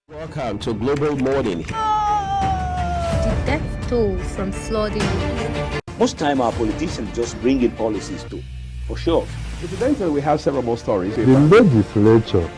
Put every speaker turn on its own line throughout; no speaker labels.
Welcome to Global Morning.
The death toll from flooding.
Most time our politicians just bring in policies too, for sure.
Incidentally, we have several more stories.
The legislature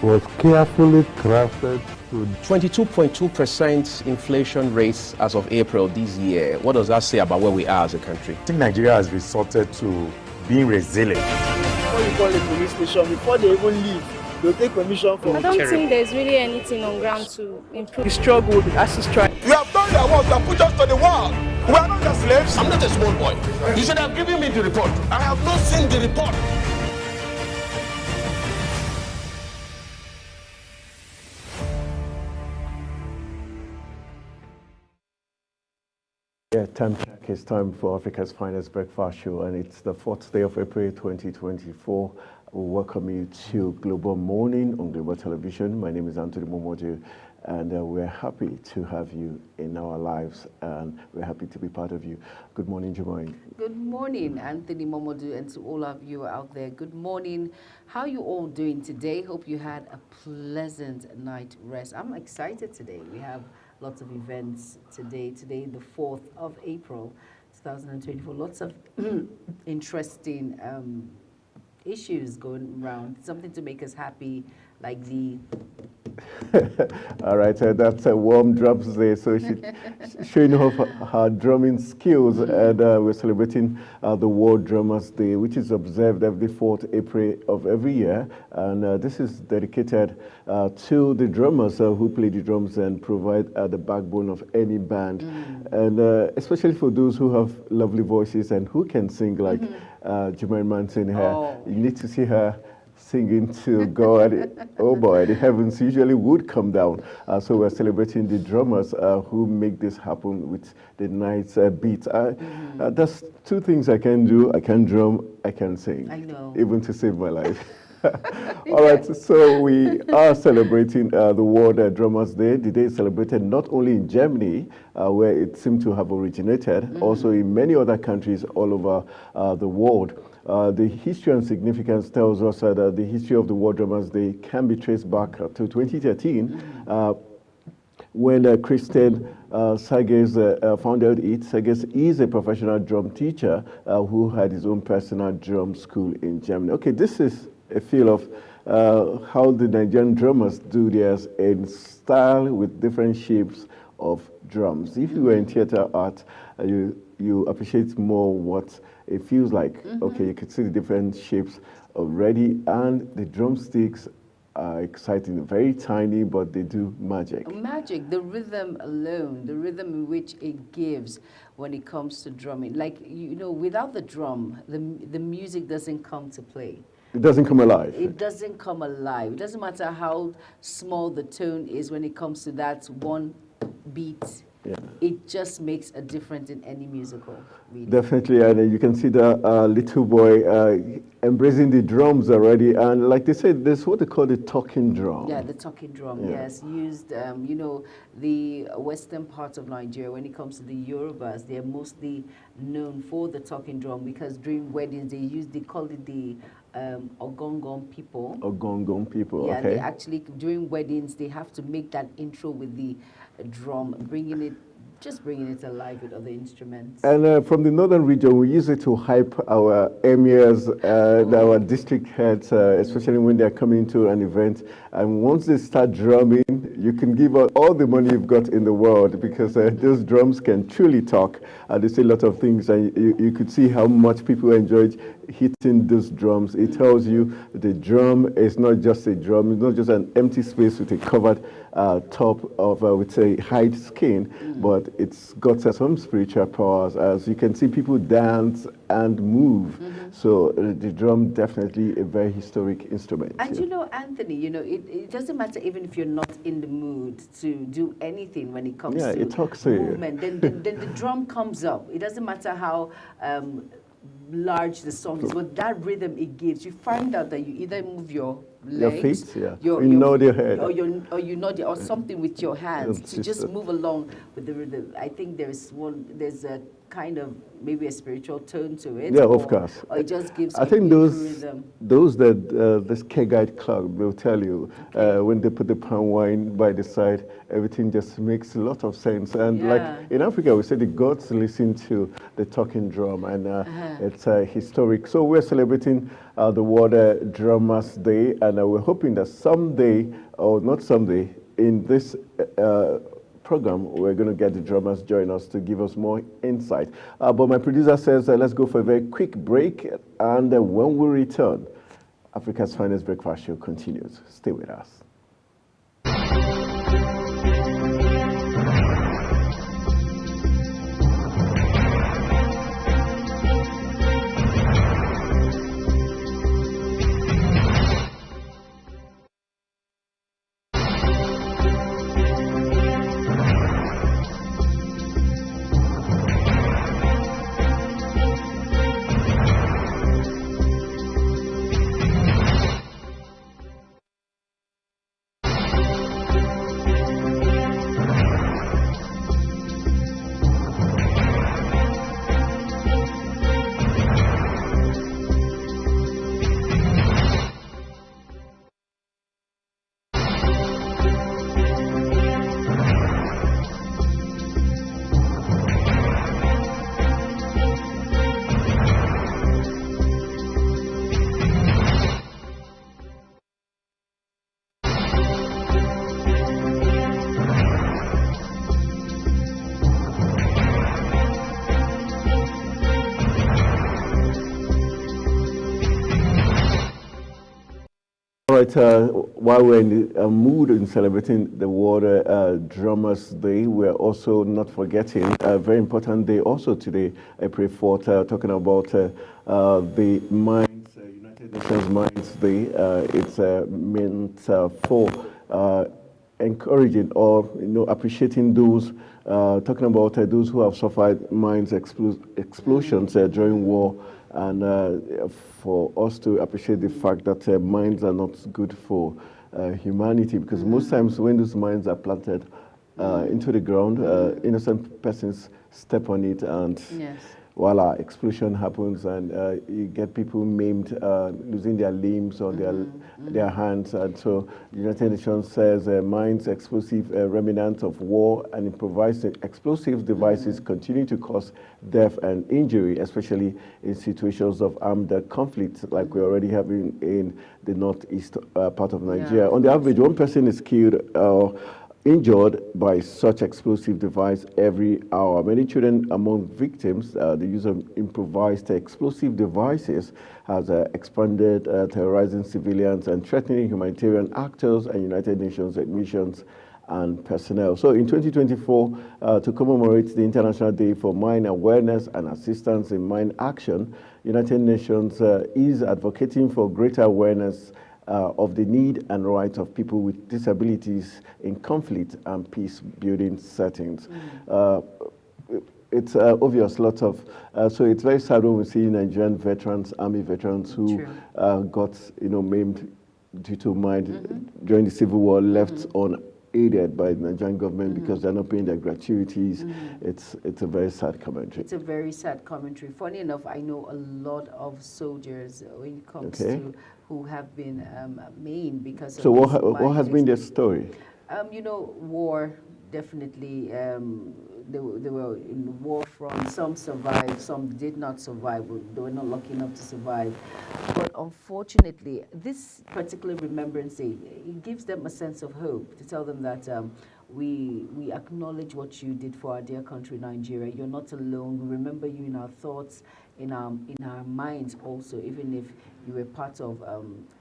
was carefully crafted to
22.2% inflation rates as of April this year. What does that say about where we are as a country?
I think Nigeria has resorted to being resilient.
Before you call the police station, before they even leave, they'll take permission from
I don't think there's really anything on ground to improve.
the struggle, the ASIS strike.
You have done your work, you have put us to the wall. We are not just slaves.
I'm not a small boy. You should have given me the report.
I have not seen the report.
Yeah, time check. It's time for Africa's Finest Breakfast Show, and it's the 4th day of April 2024. We welcome you to Global Morning on Global Television. My name is Anthony Momodu, and we're happy to have you in our lives, and we're happy to be part of you. Good morning, Jumaine.
Good morning, Anthony Momodu, and to all of you out there. Good morning. How you all doing today? Hope you had a pleasant night rest. I'm excited today. We have lots of events today. Today, the 4th of April, 2024. Lots of interesting issues going around. Something to make us happy, like the...
All right, that's a warm drums there. So she's showing off her drumming skills, and we're celebrating the World Drummers Day, which is observed every 4th April of every year. And this is dedicated to the drummers who play the drums and provide the backbone of any band. And especially for those who have lovely voices and who can sing like Jumaine Manson here.
Oh.
You need to see her singing to God. Oh boy, the heavens usually would come down. So we're celebrating the drummers who make this happen with the nice beats. There's two things I can do. I can drum, I can sing.
I know.
Even to save my life. All right, so we are celebrating the World Drummers Day. The day is celebrated not only in Germany, where it seemed to have originated, also in many other countries all over the world. The history and significance tells us that the history of the World Drummers Day can be traced back to 2013, when Christian Sages founded it. Sages is a professional drum teacher who had his own personal drum school in Germany. Okay, this is a feel of how the Nigerian drummers do theirs in style with different shapes of drums. If you were in theater art, you appreciate more what it feels like. Okay, you can see the different shapes already, and the drumsticks are exciting, very tiny, but they do magic.
Magic, the rhythm alone, the rhythm in which it gives when it comes to drumming. Like, you know, without the drum, the music doesn't come to play.
It doesn't come alive.
It doesn't come alive. It doesn't matter how small the tone is when it comes to that one beat.
Yeah.
It just makes a difference in any musical. Really.
Definitely, and you can see the little boy embracing the drums already. And like they said, there's what they call the talking drum.
Yeah, the talking drum,
Yeah.
yes. Used, you know, the western parts of Nigeria, when it comes to the Yorubas, they're mostly known for the talking drum because during weddings, they call it the Ogongon people.
Ogongon people,
Yeah,
okay.
they actually, during weddings, they have to make that intro with the drum, bringing it alive with other instruments.
And from the northern region, we use it to hype our emirs and our district heads, especially when they're coming to an event. And once they start drumming, you can give out all the money you've got in the world, because those drums can truly talk. They say a lot of things, and you could see how much people enjoyed hitting those drums. It tells you the drum is not just a drum, it's not just an empty space with a covered top of, with say, hide skin, but it's got some spiritual powers. As you can see, people dance and move. So the drum definitely a very historic instrument.
And you know, Anthony, you know, it doesn't matter even if you're not in the mood to do anything when it comes to
it talks to
movement. Then the drum comes up. It doesn't matter how large the song is, but that rhythm it gives, you find out that you either move your legs,
feet, you nod your head,
or you nod, or something with your hands to just move along with the rhythm. I think there's a kind of maybe a spiritual tone to it.
Yeah, of course.
Or it just gives.
I think those that this K Guide Club will tell you when they put the palm wine by the side, everything just makes a lot of sense. And like in Africa, we say the gods listen to the talking drum, and it's historic. So we're celebrating the World Drummers Day, and we're hoping that someday, or not someday, in this program, we're going to get the drummers join us to give us more insight. But my producer says, let's go for a very quick break, and when we return, Africa's Finest Breakfast Show continues. Stay with us. Right, while we're in the mood in celebrating the World Drummers Day, we're also not forgetting a very important day also today, April 4th, talking about the Minds, United Nations Minds Day. It's meant for encouraging or appreciating those, talking about those who have suffered mines explosions during war, and for us to appreciate the fact that mines are not good for humanity, because most times when those mines are planted into the ground, innocent persons step on it, and voila, explosion happens, and you get people maimed, losing their limbs or their hands. And so the United Nations says mines, explosive remnants of war, and improvised explosive devices continue to cause death and injury, especially in situations of armed conflict like we're already having in the northeast part of Nigeria. On the average, one person is killed injured by such explosive device every hour. Many children among victims, the use of improvised explosive devices has expanded, terrorizing civilians and threatening humanitarian actors and United Nations missions and personnel. So in 2024, to commemorate the International Day for Mine Awareness and Assistance in Mine Action, United Nations is advocating for greater awareness of the need and rights of people with disabilities in conflict and peace-building settings. It's obvious, lots of, so it's very sad when we see Nigerian veterans, army veterans who got, maimed due to mine during the Civil War, left unaided by the Nigerian government because they're not paying their gratuities. It's a very sad commentary.
It's a very sad commentary. Funny enough, I know a lot of soldiers when it comes to who have been maimed because of.
So what has been their story?
War, definitely. They were in war front. Some survived, some did not survive. They were not lucky enough to survive. But unfortunately, this particular Remembrance Day, it gives them a sense of hope to tell them that we acknowledge what you did for our dear country, Nigeria. You're not alone. We remember you in our thoughts, in our minds also, even if you were part of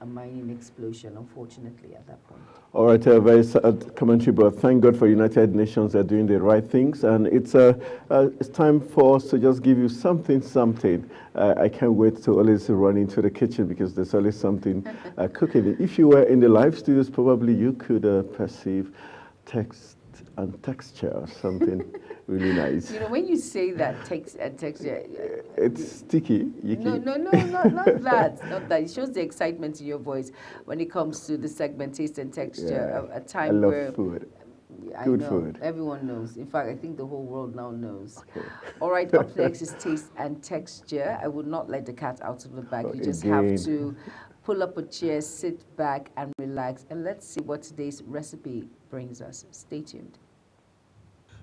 a mining explosion, unfortunately, at that point.
All right, a very sad commentary, but thank God for United Nations. They're doing the right things, and it's time for us to just give you something. I can't wait to always run into the kitchen because there's always something cooking. If you were in the live studios, probably you could perceive text and texture or something. really nice.
You know, when you say that texture,
It's sticky.
not that. Not that. It shows the excitement in your voice when it comes to the segment Taste and Texture. A time
I love
where
food.
I
Good
know,
food.
everyone knows. In fact, I think the whole world now knows. All right, up next is Taste and Texture. I would not let the cat out of the bag. You just have to pull up a chair, sit back and relax, and let's see what today's recipe brings us. Stay tuned.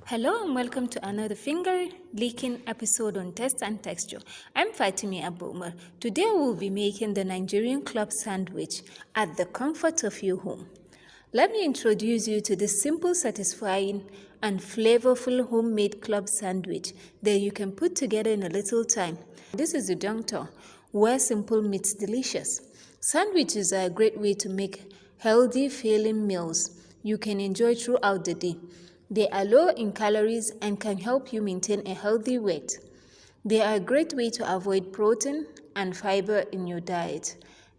Hello and welcome to another finger-licking episode on Taste and Texture. I'm Fatimi Abumar. Today we'll be making the Nigerian club sandwich at the comfort of your home. Let me introduce you to this simple, satisfying and flavorful homemade club sandwich that you can put together in a little time. This is the Dongto, where simple meets delicious. Sandwiches are a great way to make healthy, filling meals you can enjoy throughout the day. They are low in calories and can help you maintain a healthy weight. They are a great way to avoid protein and fiber in your diet.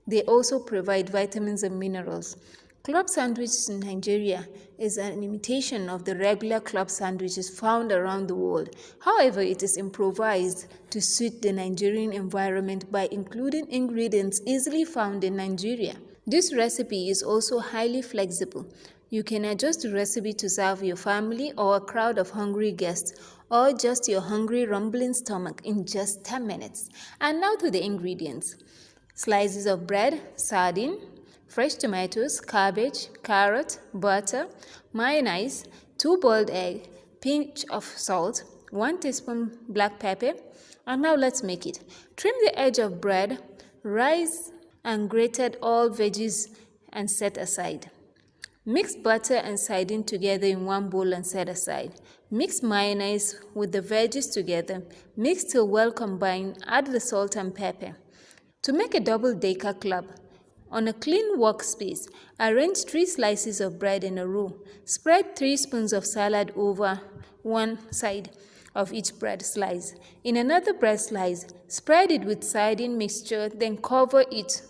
They also provide vitamins and minerals. Club sandwiches in Nigeria is an imitation of the regular club sandwiches found around the world. However, it is improvised to suit the Nigerian environment by including ingredients easily found in Nigeria. This recipe is also highly flexible. You can adjust the recipe to serve your family or a crowd of hungry guests, or just your hungry, rumbling stomach in just 10 minutes. And now to the ingredients. Slices of bread, sardine, fresh tomatoes, cabbage, carrot, butter, mayonnaise, 2 boiled eggs, pinch of salt, 1 teaspoon black pepper. And now let's make it. Trim the edge of bread, rice, and grated all veggies and set aside. Mix butter and sardine together in one bowl and set aside. Mix mayonnaise with the veggies together. Mix till well combined. Add the salt and pepper. To make a double-decker club, on a clean workspace, arrange 3 slices of bread in a row. Spread 3 spoons of salad over one side of each bread slice. In another bread slice, spread it with sardine mixture, then cover it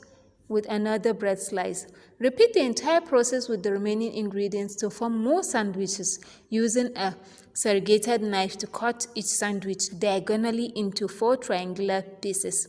with another bread slice. Repeat the entire process with the remaining ingredients to form more sandwiches using a serrated knife to cut each sandwich diagonally into 4 triangular pieces.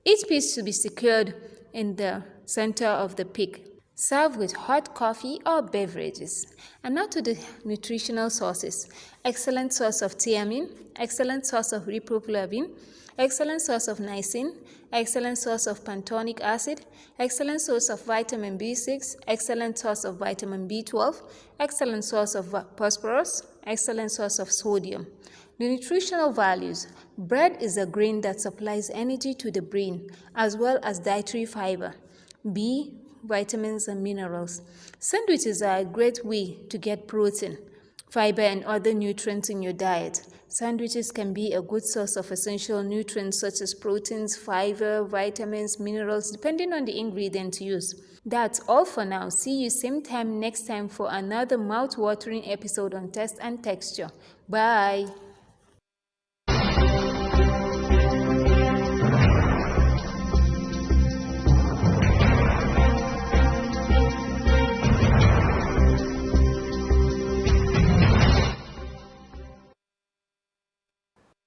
Each piece should be secured in the center of the pick. Serve with hot coffee or beverages. And now to the nutritional sources. Excellent source of thiamine, excellent source of riboflavin, excellent source of niacin, excellent source of pantothenic acid, excellent source of vitamin B6, excellent source of vitamin B12, excellent source of phosphorus, excellent source of sodium. The nutritional values. Bread is a grain that supplies energy to the brain as well as dietary fiber, B, vitamins and minerals. Sandwiches are a great way to get protein, fiber and other nutrients in your diet. Sandwiches can be a good source of essential nutrients such as proteins, fiber, vitamins, minerals, depending on the ingredient used. That's all for now. See you same time next time for another mouth-watering episode on Taste and Texture. Bye.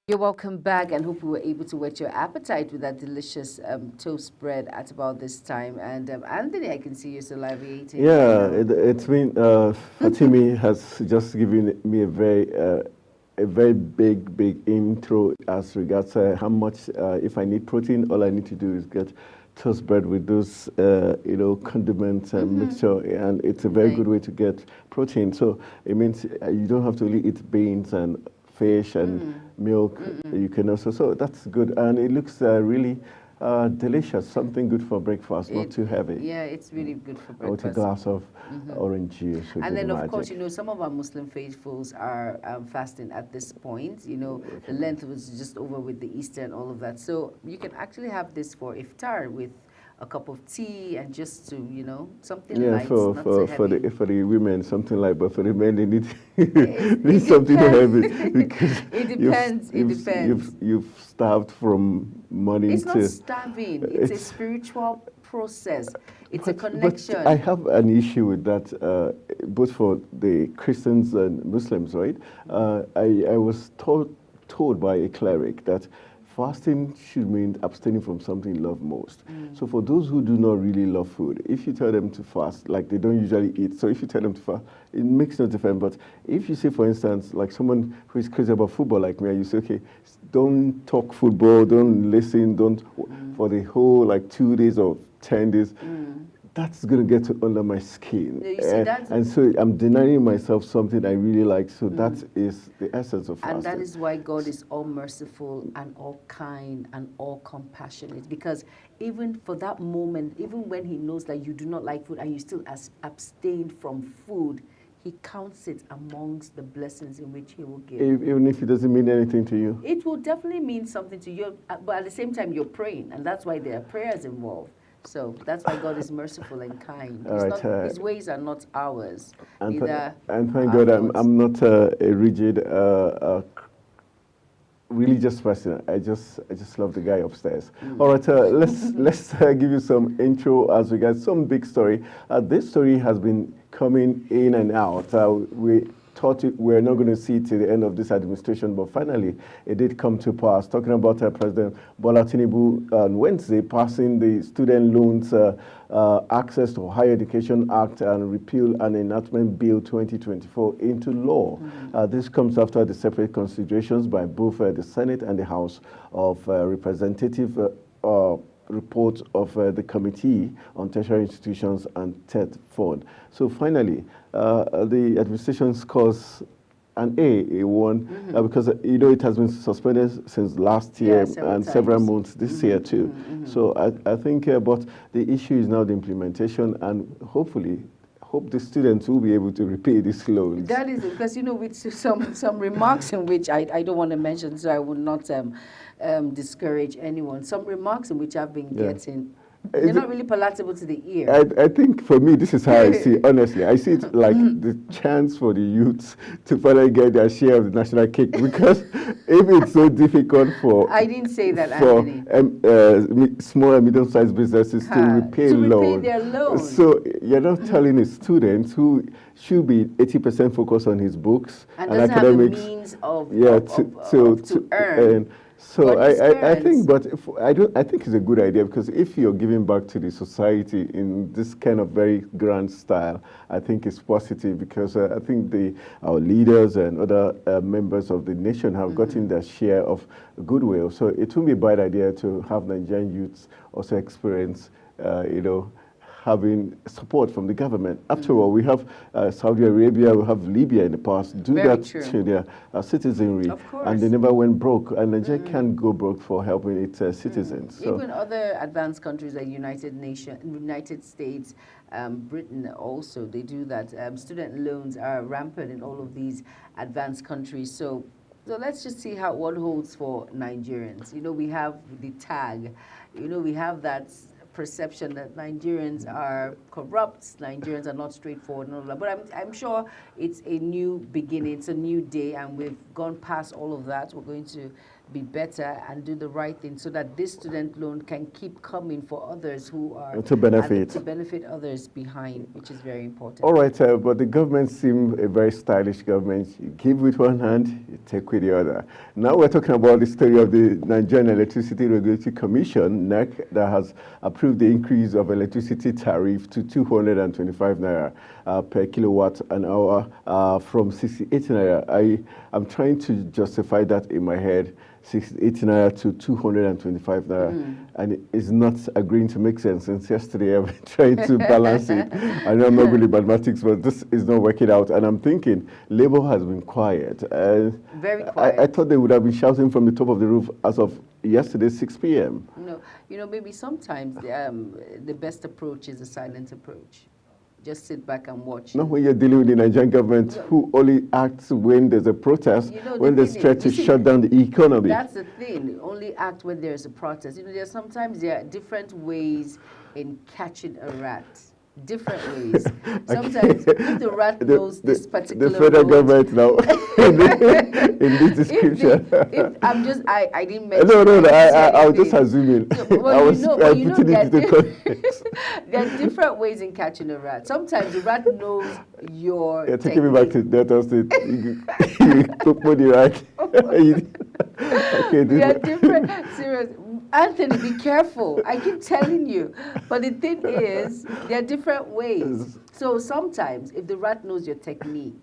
You're welcome back, and hope we were able to whet your appetite with that delicious toast bread at about this time. And Anthony, I can see you salivating.
Yeah, it's been, Fatimi has just given me a very big intro as regards how much, if I need protein, all I need to do is get toast bread with those, condiments and mixture, and it's a very good way to get protein. So it means you don't have to only eat beans and fish and milk. You can also, so that's good, and it looks really delicious. Something good for breakfast, not too heavy.
Yeah, it's really good for breakfast.
With a glass of orange juice.
And then, of course, some of our Muslim faithfuls are fasting at this point. The length was just over with the Easter and all of that. So you can actually have this for iftar with a cup of tea and just to, something light,
for the women, something light, but for the men, they need something heavy. Because
it depends.
You've starved from morning
it's
to...
It's not starving. It's a spiritual process. It's a connection.
But I have an issue with that, both for the Christians and Muslims, right? I was told by a cleric that fasting should mean abstaining from something you love most. So for those who do not really love food, if you tell them to fast, like they don't usually eat, so if you tell them to fast, it makes no difference. But if you say, for instance, like someone who is crazy about football like me, and you say, okay, don't talk football, don't listen, don't, for the whole like 2 days or 10 days, that's going to get under my skin.
No, you see,
and so I'm denying myself something I really like. So that is the essence of fasting.
And that is why God is all merciful and all kind and all compassionate. Because even for that moment, even when he knows that you do not like food and you still abstain from food, he counts it amongst the blessings in which he will give.
Even if it doesn't mean anything to you?
It will definitely mean something to you. But at the same time, you're praying. And that's why there are prayers involved. So that's why God is merciful and kind. His ways are not ours.
And thank God I'm not a rigid religious person. I just love the guy upstairs. All right, let's give you some intro as we get some big story. This story has been coming in and out. We thought we're not going to see it till the end of this administration, but finally it did come to pass. Talking about President Bola Tinubu on Wednesday passing the Student Loans Access to Higher Education Act and Repeal and Enactment Bill 2024 into law. This comes after the separate considerations by both the Senate and the House of Representatives report of the Committee on Tertiary Institutions and TED Fund. So finally, the administration scores an A1, because it has been suspended since last year and several months this year too. So I think, but the issue is now the implementation, and hopefully, hope the students will be able to repay these loans. That
is because with some remarks in which I don't want to mention, so I would not discourage anyone. Some remarks in which I've been getting, they're not really palatable to the ear.
I think for me, this is how I see it, honestly. I see it like the chance for the youths to finally get their share of the national cake, because if it's so difficult for...
I didn't say that,
Anthony. Small and medium-sized businesses to repay
their loans.
So you're not telling the students who should be 80% focused on his books
and academics. Have the means to earn.
So I think, but I think it's a good idea, because if you're giving back to the society in this kind of very grand style, I think it's positive, because I think our leaders and other members of the nation have gotten their share of goodwill. So it wouldn't be a bad idea to have Nigerian youths also experience, having support from the government. After all, we have Saudi Arabia, we have Libya in the past, do that to their citizenry, and they never went broke, and Nigeria can't go broke for helping its citizens.
So even other advanced countries like United States, Britain also, they do that. Student loans are rampant in all of these advanced countries. So let's just see what holds for Nigerians. We have the tag, we have that perception that Nigerians are corrupt, Nigerians are not straightforward, and all that. But I'm sure it's a new beginning, it's a new day, and we've gone past all of that. We're going to be better and do the right thing so that this student loan can keep coming for others who are
to
benefit others behind, which is very important.
All right, but the government seems a very stylish government. You give with one hand, you take with the other. Now we're talking about the story of the Nigerian Electricity Regulatory Commission, NEC, that has approved the increase of electricity tariff to 225 naira per kilowatt an hour from 68 naira. I'm trying to justify that in my head. 68 naira to 225 naira, and it's not agreeing to make sense. Since yesterday, I've been trying to balance it. I know I'm not really mathematics, but this is not working out. And I'm thinking, Labour has been quiet.
Very quiet.
I thought they would have been shouting from the top of the roof as of yesterday, 6 p.m.
No, maybe sometimes the best approach is a silent approach. Just sit back and watch.
Not when you're dealing with the Nigerian government, who only acts when there's a protest, when there's threat to shut down the economy.
That's the thing. They only act when there's a protest. Sometimes there are different ways in catching a rat. different ways. Sometimes if the rat knows this particular
the federal
road,
government now in this description.
I didn't mention.
No, I was just assuming. I was putting it into context.
There are different ways in catching a rat. Sometimes the rat knows your.
You're taking me back to Delta State. You took money, right? Okay,
we are different. Serious. Anthony, be careful. I keep telling you. But the thing is, there are different ways. So sometimes, if the rat knows your technique,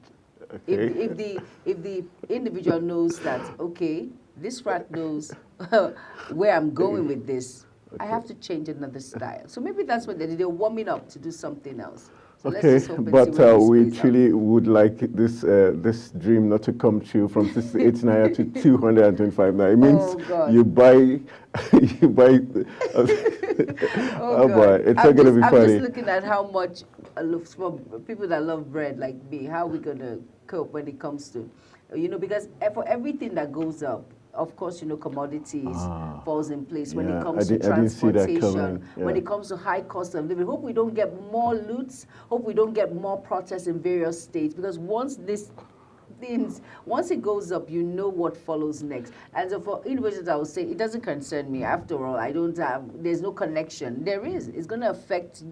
if the individual knows that, okay, this rat knows where I'm going with this, I have to change another style. So maybe that's what they're warming up to do something else. So
but we truly would like this this dream not to come true from 68 naira to 225 naira. It means you buy
oh
boy, it's not going to be funny.
I'm just looking at how much for people that love bread like me, how we're going to cope when it comes to, because for everything that goes up, of course, commodities falls in place when it comes to transportation, when it comes to high cost of living. Hope we don't get more loots. Hope we don't get more protests in various states, because once it goes up, you know what follows next. And so for individuals, I would say it doesn't concern me. After all, there's no connection. There is. It's going to affect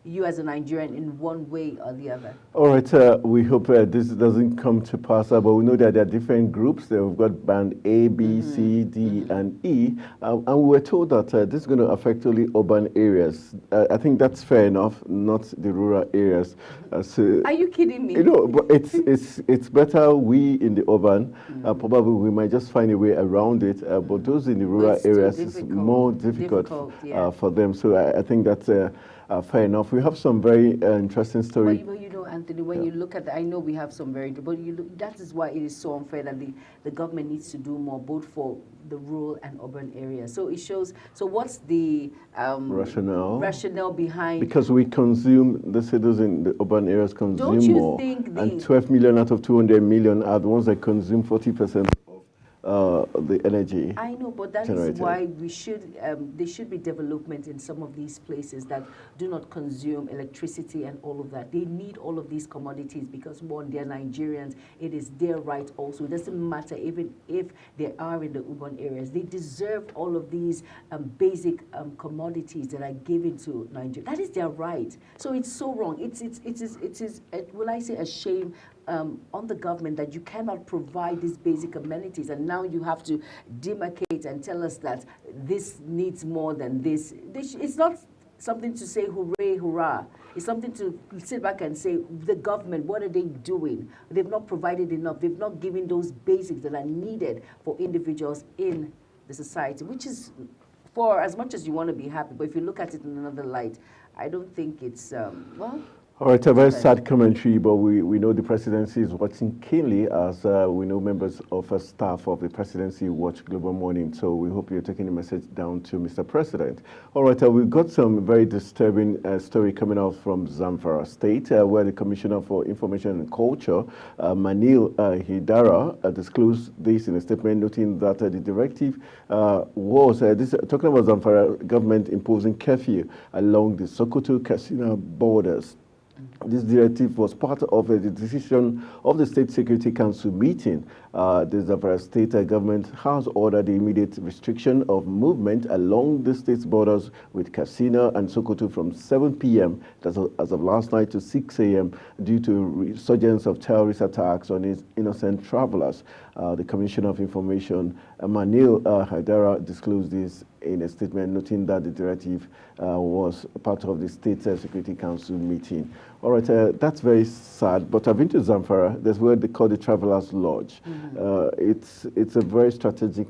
you as a Nigerian in one way or the other. All
right, we hope this doesn't come to pass, but we know that there are different groups. We've got band A, B, C, D, and E, and we were told that this is going to affect only urban areas. I think that's fair enough, not the rural areas.
Are you kidding me?
But it's better we in the urban. Probably we might just find a way around it, but those in the rural areas is more difficult for them. So I think that's fair enough. We have some very interesting stories.
But Anthony, when you look at I know we have some very, but that is why it is so unfair that the government needs to do more, both for the rural and urban areas. So it shows. So what's the rationale behind?
Because we consume, the citizens in the urban areas consume more, and 12 million out of 200 million are the ones that consume 40% the energy.
I know, but that is why there should be development in some of these places that do not consume electricity and all of that. They need all of these commodities because, one, they're Nigerians. It is their right also. It doesn't matter even if they are in the urban areas. They deserve all of these basic commodities that are given to Nigeria. That is their right. So it's so wrong. It is will I say, a shame on the government that you cannot provide these basic amenities, and now you have to demarcate and tell us that this needs more than this. It's not something to say hooray, hurrah. It's something to sit back and say, the government, what are they doing? They've not provided enough. They've not given those basics that are needed for individuals in the society, which is, for as much as you want to be happy, but if you look at it in another light, I don't think it's,
all right, a very sad commentary, but we know the presidency is watching keenly, as we know members of staff of the presidency watch Global Morning. So we hope you're taking the message down to Mr. President. All right, we've got some very disturbing story coming out from Zamfara State, where the Commissioner for Information and Culture, Manil Hidara, disclosed this in a statement, noting that the directive was talking about Zamfara government imposing curfew along the Sokoto-Katsina borders. This directive was part of the decision of the State Security Council meeting. The Zamfara state government has ordered the immediate restriction of movement along the state's borders with Katsina and Sokoto from 7 p.m. as of last night to 6 a.m. due to resurgence of terrorist attacks on innocent travelers. The Commissioner of Information, Manil Haidara, disclosed this in a statement, noting that the directive was part of the State Security Council meeting. All right, that's very sad, but I've been to Zamfara. That's where they call the Travelers Lodge. It's a very strategic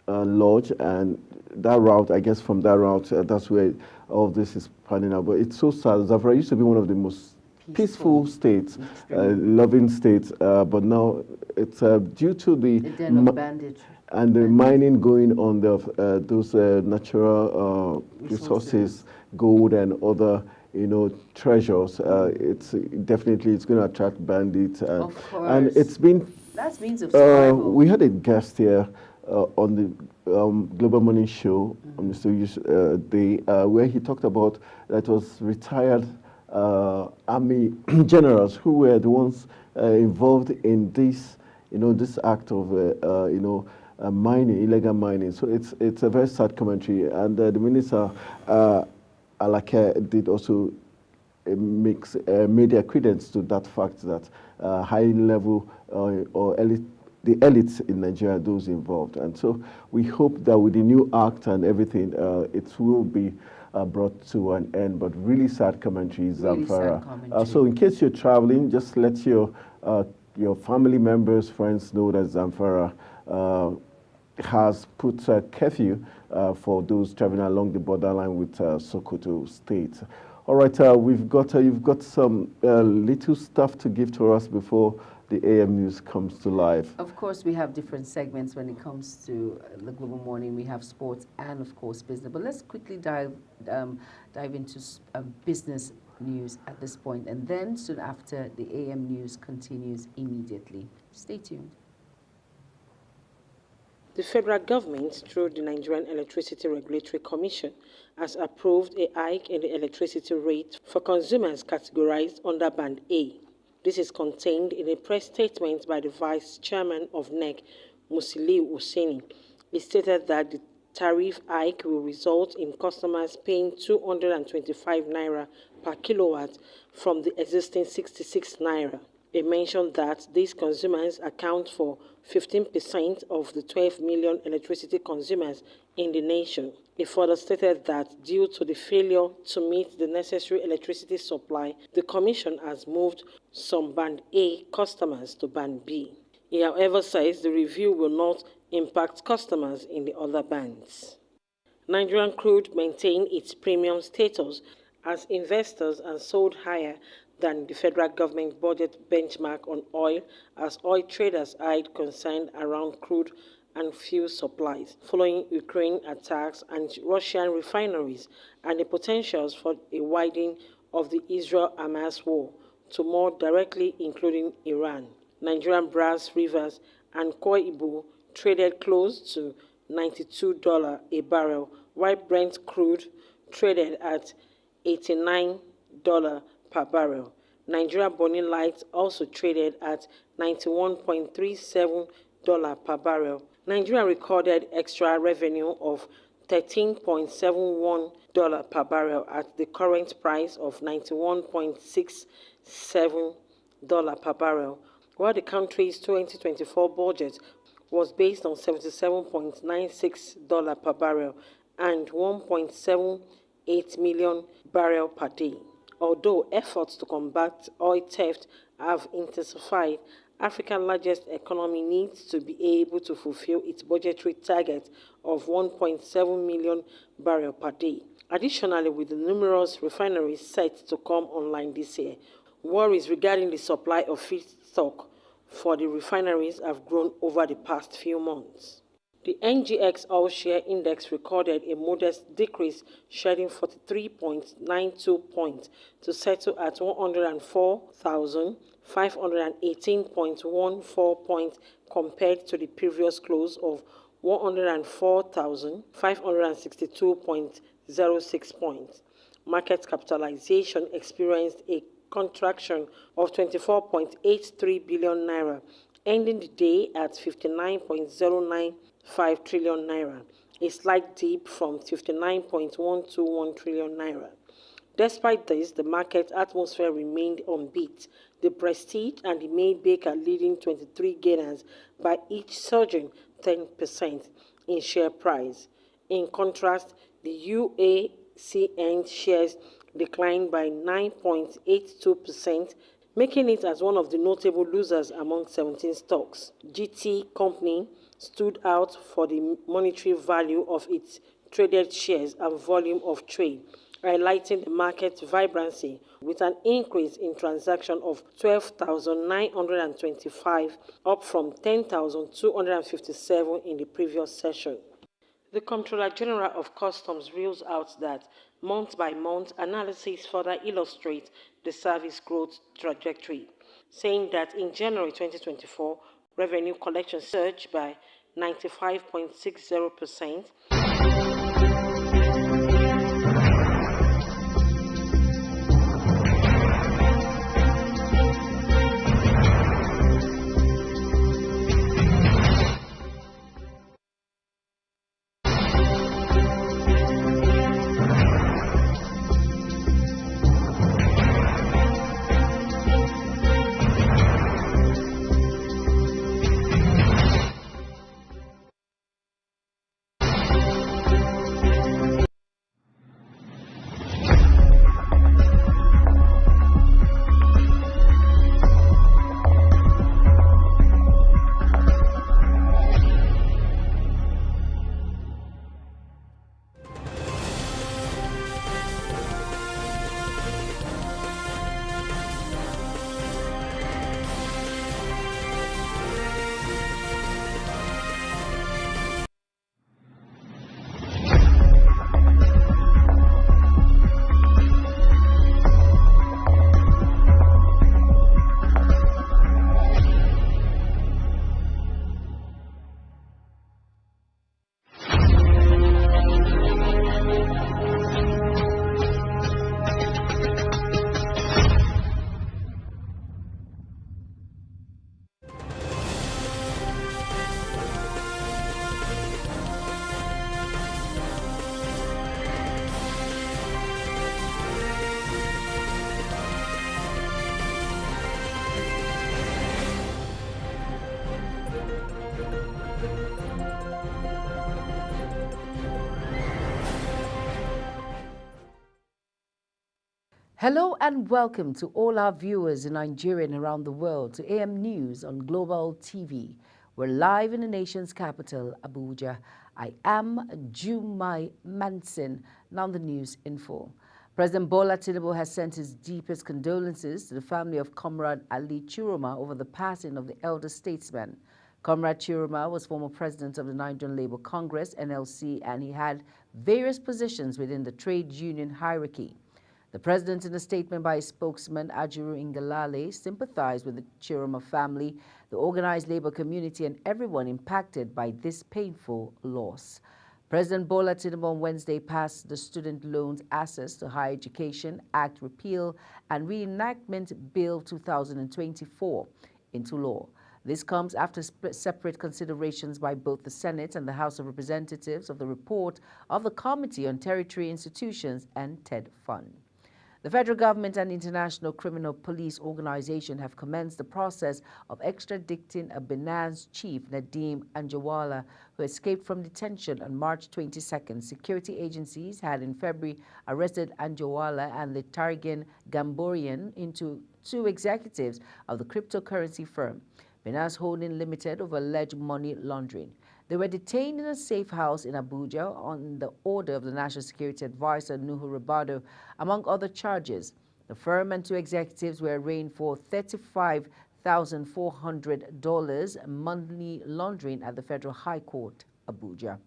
lodge, and that route, I guess from that route, that's where all this is panning out. But it's so sad. Zamfara used to be one of the most peaceful states, loving states, but now it's due to the
den of banditry
and the mining going on those natural resources, gold and other treasures. It's going to attract bandits,
of course.
and it's been.
That's means of survival.
We had a guest here on the Global Morning Show on Mr. Day, where he talked about that was retired army generals who were the ones involved in this, this act of, mining, illegal mining. So it's a very sad commentary, and the minister, Alake, did also media credence to that fact that high level or elite, the elites in Nigeria, those involved. And so we hope that with the new act and everything, it will be brought to an end. But really sad commentary, Zamfara. So in case you're traveling, just let your family members, friends know that Zamfara has put a curfew for those traveling along the borderline with Sokoto State. All right, you've got some little stuff to give to us before the AM News comes to life.
Of course, we have different segments when it comes to the Global Morning. We have sports and, of course, business. But let's quickly dive into business news at this point, and then soon after, the AM News continues immediately. Stay tuned.
The federal government, through the Nigerian Electricity Regulatory Commission, has approved a hike in the electricity rate for consumers categorized under Band A. This is contained in a press statement by the Vice Chairman of NEC, Musiliu Hussaini. He stated that the tariff hike will result in customers paying 225 naira per kilowatt from the existing 66 naira. He mentioned that these consumers account for 15% of the 12 million electricity consumers in the nation. He further stated that due to the failure to meet the necessary electricity supply, the Commission has moved some Band A customers to Band B. He, however, says the review will not impact customers in the other bands. Nigerian crude maintained its premium status as investors and sold higher than the federal government budget benchmark on oil, as oil traders eyed concern around crude and fuel supplies following Ukraine attacks and Russian refineries and the potentials for a widening of the Israel-Hamas war to more directly including Iran. Nigerian brass rivers and Koi Ibu traded close to $92 a barrel, while Brent crude traded at $89 per barrel. Nigeria Bonny Light also traded at $91.37 per barrel. Nigeria recorded extra revenue of $13.71 per barrel at the current price of $91.67 per barrel, while the country's 2024 budget was based on $77.96 per barrel and 1.78 million barrels per day. Although efforts to combat oil theft have intensified, Africa's largest economy needs to be able to fulfill its budgetary target of 1.7 million barrels per day. Additionally, with the numerous refineries set to come online this year, worries regarding the supply of feedstock for the refineries have grown over the past few months. The NGX All Share Index recorded a modest decrease, shedding 43.92 points to settle at 104,518.14 points compared to the previous close of 104,562.06 points. Market capitalization experienced a contraction of 24.83 billion naira, ending the day at 59.095 trillion naira, a slight dip from 59.121 trillion naira. Despite this, the market atmosphere remained upbeat. The Prestige and the May Baker leading 23 gainers by each surging 10% in share price. In contrast, the UACN shares declined by 9.82%, making it as one of the notable losers among 17 stocks. GT Company stood out for the monetary value of its traded shares and volume of trade, highlighting the market vibrancy with an increase in transaction of 12,925, up from 10,257 in the previous session. The Comptroller General of Customs rules out that month-by-month analysis further illustrates the service growth trajectory, saying that in January 2024, revenue collection surged by 95.60%.
Hello and welcome to all our viewers in Nigeria and around the world to AM News on Global TV. We're live in the nation's capital, Abuja. I am Jumai Manson. Now the news info. President Bola Tinubu has sent his deepest condolences to the family of Comrade Ali Chiroma over the passing of the elder statesman. Comrade Chiroma was former president of the Nigerian Labour Congress, NLC, and he had various positions within the trade union hierarchy. The president, in a statement by his spokesman, Ajuru Ngelale, sympathized with the Chiroma family, the organized labor community, and everyone impacted by this painful loss. President Bola Tinubu on Wednesday passed the Student Loans Access to Higher Education Act Repeal and Reenactment Bill 2024 into law. This comes after separate considerations by both the Senate and the House of Representatives of the report of the Committee on Territory Institutions and TED Fund. The federal government and International Criminal Police Organization have commenced the process of extraditing a Benin's chief, Nadeem Anjarwalla, who escaped from detention on March 22nd. Security agencies had in February arrested Anjarwalla and the Targan Gamborian, two executives of the cryptocurrency firm, Benas Holding Limited, over alleged money laundering. They were detained in a safe house in Abuja on the order of the National Security Advisor, Nuhu Ribadu, among other charges. The firm and two executives were arraigned for $35,400 money laundering at the Federal High Court, Abuja.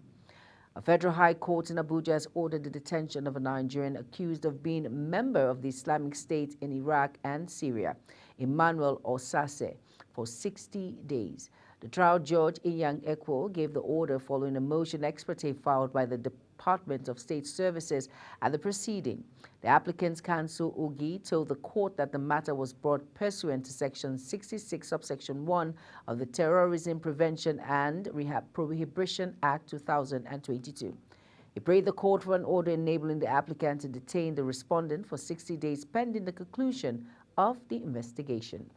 A federal high court in Abuja has ordered the detention of a Nigerian accused of being a member of the Islamic State in Iraq and Syria, Emmanuel Osase, for 60 days. The trial judge, Inyang Ekwo, gave the order following a motion ex parte filed by the Department of State Services at the proceeding. The applicant's counsel, Ugi, told the court that the matter was brought pursuant to Section 66, subsection 1 of the Terrorism Prevention and Prohibition Act 2022. He prayed the court for an order enabling the applicant to detain the respondent for 60 days pending the conclusion of the investigation.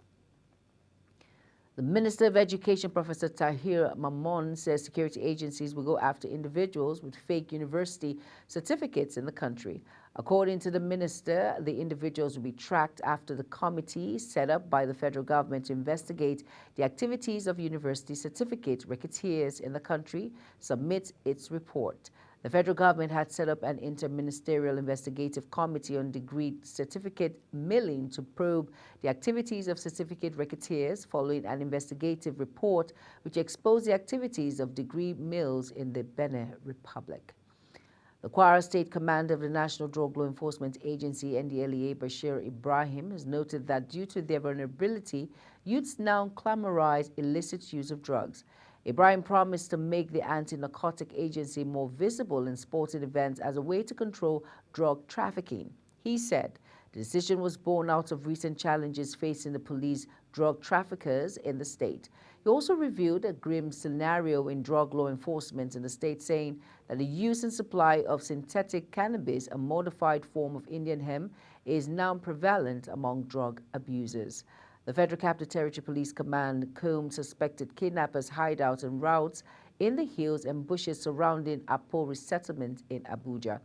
The Minister of Education, Professor Tahir Mamon, says security agencies will go after individuals with fake university certificates in the country. According to the minister, the individuals will be tracked after the committee set up by the federal government to investigate the activities of university certificate racketeers in the country submits its report. The federal government had set up an interministerial investigative committee on degree certificate milling to probe the activities of certificate racketeers following an investigative report which exposed the activities of degree mills in the Benin Republic. The Kwara State Commander of the National Drug Law Enforcement Agency, NDLEA, Bashir Ibrahim, has noted that due to their vulnerability, youths now clamorize illicit use of drugs. Ibrahim promised to make the anti-narcotic agency more visible in sporting events as a way to control drug trafficking. He said the decision was born out of recent challenges facing the police drug traffickers in the state. He also reviewed a grim scenario in drug law enforcement in the state, saying that the use and supply of synthetic cannabis, a modified form of Indian hemp, is now prevalent among drug abusers. The Federal Capital Territory Police Command combed suspected kidnappers' hideouts and routes in the hills and bushes surrounding Apo resettlement in Abuja.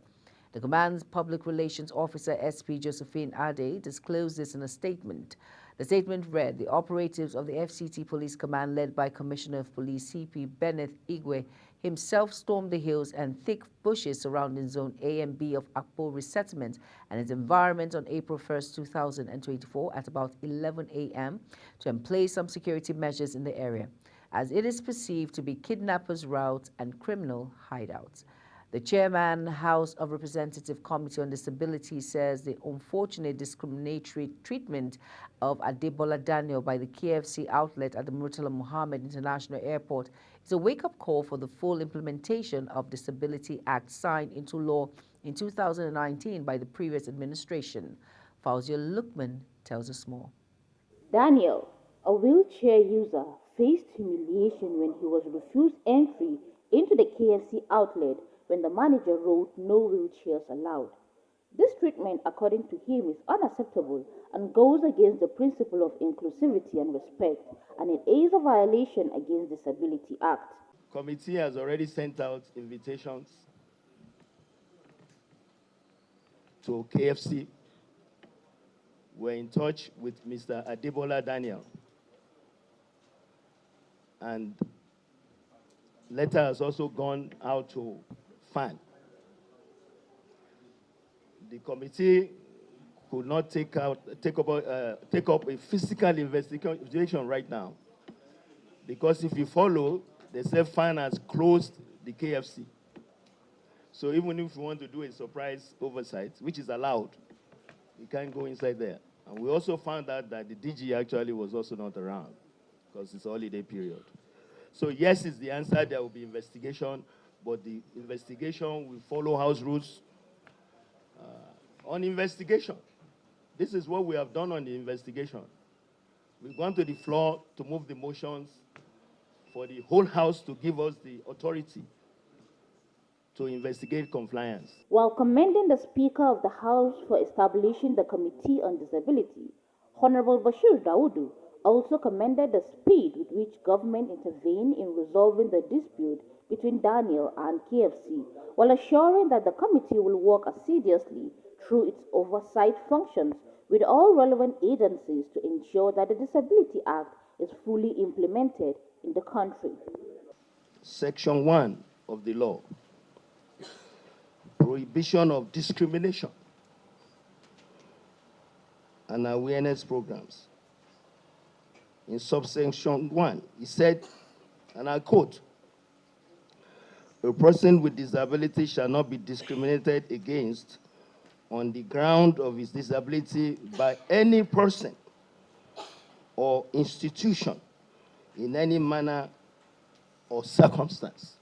The command's public relations officer, SP Josephine Ade, disclosed this in a statement. The statement read, the operatives of the FCT Police Command, led by Commissioner of Police CP Bennett Igwe, himself stormed the hills and thick bushes surrounding Zone A and B of Akpo Resettlement and its environment on April 1, 2024 at about 11 a.m. to emplace some security measures in the area, as it is perceived to be kidnappers' routes and criminal hideouts. The chairman, House of Representatives Committee on Disability, says the unfortunate discriminatory treatment of Adebola Daniel by the KFC outlet at the Murtala Muhammad International Airport is a wake-up call for the full implementation of Disability Act signed into law in 2019 by the previous administration. Fauzia Lukman tells us more.
Daniel, a wheelchair user, faced humiliation when he was refused entry into the KFC outlet when the manager wrote no wheelchairs allowed. This treatment, according to him, is unacceptable and goes against the principle of inclusivity and respect, and it is a violation against Disability Act.
Committee has already sent out invitations to KFC. We're in touch with Mr. Adebola Daniel, and letter has also gone out to FAN. The committee could not take up a physical investigation right now, because if you follow, they say FAN has closed the KFC. So even if we want to do a surprise oversight, which is allowed, we can't go inside there. And we also found out that the DG actually was also not around because it's a holiday period. So yes is the answer. There will be investigation, but the investigation will follow house rules. On investigation, this is what we have done on the investigation. We've gone to the floor to move the motions for the whole House to give us the authority to investigate compliance.
While commending the Speaker of the House for establishing the Committee on Disability, Honorable Bashir Daudu also commended the speed with which government intervened in resolving the dispute between Daniel and KFC, while assuring that the committee will work assiduously through its oversight functions with all relevant agencies to ensure that the Disability Act is fully implemented in the country.
Section 1 of the law, prohibition of discrimination and awareness programs. In subsection 1, he said, and I quote, "A person with disability shall not be discriminated against on the ground of his disability by any person or institution in any manner or circumstance."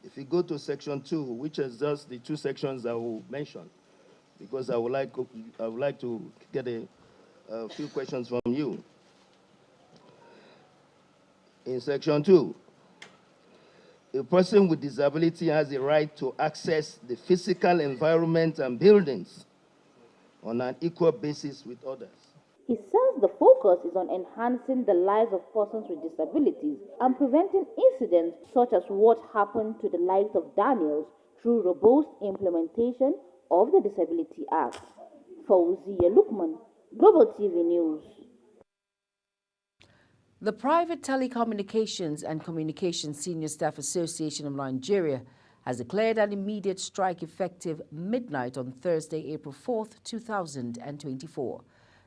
If you go to section 2, which is just the two sections I will mention, because I would like to get a few questions from you. In section 2, a person with disability has a right to access the physical environment and buildings on an equal basis with others.
He says the focus is on enhancing the lives of persons with disabilities and preventing incidents such as what happened to the likes of Daniels through robust implementation of the Disability Act. Fauzia Lukman, Global TV News.
The Private Telecommunications and Communications Senior Staff Association of Nigeria has declared an immediate strike effective midnight on Thursday, April 4th, 2024.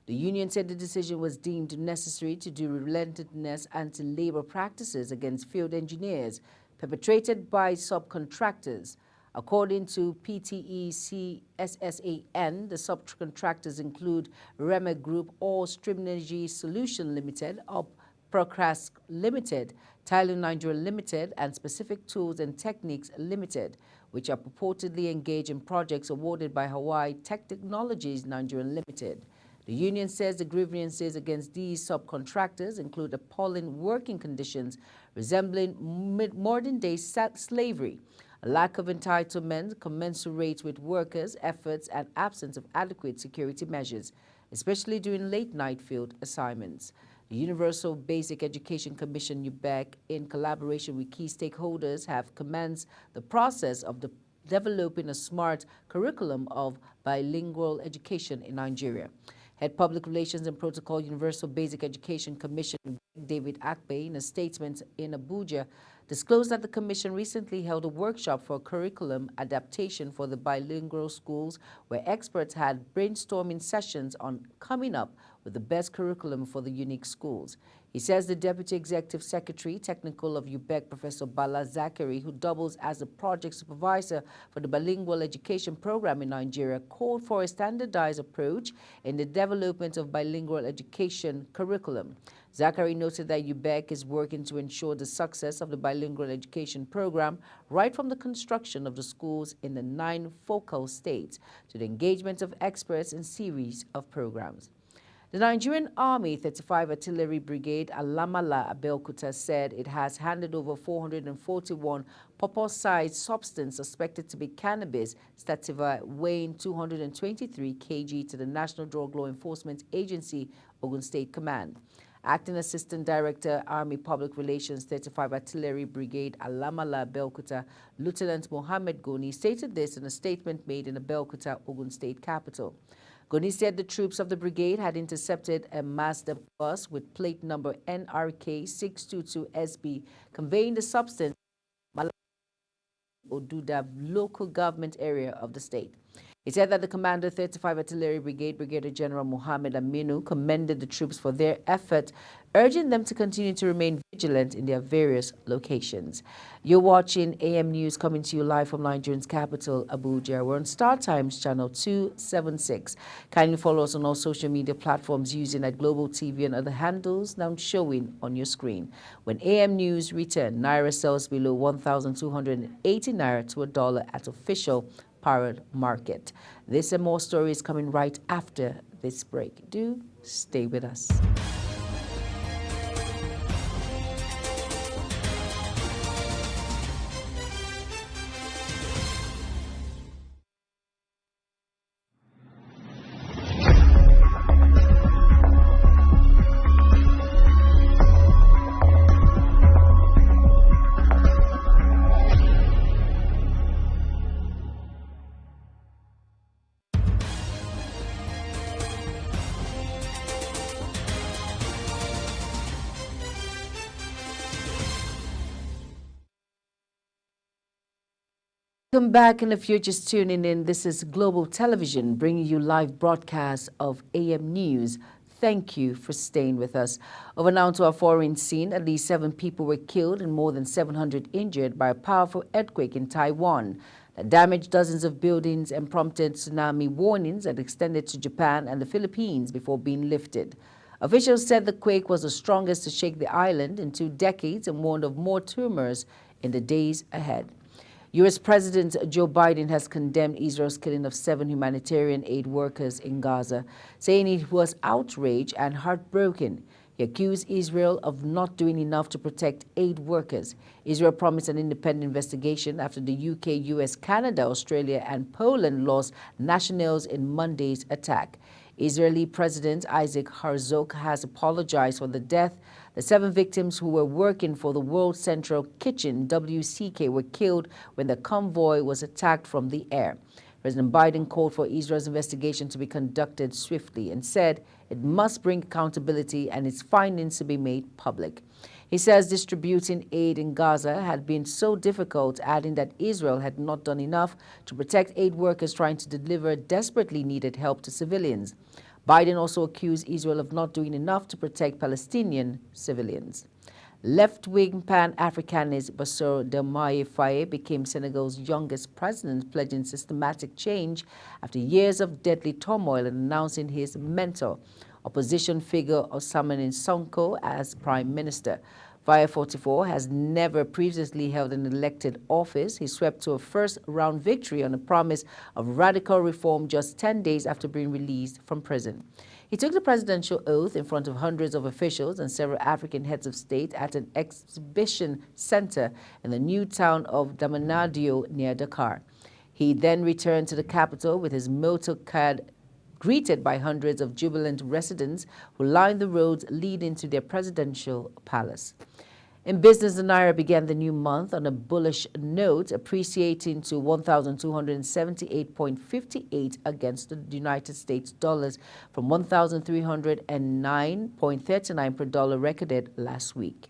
The union said the decision was deemed necessary to do relentless anti-labor practices against field engineers perpetrated by subcontractors. According to PTE-CSSAN, the subcontractors include Rema Group or Stream Energy Solution Limited, Up Procrast Limited, Thailand Nigeria Limited, and Specific Tools and Techniques Limited, which are purportedly engaged in projects awarded by Hawaii Technologies Nigeria Limited. The union says the grievances against these subcontractors include appalling working conditions resembling modern-day slavery, a lack of entitlement commensurate with workers' efforts, and absence of adequate security measures, especially during late-night field assignments. The Universal Basic Education Commission, UBEC, in collaboration with key stakeholders, have commenced the process of developing a smart curriculum of bilingual education in Nigeria. Head Public Relations and Protocol, Universal Basic Education Commission, David Akpe, in a statement in Abuja, disclosed that the commission recently held a workshop for curriculum adaptation for the bilingual schools, where experts had brainstorming sessions on coming up with the best curriculum for the unique schools. He says the Deputy Executive Secretary, Technical of UBEC, Professor Bala Zachary, who doubles as the project supervisor for the bilingual education program in Nigeria, called for a standardized approach in the development of bilingual education curriculum. Zachary noted that UBEC is working to ensure the success of the bilingual education program right from the construction of the schools in the 9 focal states to the engagement of experts in series of programs. The Nigerian Army 35 Artillery Brigade Alamala Abeokuta said it has handed over 441 purpose-sized substance suspected to be cannabis sativa weighing 223 kg to the National Drug Law Enforcement Agency, Ogun State Command. Acting Assistant Director, Army Public Relations 35 Artillery Brigade Alamala Abeokuta, Lieutenant Mohammed Goni, stated this in a statement made in the Abeokuta, Ogun State capital. Goni said the troops of the brigade had intercepted a Mazda bus with plate number NRK 622SB conveying the substance to Oduda local government area of the state. He said that the Commander 35 Artillery Brigade, Brigadier General Mohammed Aminu, commended the troops for their effort, urging them to continue to remain vigilant in their various locations. You're watching AM News coming to you live from Nigeria's capital, Abuja. We're on Star Times channel 276. Kindly follow us on all social media platforms using at Global TV and other handles now showing on your screen. When AM News return, Naira sells below 1,280 Naira to $1 at official Parrot Market. This and more stories coming right after this break. Do stay with us. Welcome back, and if you're just tuning in, this is Global Television bringing you live broadcasts of AM News. Thank you for staying with us. Over now to our foreign scene, at least 7 people were killed and more than 700 injured by a powerful earthquake in Taiwan that damaged dozens of buildings and prompted tsunami warnings that extended to Japan and the Philippines before being lifted. Officials said the quake was the strongest to shake the island in 2 decades and warned of more tremors in the days ahead. U.S. President Joe Biden has condemned Israel's killing of 7 humanitarian aid workers in Gaza, saying he was outraged and heartbroken. He accused Israel of not doing enough to protect aid workers. Israel promised an independent investigation after the UK, US, Canada, Australia, and Poland lost nationals in Monday's attack. Israeli President Isaac Herzog has apologized for the death. The 7 victims who were working for the World Central Kitchen, WCK, were killed when the convoy was attacked from the air. President Biden called for Israel's investigation to be conducted swiftly and said it must bring accountability and its findings to be made public. He says distributing aid in Gaza had been so difficult, adding that Israel had not done enough to protect aid workers trying to deliver desperately needed help to civilians. Biden also accused Israel of not doing enough to protect Palestinian civilians. Left-wing Pan-Africanist Bassirou Diomaye Faye became Senegal's youngest president, pledging systematic change after years of deadly turmoil and announcing his mentor opposition figure Osamani Sonko as Prime Minister. Via 44 has never previously held an elected office. He swept to a first-round victory on a promise of radical reform just 10 days after being released from prison. He took the presidential oath in front of hundreds of officials and several African heads of state at an exhibition center in the new town of Damanadio near Dakar. He then returned to the capital with his motorcade, greeted by hundreds of jubilant residents who lined the roads leading to their presidential palace. In business, the Naira began the new month on a bullish note, appreciating to 1,278.58 against the United States dollars from 1,309.39 per dollar recorded last week.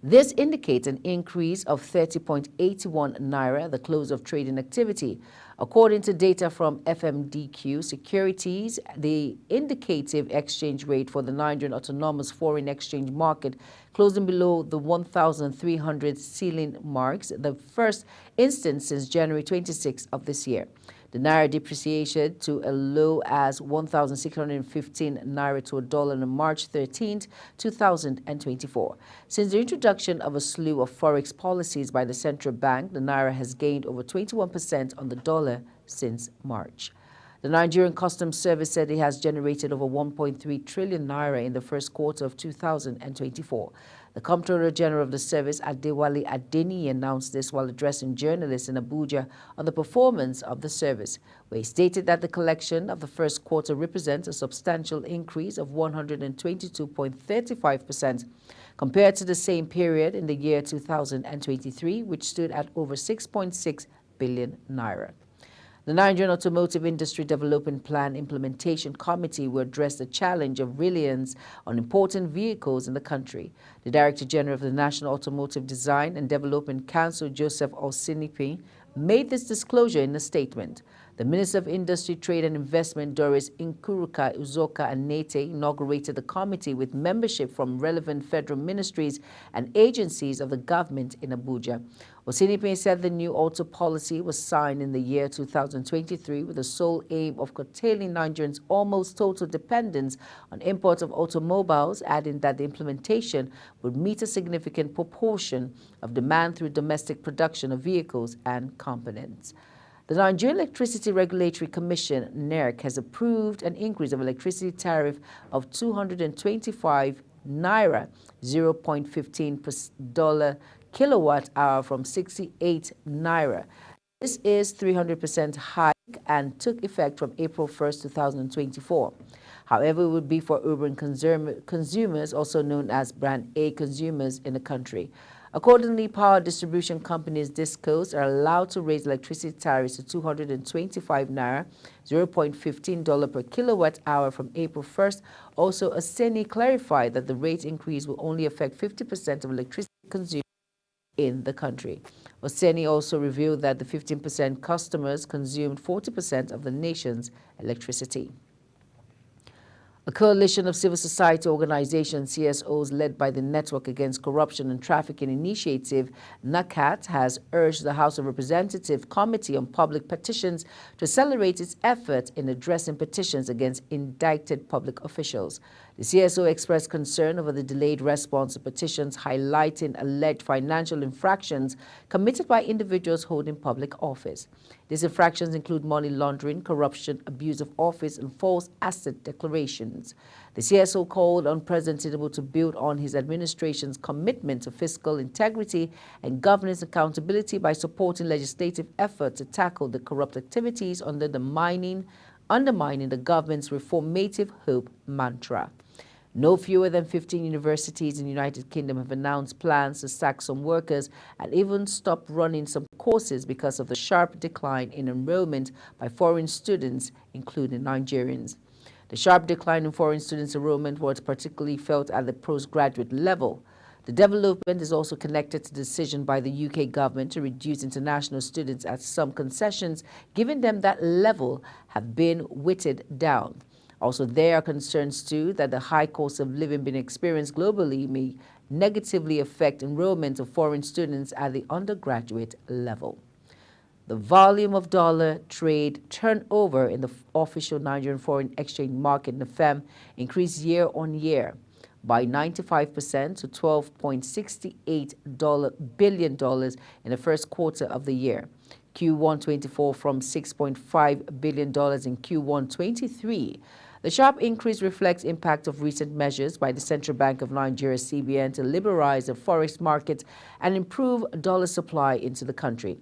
This indicates an increase of 30.81 Naira at the close of trading activity. According to data from FMDQ Securities, the indicative exchange rate for the Nigerian Autonomous Foreign Exchange Market closing below the 1,300 ceiling marks, the first instance since January 26 of this year. The Naira depreciated to a low as 1,615 Naira to a dollar on March 13, 2024. Since the introduction of a slew of forex policies by the central bank, the Naira has gained over 21% on the dollar since March. The Nigerian Customs Service said it has generated over 1.3 trillion Naira in the first quarter of 2024. The Comptroller General of the service, Adewale Adeniyi, announced this while addressing journalists in Abuja on the performance of the service, where he stated that the collection of the first quarter represents a substantial increase of 122.35% compared to the same period in the year 2023, which stood at over 6.6 billion Naira. The Nigerian Automotive Industry Development Plan Implementation Committee will address the challenge of reliance on imported vehicles in the country. The Director General of the National Automotive Design and Development Council, Joseph Osinipi, made this disclosure in a statement. The Minister of Industry, Trade and Investment, Doris Nkuruka Uzoka Anete, inaugurated the committee with membership from relevant federal ministries and agencies of the government in Abuja. Osinipe said the new auto policy was signed in the year 2023 with the sole aim of curtailing Nigerians' almost total dependence on imports of automobiles, adding that the implementation would meet a significant proportion of demand through domestic production of vehicles and components. The Nigerian Electricity Regulatory Commission, NERC, has approved an increase of electricity tariff of 225 Naira, 0.15 per dollar kilowatt hour from 68 Naira. This is 300% hike and took effect from April 1st, 2024. However, it would be for urban consumers, also known as Brand A consumers in the country. Accordingly, power distribution companies DISCOs are allowed to raise electricity tariffs to 225 Naira, $0.15 per kilowatt hour from April 1st. Also, Oseni clarified that the rate increase will only affect 50% of electricity consumed in the country. Oseni also revealed that the 15% customers consumed 40% of the nation's electricity. A coalition of civil society organizations, CSOs, led by the Network Against Corruption and Trafficking Initiative, NACAT, has urged the House of Representatives Committee on Public Petitions to accelerate its effort in addressing petitions against indicted public officials. The CSO expressed concern over the delayed response to petitions highlighting alleged financial infractions committed by individuals holding public office. These infractions include money laundering, corruption, abuse of office, and false asset declarations. The CSO called on President Tinubu to build on his administration's commitment to fiscal integrity and governance accountability by supporting legislative efforts to tackle the corrupt activities undermining the government's reformative hope mantra. No fewer than 15 universities in the United Kingdom have announced plans to sack some workers and even stop running some courses because of the sharp decline in enrollment by foreign students, including Nigerians. The sharp decline in foreign students' enrollment was particularly felt at the postgraduate level. The development is also connected to the decision by the UK government to reduce international students as some concessions given them that level have been whittled down. Also, there are concerns, too, that the high cost of living being experienced globally may negatively affect enrollment of foreign students at the undergraduate level. The volume of dollar trade turnover in the official Nigerian foreign exchange market, NFM, increased year on year by 95% to $12.68 billion in the first quarter of the year. Q1 24 from $6.5 billion in Q1 23. The sharp increase reflects impact of recent measures by the Central Bank of Nigeria, CBN, to liberalize the forex market and improve dollar supply into the country.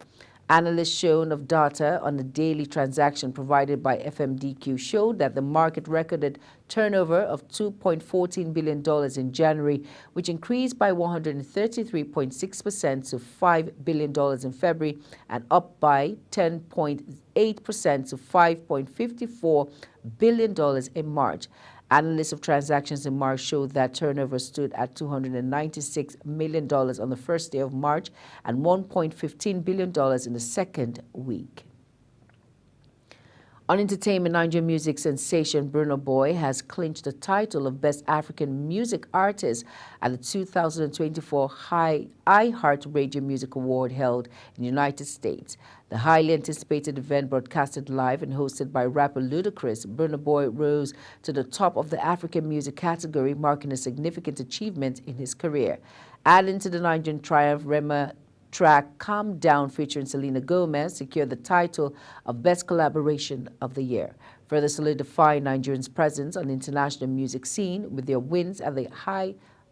Analysts shown of data on the daily transaction provided by FMDQ showed that the market recorded turnover of $2.14 billion in January, which increased by 133.6% to $5 billion in February and up by 10.8% to $5.54 billion in March. Analysts of transactions in March showed that turnover stood at $296 million on the first day of March and $1.15 billion in the second week. On entertainment, Nigerian music sensation Burna Boy has clinched the title of Best African Music Artist at the 2024 iHeartRadio Music Award held in the United States. The highly anticipated event, broadcasted live and hosted by rapper Ludacris, Burna Boy rose to the top of the African music category, marking a significant achievement in his career. Adding to the Nigerian triumph, Rema track Calm Down featuring Selena Gomez secured the title of Best Collaboration of the Year, further solidifying Nigerians' presence on the international music scene with their wins at the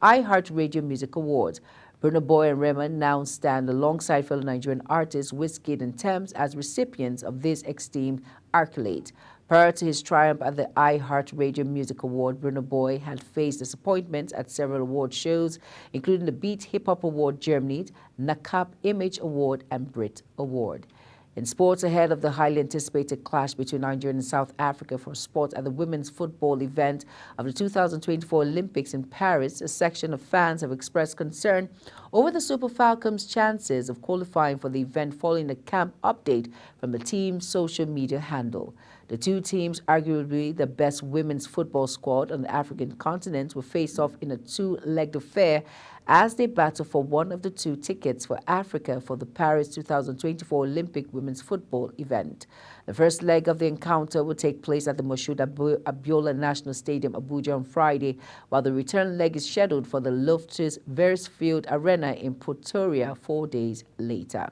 iHeartRadio Music Awards. Burna Boy and Rema now stand alongside fellow Nigerian artists Wizkid and Tems as recipients of this esteemed accolade. Prior to his triumph at the iHeartRadio Music Award, Burna Boy had faced disappointments at several award shows, including the Beat Hip Hop Award Germany, NACAP Image Award, and Brit Award. In sports, ahead of the highly anticipated clash between Nigeria and South Africa for sport at the women's football event of the 2024 Olympics in Paris, a section of fans have expressed concern over the Super Falcons' chances of qualifying for the event following a camp update from the team's social media handle. The two teams, arguably the best women's football squad on the African continent, will face off in a two-legged affair as they battle for one of the two tickets for Africa for the Paris 2024 Olympic women's football event. The first leg of the encounter will take place at the Moshood Abiola National Stadium, Abuja, on Friday, while the return leg is scheduled for the Loftus Versfeld Arena in Pretoria 4 days later.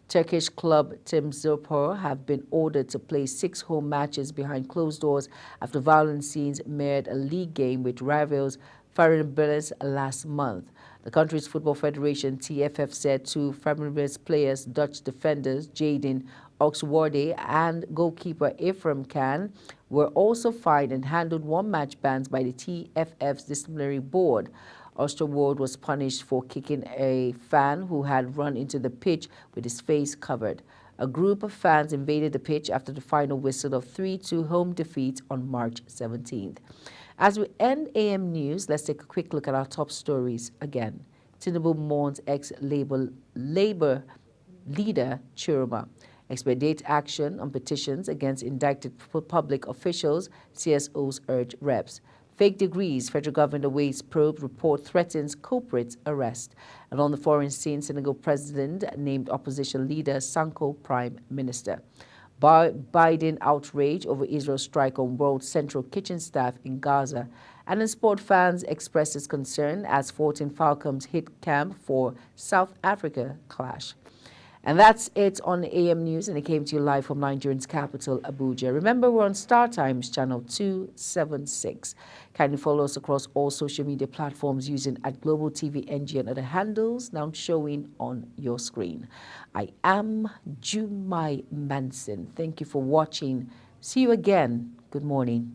Turkish club Trabzonspor have been ordered to play 6 home matches behind closed doors after violent scenes marred a league game with rivals Fenerbahce last month. The country's football federation, TFF, said 2 Fenerbahce players, Dutch defenders Jadon Oxwarde and goalkeeper Ephraim Khan, were also fined and handled 1-match bans by the TFF's disciplinary board. Osterwald was punished for kicking a fan who had run into the pitch with his face covered. A group of fans invaded the pitch after the final whistle of 3-2 home defeat on March 17th. As we end AM News, let's take a quick look at our top stories again. Tinubu mourns ex-Labour leader Chiroma. Expedite action on petitions against indicted public officials, CSOs urge reps. Fake degrees, federal government awaits probe report threatens culprits arrest. And on the foreign scene, Senegal president named opposition leader Sanko prime minister. Biden outrage over Israel's strike on World Central Kitchen staff in Gaza. And in sport, fans expresses concern as 14 Falcons hit camp for South Africa clash. And that's it on AM News, and it came to you live from Nigeria's capital, Abuja. Remember, we're on Star Times channel 276. Kindly follow us across all social media platforms using @Global TV NG and other handles now showing on your screen. I am Jumai Manson. Thank you for watching. See you again. Good morning.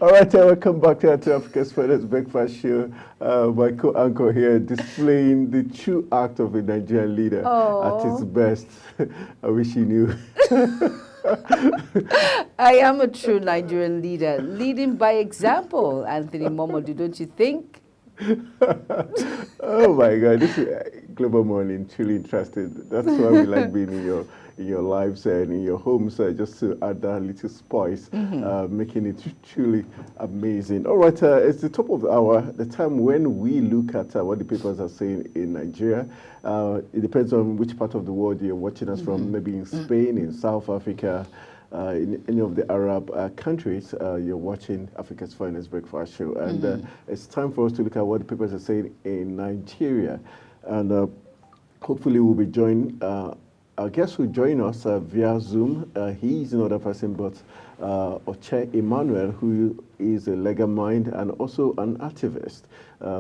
All right, welcome back to Africa's Finest Breakfast Show. My co-anchor here displaying the true act of a Nigerian leader at its best. I wish you knew.
I am a true Nigerian leader, leading by example, Anthony Momodu, don't you think?
Oh my God, this is Global Morning, truly interesting. That's why we like being in your lives and in your homes, just to add that little spice, making it truly amazing. All right, it's the top of the hour, the time when we look at what the papers are saying in Nigeria. It depends on which part of the world you're watching us from, maybe in Spain, in South Africa, in any of the Arab countries. You're watching Africa's Finest Breakfast Show. And it's time for us to look at what the papers are saying in Nigeria. And hopefully we'll be joined. Our guest will join us via Zoom. He's another person, but Oche Emmanuel, who is a legal mind and also an activist.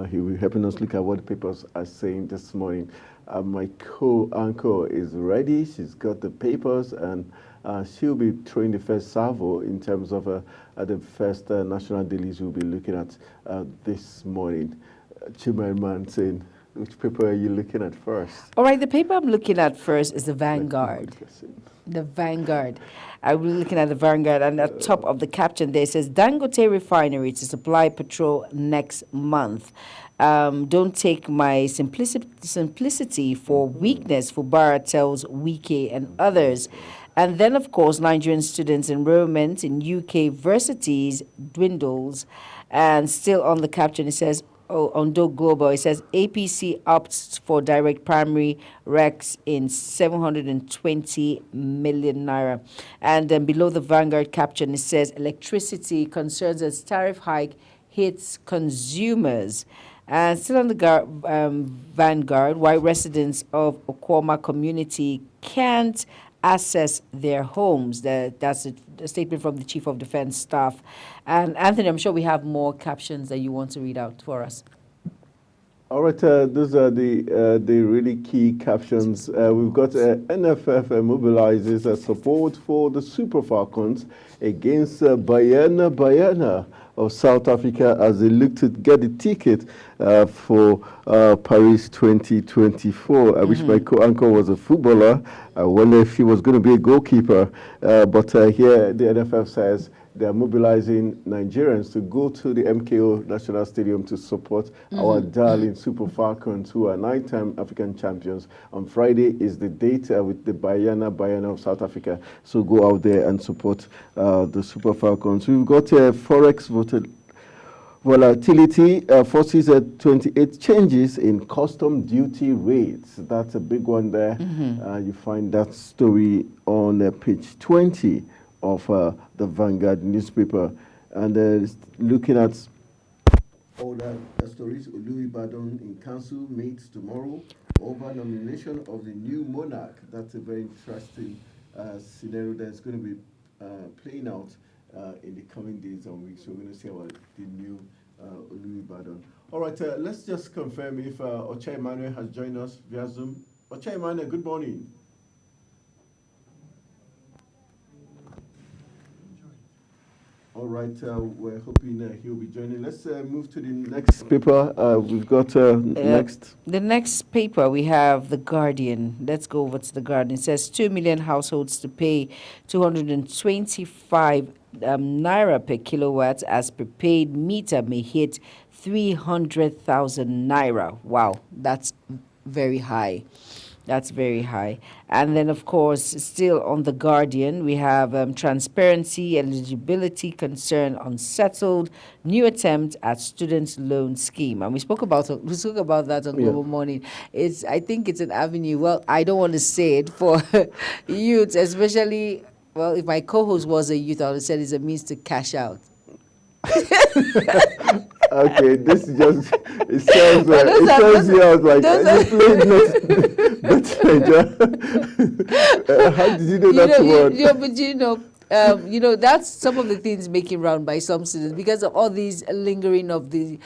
He will be helping us look at what the papers are saying this morning. My co-anchor is ready. She's got the papers, and she'll be throwing the first salvo in terms of the first national dailies we'll be looking at this morning. Chimaman saying, which paper are you looking at first?
All right, the paper I'm looking at first is the Vanguard. The Vanguard. I'm looking at the Vanguard, and at the top of the caption there says, Dangote Refinery to supply petrol next month. Don't take my simplicity for weakness, Fubara tells Wike and others. And then, of course, Nigerian students' enrollment in UK universities dwindles. And still on the caption, it says, on Do Global, it says APC opts for direct primary recs in 720 million naira. And then below the Vanguard caption, it says electricity concerns as tariff hike hits consumers. And still on the Vanguard, why residents of Okwama community can't access their homes. That's a statement from the Chief of Defense Staff. And Anthony, I'm sure we have more captions that you want to read out for us.
All right, those are the really key captions. We've got NFF mobilizes support for the Super Falcons against Bayana of South Africa as they look to get the ticket for Paris 2024. I wish my co-anchor was a footballer. I wonder if he was going to be a goalkeeper. But here the NFF says they are mobilizing Nigerians to go to the MKO National Stadium to support our darling Super Falcons, who are 9-time African champions. On Friday is the date with the Bayana of South Africa. So go out there and support the Super Falcons. We've got Forex volatility forces 28 changes in custom duty rates. That's a big one there. You find that story on page 20 of the Vanguard newspaper. And looking at all the stories, Oluwabadan in council meets tomorrow over nomination of the new monarch. That's a very interesting scenario that's going to be playing out in the coming days and weeks. We're going to see about the new Oluwabadan. All right, let's just confirm if Oche Emmanuel has joined us via Zoom. Oche Emmanuel, good morning. All right, we're hoping he'll be joining. Let's move to the next paper. We've got next.
The next paper, we have The Guardian. Let's go over to The Guardian. It says 2 million households to pay 225 naira per kilowatt as prepaid meter may hit 300,000 naira. Wow, that's very high. That's very high. And then, of course, still on The Guardian, we have transparency, eligibility concern unsettled, new attempt at student loan scheme. And we spoke about that on Global Morning. I think it's an avenue. Well, I don't want to say it for youths, especially, well, if my co-host was a youth, I would have said it's a means to cash out.
Okay, this just it sounds like how did you know that word?
That's some of the things making round by some students because of all these lingering of the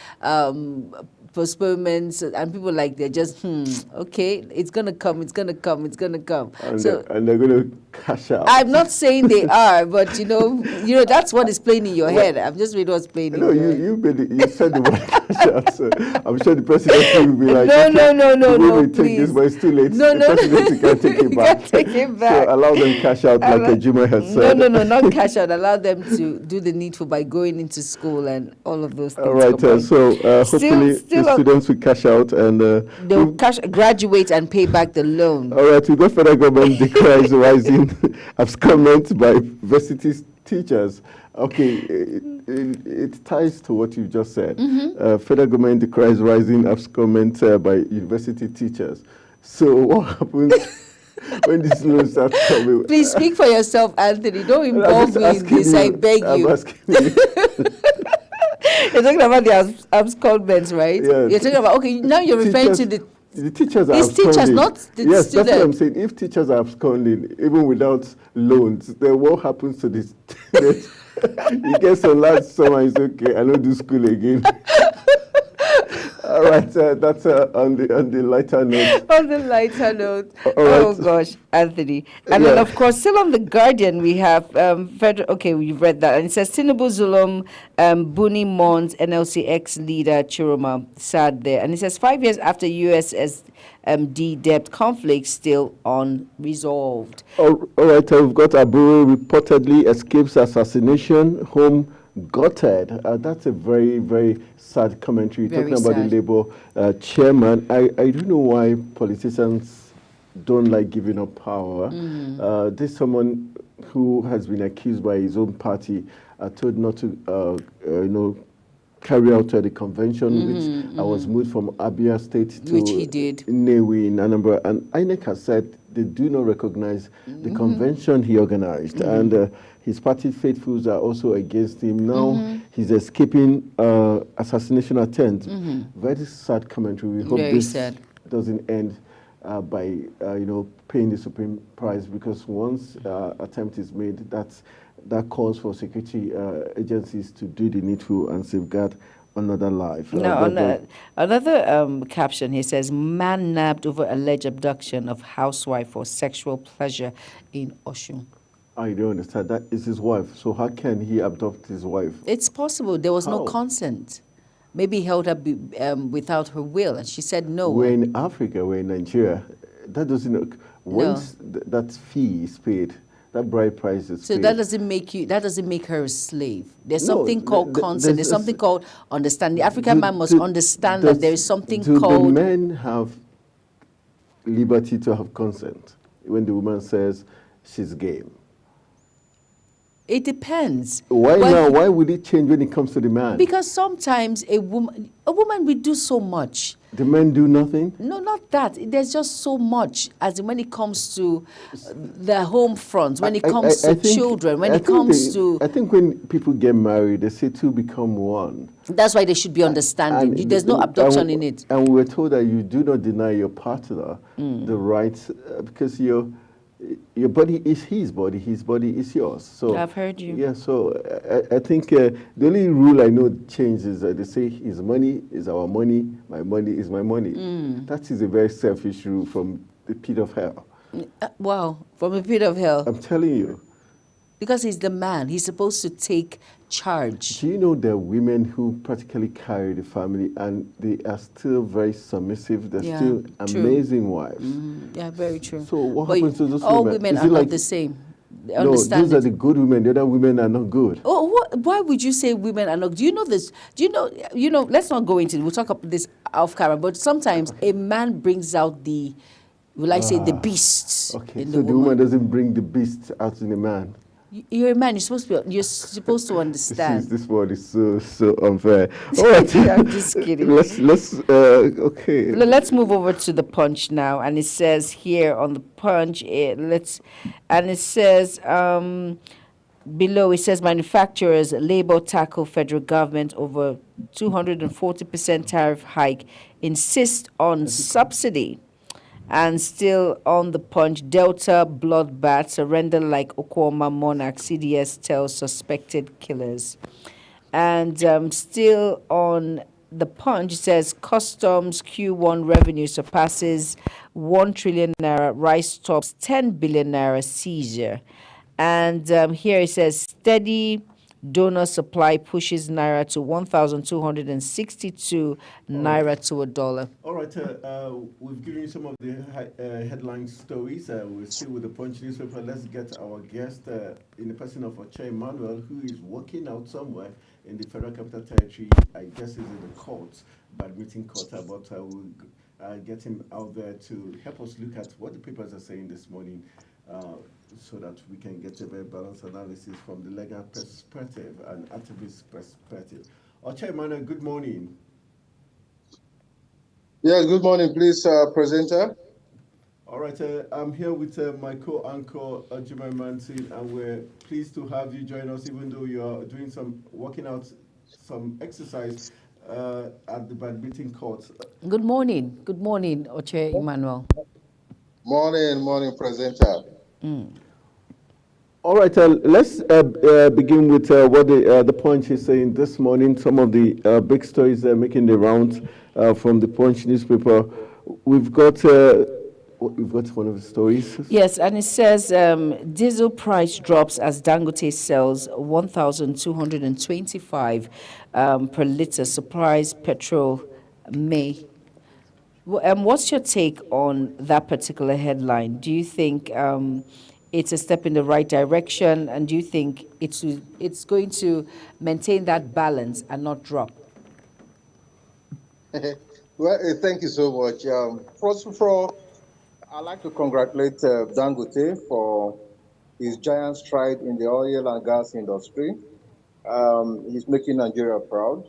postponements, and people like they're just okay, it's gonna come.
And,
So
and they're going to cash out.
I'm not saying they are, but you know that's what is playing in your head. I'm just reading what's playing in your head.
You said the word cash out, so I'm sure the president will be like,
no,
take
please.
this, but it's too late.
No,
the president can't take it back.
Take it back.
So allow them cash out like Juma has said.
No, not cash out. Allow them to do the needful by going into school and all of those things.
All right, so hopefully the students will cash out and
they'll graduate and pay back the loan.
All right, we got federal government declares rising abscondment by university teachers. Okay, it ties to what you just said. Federal government declares rising abscondment by university teachers. So what happens when these loans start coming?
Please speak for yourself, Anthony. Don't involve me in this. I beg you. You're talking about the abscondments, right?
Yes.
You're talking about, okay, now you're referring to
the teachers are
absconding. Teachers, not the
yes,
students.
That's what I'm saying. If teachers are absconding, even without loans, then what happens to the students? You get some last summer, it's okay, I don't do school again. All right, that's on the lighter note.
On the lighter note.
Oh,
gosh, Anthony. And then, of course, still on The Guardian, we have federal. Okay, we've read that. And it says Tinubu Zulum, Buni Mons, NLC ex-leader Chiroma, sad there. And it says 5 years after USSD debt conflict still unresolved.
All right, we've got Aburu reportedly escapes assassination, home gutted. That's a very, very sad commentary.
Very
talking about
sad.
the Labour chairman. I don't know why politicians don't like giving up power. This someone who has been accused by his own party, told not to, carry out the convention, which I was moved from Abia State to
which he did.
Nnewi in Anambra, and INEC has said they do not recognize the convention he organized, and his party faithfuls are also against him. Now he's escaping assassination attempt. Very sad commentary. We hope this doesn't end by paying the supreme price, because once attempt is made, that calls for security agencies to do the needful and safeguard another life.
Another caption here says, man nabbed over alleged abduction of housewife for sexual pleasure in Osun.
I don't understand. That is his wife. So how can he abduct his wife?
It's possible. There was no consent. Maybe he held her without her will, and she said no.
We're in Africa, we're in Nigeria. That doesn't. Once that fee is paid, that bride price is paid.
So that doesn't make her a slave. There's something called consent. There's something called understanding. The African man must understand that there is something called.
Do the men have liberty to have consent when the woman says she's game?
It depends.
Why now? Why would it change when it comes to the man?
Because sometimes a woman will do so much.
The men do nothing?
No, not that. There's just so much, as in when it comes to the home front, when it comes to children, when it comes to...
I think when people get married, they say two become one.
That's why there should be understanding. There's no abduction in it.
And we were told that you do not deny your partner the rights, because your body is his body is yours. So
I've heard you.
Yeah, so I think the only rule I know changes is they say his money is our money, my money is my money. That is a very selfish rule from the pit of hell.
Wow, from the pit of hell.
I'm telling you.
Because he's the man. He's supposed to take charge.
Do you know there are women who practically carry the family and they are still very submissive? They're still amazing wives.
Yeah, very true.
So what happens to those women?
All women are not the same.
No, those are the good women. The other women are not good.
Oh, why would you say women are not? Do you know this? Do you know? Let's not go into it. We'll talk about this off camera. But sometimes a man brings out the, the beast.
Okay,
in
so
the
woman doesn't bring the beast out in a man.
You're a man. You're supposed to understand.
This word is so unfair. All right,
I'm just kidding.
Okay.
Let's move over to the Punch now, and it says here on the Punch, it says below it says manufacturers Labour tackle federal government over 240% tariff hike, insist on subsidy. And still on the Punch, Delta bloodbath, surrender like Okwama monarch, CDS tells suspected killers. And still on The Punch says customs Q1 revenue surpasses 1 trillion naira, rice tops 10 billion naira seizure. And here it says steady donor supply pushes naira to 1,262 naira to a dollar.
All right, we've given you some of the headline stories. We're still with the Punch newspaper. Let's get our guest in the person of Oche Emmanuel, who is working out somewhere in the Federal Capital Territory. I guess he's in the courts, badminton court, but we'll get him out there to help us look at what the papers are saying this morning, so that we can get a very balanced analysis from the legal perspective and activist perspective. Oche Emmanuel, good morning.
Yes, good morning, please, presenter.
All right, I'm here with my co-anchor, Jimmy Manson, and we're pleased to have you join us, even though you're doing working out some exercise at the badminton court.
Good morning, Oche Emmanuel.
Morning, presenter.
All right, let's begin with what the Punch is saying this morning. Some of the big stories making the rounds from the Punch newspaper. We've got one of the stories.
Yes, and it says diesel price drops as Dangote sells 1,225 per litre. Surprise petrol May. What's your take on that particular headline? Do you think it's a step in the right direction, and do you think it's going to maintain that balance and not drop?
Well, thank you so much. First of all, I'd like to congratulate Dangote for his giant stride in the oil and gas industry. He's making Nigeria proud.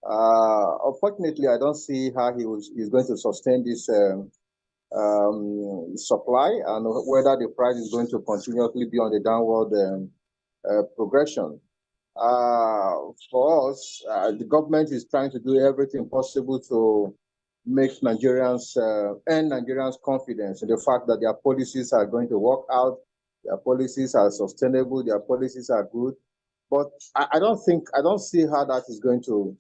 Unfortunately, I don't see how he's going to sustain this supply, and whether the price is going to continuously be on the downward progression. For us, the government is trying to do everything possible to make Nigerians earn Nigerians' confidence in the fact that their policies are going to work out, their policies are sustainable, their policies are good. But I don't see how that is going to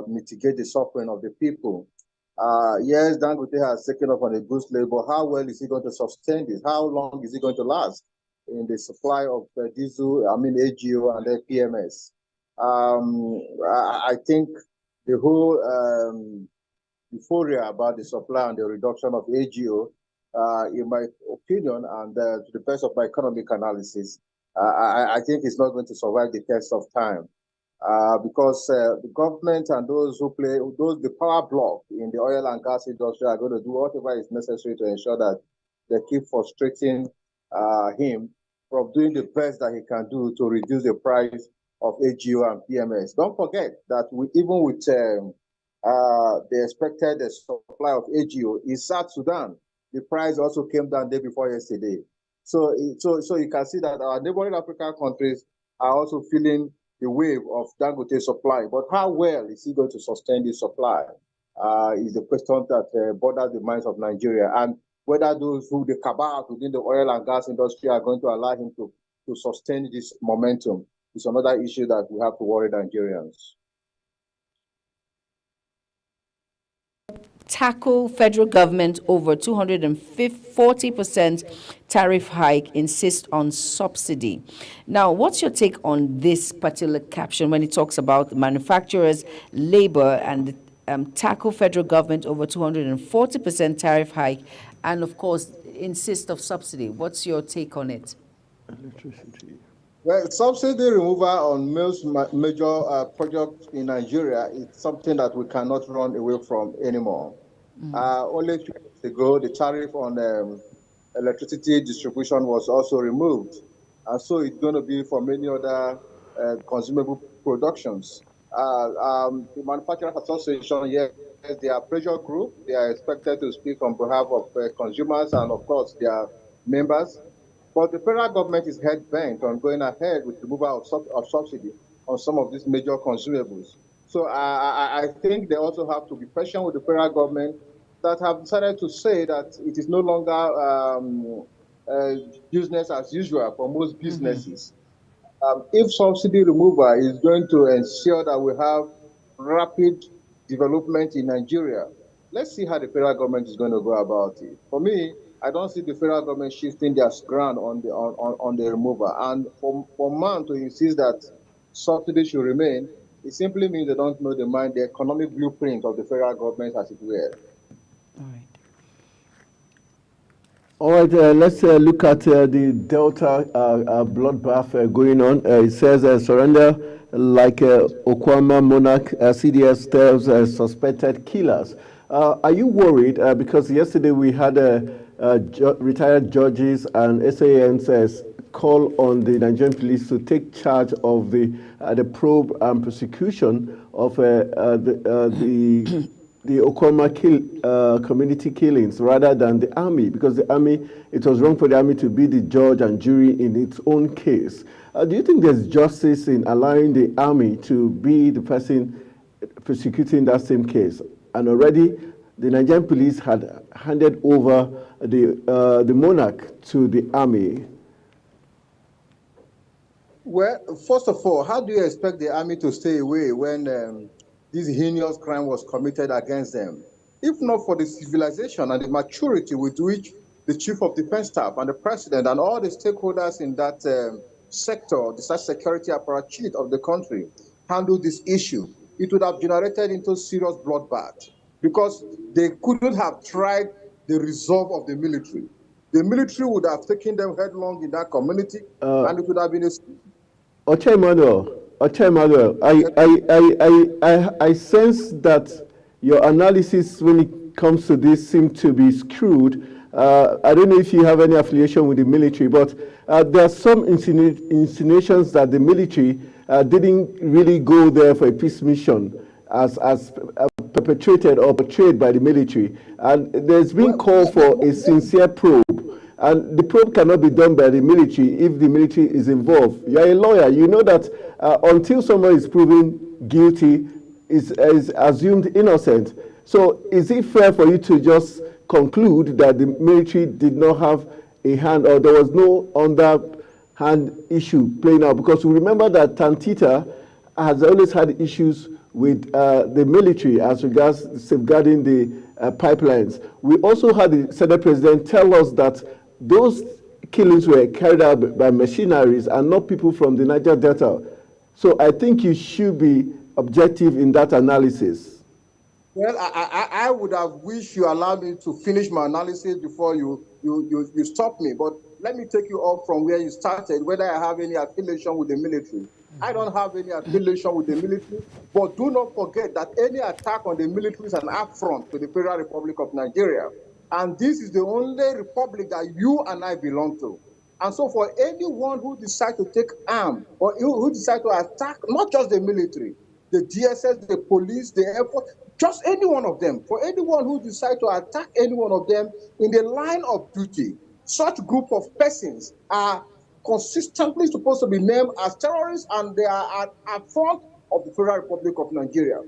mitigate the suffering of the people. Yes, Dangote has taken up on a goods label. How well is he going to sustain this? How long is he going to last in the supply of diesel, AGO and PMS? I think the whole euphoria about the supply and the reduction of AGO, in my opinion, and to the best of my economic analysis, I think it's not going to survive the test of time. Because the government and those the power block in the oil and gas industry are going to do whatever is necessary to ensure that they keep frustrating him from doing the best that he can do to reduce the price of AGO and PMS. Don't forget that even with the expected supply of AGO in South Sudan, the price also came down day before yesterday. So you can see that our neighboring African countries are also feeling the wave of Dangote supply. But how well is he going to sustain this supply is the question that bothers the minds of Nigeria. And whether the cabals within the oil and gas industry are going to allow him to sustain this momentum is another issue that we have to worry Nigerians.
Tackle federal government over 240% tariff hike, insist on subsidy. Now, what's your take on this particular caption when it talks about manufacturers, labor, and tackle federal government over 240% tariff hike, and of course, insist of subsidy? What's your take on it?
Electricity.
Well, subsidy removal on most major projects in Nigeria is something that we cannot run away from anymore. Only 2 years ago, the tariff on electricity distribution was also removed. And so it's going to be for many other consumable productions. The Manufacturers Association, yes, they are pressure group. They are expected to speak on behalf of consumers and, of course, their members. But the federal government is head-bent on going ahead with removal of subsidy on some of these major consumables. So I think they also have to be patient with the federal government that have decided to say that it is no longer business as usual for most businesses. If subsidy removal is going to ensure that we have rapid development in Nigeria. Let's see how the federal government is going to go about it. For me, I don't see the federal government shifting their ground on the removal. And for man to insist that subsidy should remain, it simply means they don't know the economic blueprint of the federal government, as it were.
All right, let's look at the Delta bloodbath going on. It says surrender like Okwama Monarch, CDS tells suspected killers. Are you worried? Because yesterday we had retired judges and SANs call on the Nigerian police to take charge of the probe and prosecution of the Okwama community killings rather than the army, because the army, it was wrong for the army to be the judge and jury in its own case. Do you think there's justice in allowing the army to be the person prosecuting that same case? And already the Nigerian police had handed over the monarch to the army.
Well, first of all, how do you expect the army to stay away when this heinous crime was committed against them? If not for the civilization and the maturity with which the Chief of Defense Staff and the President and all the stakeholders in that sector, the security apparatus of the country, handled this issue, it would have generated into serious bloodbath, because they couldn't have tried the resolve of the military. The military would have taken them headlong in that community, and it would have been a...
Oche Emmanuel, I sense that your analysis when it comes to this seems to be skewed. I don't know if you have any affiliation with the military, but there are some insinuations that the military didn't really go there for a peace mission as perpetrated or portrayed by the military. And there's been call for a sincere probe. And the probe cannot be done by the military if the military is involved. You're a lawyer. You know that until someone is proven guilty, is assumed innocent. So is it fair for you to just conclude that the military did not have a hand, or there was no underhand issue playing out? Because we remember that Tantita has always had issues with the military as regards safeguarding the pipelines. We also had the Senate President tell us that those killings were carried out by machineries and not people from the Niger Delta. So I think you should be objective in that analysis.
Well, I would have wished you allowed me to finish my analysis before you stop me. But let me take you up from where you started, whether I have any affiliation with the military. I don't have any affiliation with the military, but do not forget that any attack on the military is an affront to the Federal Republic of Nigeria. And this is the only republic that you and I belong to. And so for anyone who decides to take arm or who decides to attack, not just the military, the DSS, the police, the Air Force, just any one of them, for anyone who decides to attack any one of them in the line of duty, such group of persons are consistently supposed to be named as terrorists, and they are at affront of the Federal Republic of Nigeria.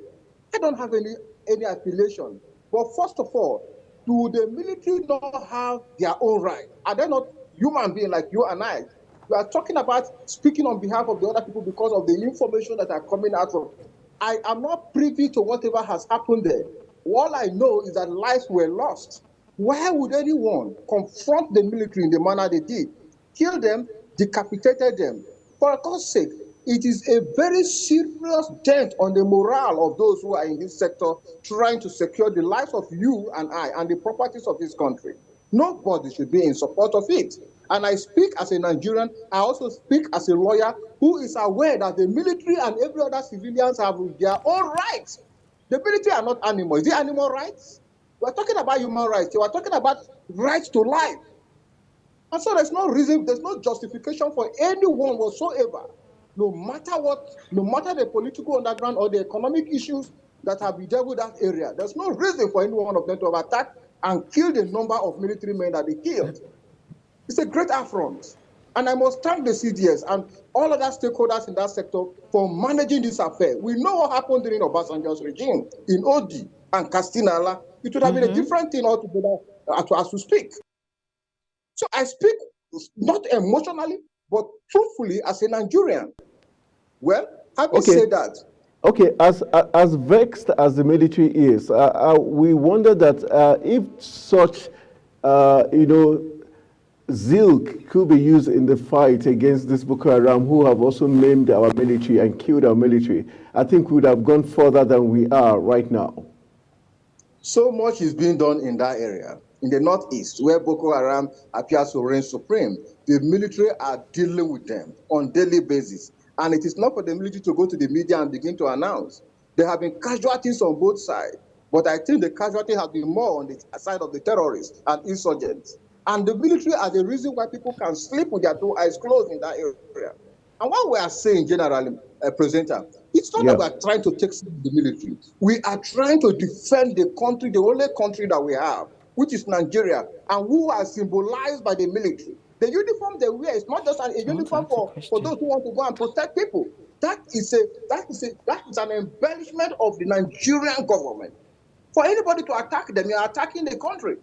I don't have any affiliation. But first of all, do the military not have their own right? Are they not human beings like you and I? We are talking about speaking on behalf of the other people because of the information that are coming out from. I am not privy to whatever has happened there. All I know is that lives were lost. Why would anyone confront the military in the manner they did? Kill them, decapitated them. For God's sake, it is a very serious dent on the morale of those who are in this sector trying to secure the lives of you and I and the properties of this country. Nobody should be in support of it. And I speak as a Nigerian. I also speak as a lawyer who is aware that the military and every other civilians have their own rights. The military are not animals. Is it animal rights? We're talking about human rights. We're talking about rights to life. And so there's no reason, there's no justification for anyone whatsoever, no matter what, no matter the political underground or the economic issues that have been dealt with that area. There's no reason for any one of them to have attacked and killed the number of military men that they killed. It's a great affront. And I must thank the CDS and all other stakeholders in that sector for managing this affair. We know what happened during Obasanjo's regime in Odi and Castinala. It would have been a different thing altogether as we speak. So I speak not emotionally, but truthfully as a Nigerian. Well, having said that,
Okay, as vexed as the military is, we wonder that if such, zeal could be used in the fight against this Boko Haram, who have also maimed our military and killed our military, I think we would have gone further than we are right now.
So much is being done in that area. In the northeast, where Boko Haram appears to reign supreme, the military are dealing with them on a daily basis. And it is not for the military to go to the media and begin to announce. There have been casualties on both sides, but I think the casualty has been more on the side of the terrorists and insurgents. And the military are the reason why people can sleep with their two eyes closed in that area. And what we are saying generally, Presenter, it's not that we are trying to take the military. We are trying to defend the country, the only country that we have, which is Nigeria, and who are symbolized by the military. The uniform they wear is not just a uniform for those who want to go and protect people. That is an embellishment of the Nigerian government. For anybody to attack them, you are attacking the country.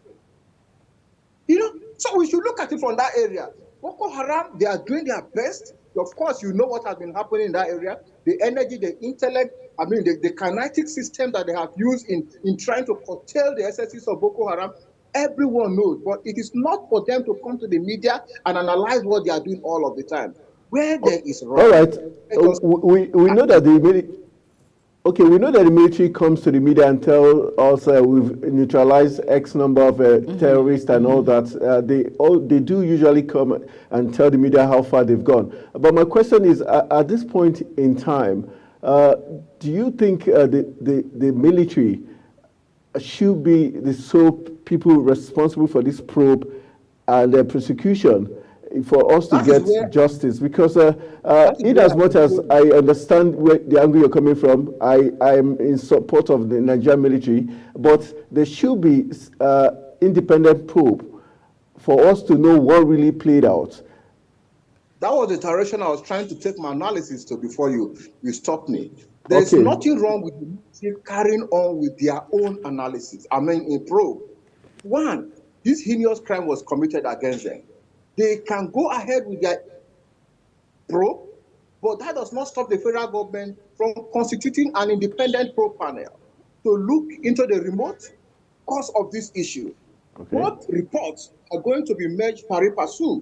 So we should look at it from that area. Boko Haram, they are doing their best. Of course, you know what has been happening in that area. The energy, the intellect, the kinetic system that they have used in trying to curtail the excesses of Boko Haram, everyone knows. But it is not for them to come to the media and analyze what they are doing all of the time. Where there is wrong.
All right. We know that we know that the military comes to the media and tell us we've neutralized X number of terrorists and all that. They do usually come and tell the media how far they've gone. But my question is, at this point in time, do you think the military should be the sole people responsible for this probe and prosecution for us to get justice? Because in as much as I understand where the angle you're coming from, I am in support of the Nigerian military, but there should be independent probe for us to know what really played out.
That was the direction I was trying to take my analysis to before you stopped me. There's nothing wrong with the military carrying on with their own analysis. In probe. One, this heinous crime was committed against them. They can go ahead with their probe, but that does not stop the federal government from constituting an independent probe panel to look into the remote cause of this issue. What reports are going to be merged pari passu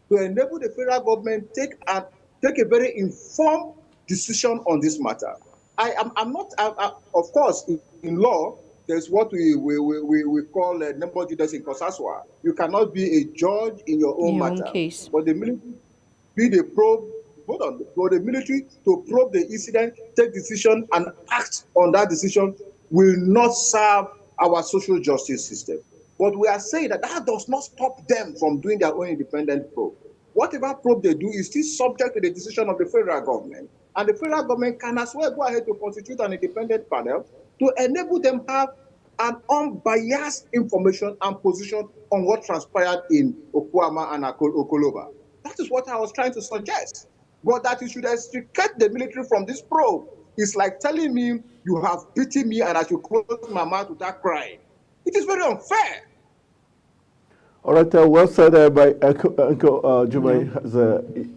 to enable the federal government take a very informed decision on this matter? Of course, in law, there's what we call a number judice in Kosaswa. You cannot be a judge in your own matter. Case. But the military be the probe, for the military to probe the incident, take decision, and act on that decision will not serve our social justice system. But we are saying that does not stop them from doing their own independent probe. Whatever probe they do is still subject to the decision of the federal government. And the federal government can as well go ahead to constitute an independent panel to enable them have an unbiased information and position on what transpired in Okuama and Okoloba. That is what I was trying to suggest. But that you should extricate the military from this probe is like telling me you have beaten me and I should close my mouth without crying. It is very unfair.
All right, well said by Uncle Jumai.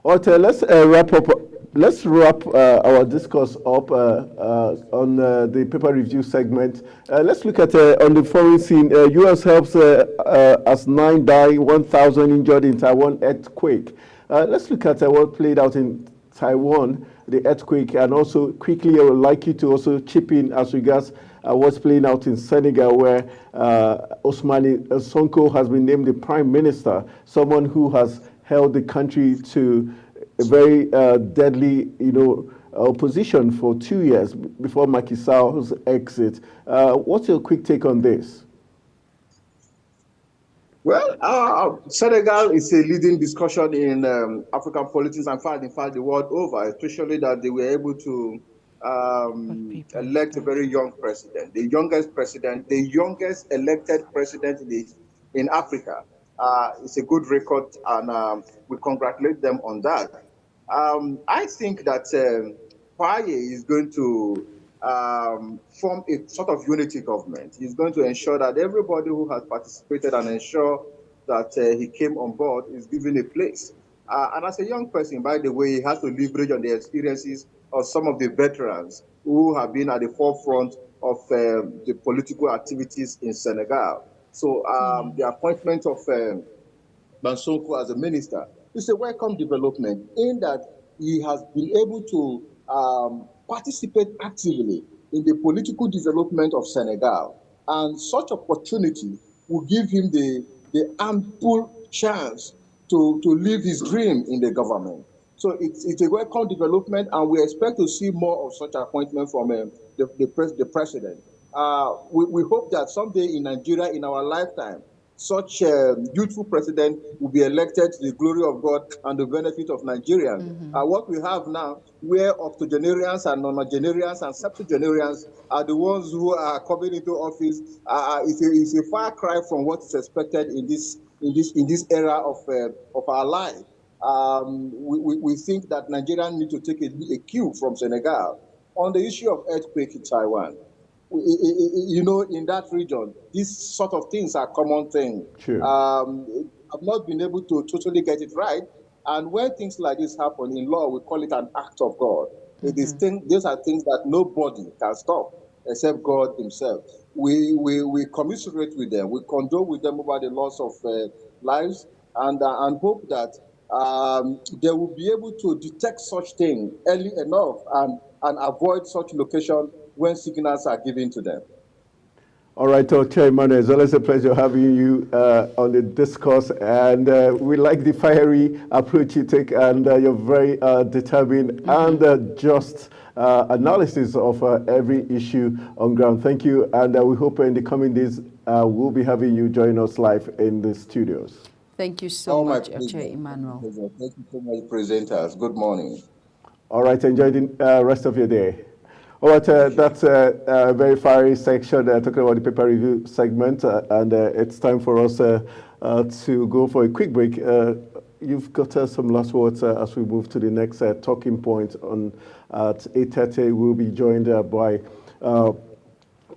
All right, let's wrap up. Let's wrap our discourse up on the paper review segment. Let's look at on the foreign scene. U.S. helps as 9 die, 1,000 injured in Taiwan earthquake. Let's look at what played out in Taiwan, the earthquake, and also quickly I would like you to also chip in as regards what's playing out in Senegal, where Ousmane Sonko has been named the prime minister, someone who has held the country to a very deadly, opposition for 2 years before Macky Sall's exit. What's your quick take on this?
Well, Senegal is a leading discussion in African politics and in fact, the world over, especially that they were able to elect a very young president, the youngest elected president in Africa. It's a good record, and we congratulate them on that. I think that Faye is going to form a sort of unity government. He's going to ensure that everybody who has participated and ensure that he came on board is given a place. And as a young person, by the way, he has to leverage on the experiences or some of the veterans who have been at the forefront of the political activities in Senegal. So the appointment of Ban Sonko as a minister is a welcome development in that he has been able to participate actively in the political development of Senegal. And such opportunity will give him the ample chance to live his dream in the government. So it's a welcome development, and we expect to see more of such appointment from the president. We hope that someday in Nigeria, in our lifetime, such a youthful president will be elected to the glory of God and the benefit of Nigerians. What we have now, where octogenarians and nonagenarians and septuagenarians are the ones who are coming into office, is a far cry from what is expected in this era of our life. We think that Nigerians need to take a cue from Senegal on the issue of earthquake in Taiwan. You know, in that region, these sort of things are common thing.
Sure.
I've not been able to totally get it right. And when things like this happen in law, we call it an act of God. These are things that nobody can stop except God himself. We commiserate with them. We condole with them over the loss of lives and hope that they will be able to detect such thing early enough and avoid such location when signals are given to them.
All right, Chair Emmanuel, it's always a pleasure having you on the discourse, and we like the fiery approach you take, and you're very determined and just analysis of every issue on ground. Thank you, and we hope in the coming days we'll be having you join us live in the studios.
Thank you so much, Chair Emmanuel.
Thank you so much, presenters. Good morning.
All right, enjoy the rest of your day. All right, that's a very fiery section talking about the paper review segment, and it's time for us to go for a quick break. You've got some last words as we move to the next talking point. At 8:30, we'll be joined by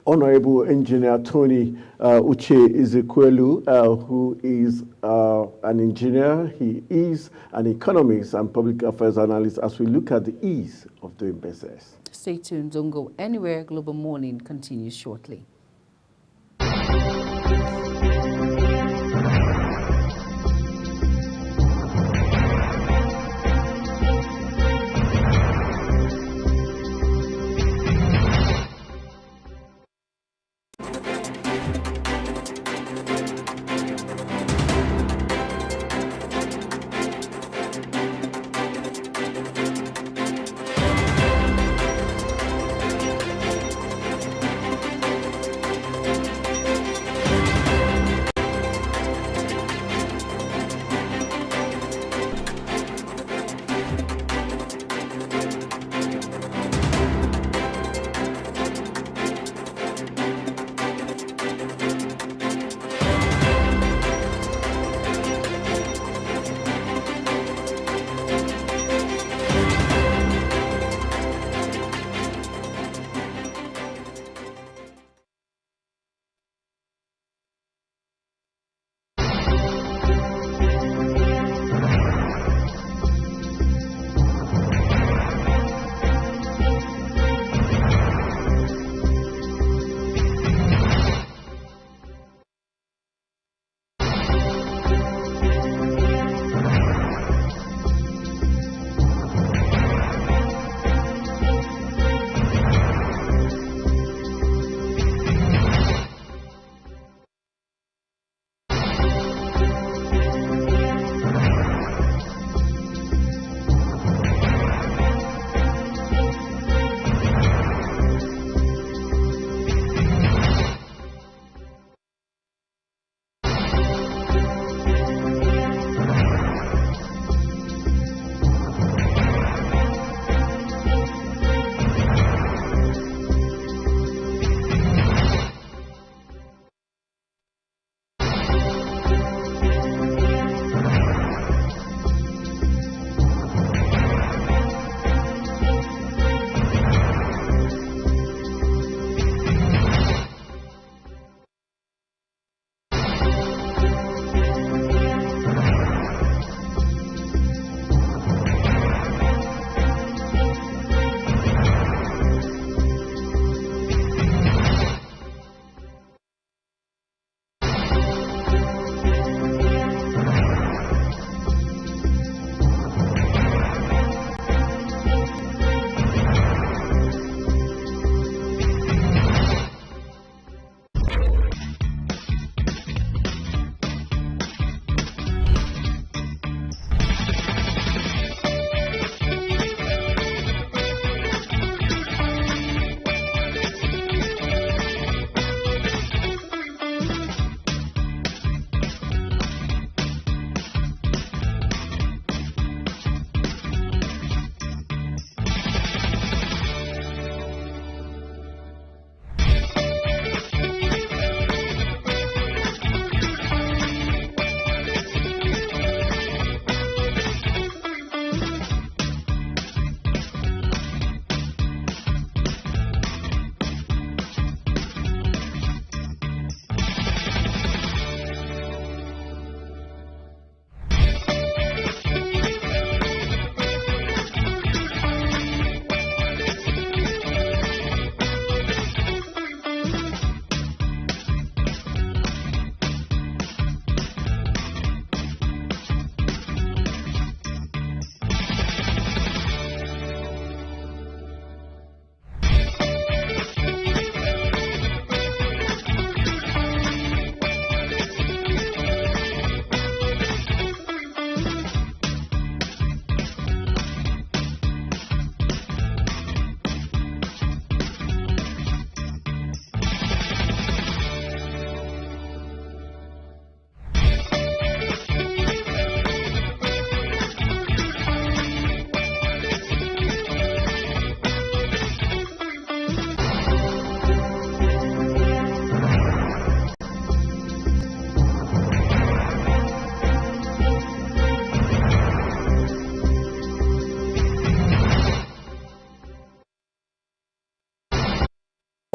Honorable Engineer Tony Uche Ezekwelu, who is an engineer. He is an economist and public affairs analyst as we look at the ease of doing business.
Stay tuned, don't go anywhere. Global Morning continues shortly.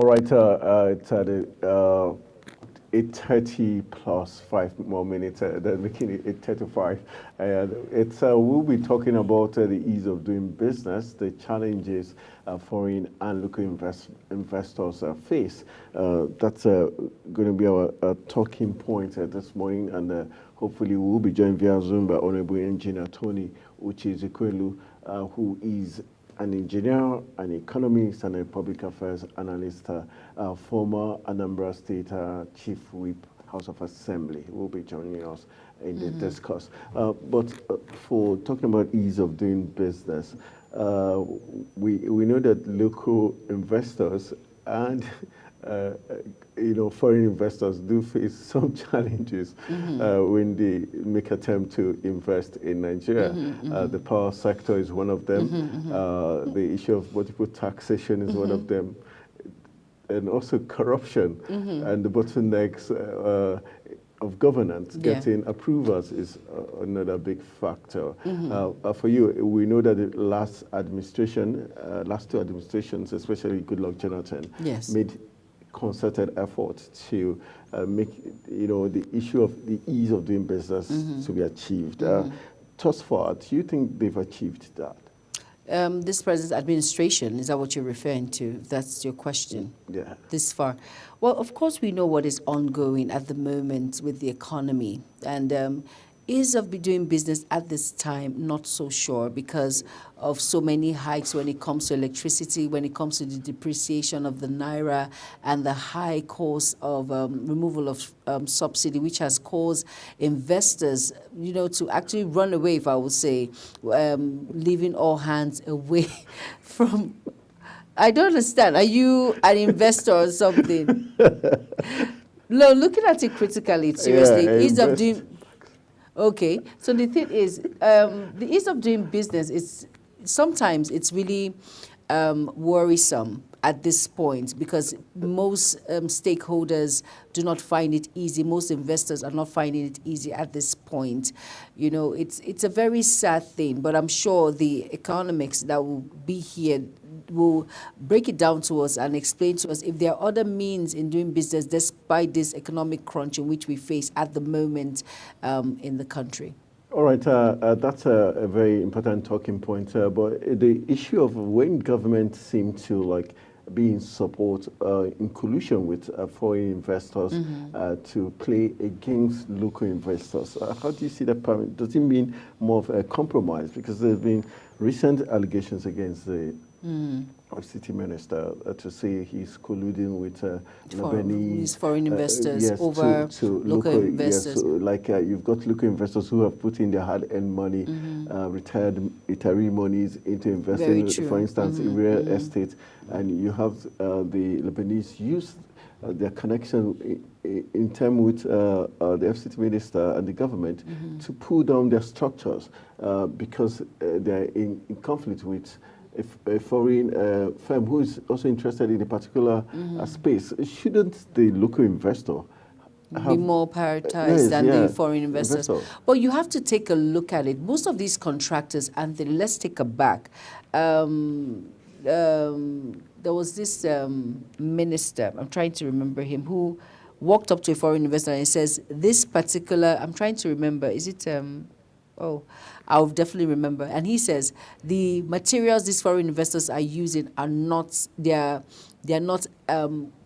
All right, it's at 8:30 plus 5 more minutes, then making it 8:35. We'll be talking about the ease of doing business, the challenges foreign and local investors face. That's going to be our talking point this morning, and hopefully we'll be joined via Zoom by Honorable Engineer Tony Uche-Ezekwelu, who is an engineer, an economist, and a public affairs analyst, former Anambra State Chief Whip, House of Assembly, will be joining us in the discourse. But for talking about ease of doing business, we know that local investors and foreign investors do face some challenges when they make attempt to invest in Nigeria. The power sector is one of them. The issue of multiple taxation is one of them, and also corruption and the bottlenecks of governance. Getting approvals is another big factor. For you, we know that the last two administrations, especially Goodluck Jonathan, made concerted effort to make the issue of the ease of doing business to be achieved. Thus far, do you think they've achieved that?
This present administration, is that what you're referring to? That's your question?
Yeah.
This far. Well, of course, we know what is ongoing at the moment with the economy. And ease of doing business at this time, not so sure because of so many hikes when it comes to electricity, when it comes to the depreciation of the Naira and the high cost of removal of subsidy, which has caused investors, to actually run away, if I would say, leaving all hands away from... I don't understand. Are you an investor or something? No, looking at it critically, seriously, ease of doing... Okay, so the thing is, the ease of doing business is sometimes it's really worrisome at this point because most stakeholders do not find it easy. Most investors are not finding it easy at this point. It's a very sad thing, but I'm sure the economics that will be here will break it down to us and explain to us if there are other means in doing business despite this economic crunch in which we face at the moment in the country.
All right, that's a very important talking point. But the issue of when government seem to be in support, in collusion with foreign investors to play against local investors. How do you see that? Does it mean more of a compromise? Because there's been recent allegations against the city minister to say he's colluding with Lebanese
foreign investors over
to
local investors.
Yes, you've got local investors who have put in their hard-earned money, retiree monies into investing, for instance, in real estate, and you have the Lebanese use their connection in terms with the FCT minister and the government to pull down their structures because they're in conflict with a foreign firm who is also interested in a particular space. Shouldn't the local investor
be more prioritized than the foreign investors? But you have to take a look at it. Most of these contractors, and let's take a back. There was this minister, I'm trying to remember him, who walked up to a foreign investor and he says, this particular, I'm trying to remember, is it... I'll definitely remember. And he says the materials these foreign investors are using are not, they're not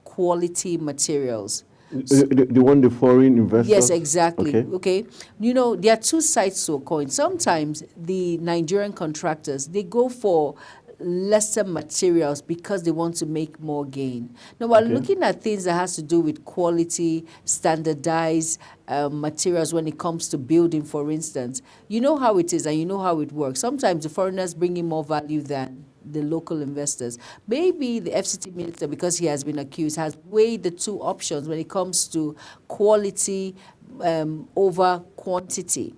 quality materials.
The one the foreign investors?
Yes, exactly. Okay. There are two sides to a coin. Sometimes the Nigerian contractors, they go for lesser materials because they want to make more gain. Now, we're looking at things that has to do with quality, standardized materials when it comes to building, for instance. You know how it is and you know how it works. Sometimes the foreigners bring in more value than the local investors. Maybe the FCT minister, because he has been accused, has weighed the two options when it comes to quality over quantity.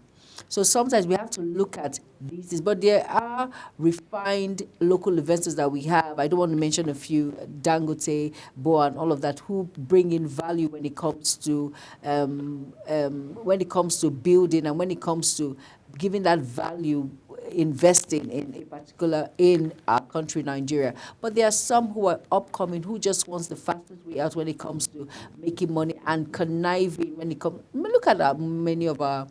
So sometimes we have to look at these, but there are refined local investors that we have. I don't want to mention a few, Dangote, Boa, and all of that, who bring in value when it comes to building and when it comes to giving that value investing in our country, Nigeria. But there are some who are upcoming who just wants the fastest way out when it comes to making money and conniving when it comes. Look at many of our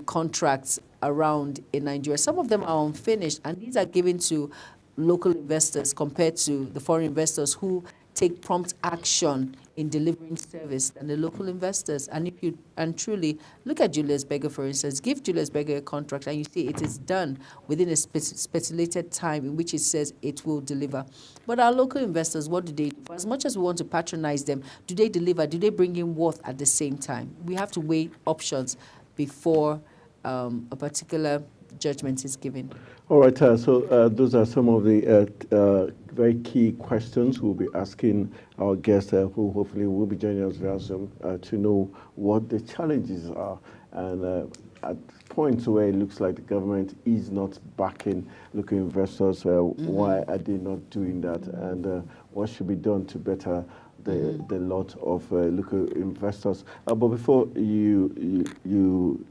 contracts around in Nigeria. Some of them are unfinished, and these are given to local investors compared to the foreign investors who take prompt action in delivering service than the local investors. And if you truly look at Julius Berger, for instance, give Julius Berger a contract and you see it is done within a stipulated time in which it says it will deliver. But our local investors, what do they do? For as much as we want to patronize them, do they deliver? Do they bring in worth at the same time? We have to weigh options before a particular judgment is given.
All right, so those are some of the very key questions we'll be asking our guests who hopefully will be joining us via Zoom to know what the challenges are. And at points where it looks like the government is not backing local investors, why are they not doing that? And what should be done to better the lot of local investors? But before you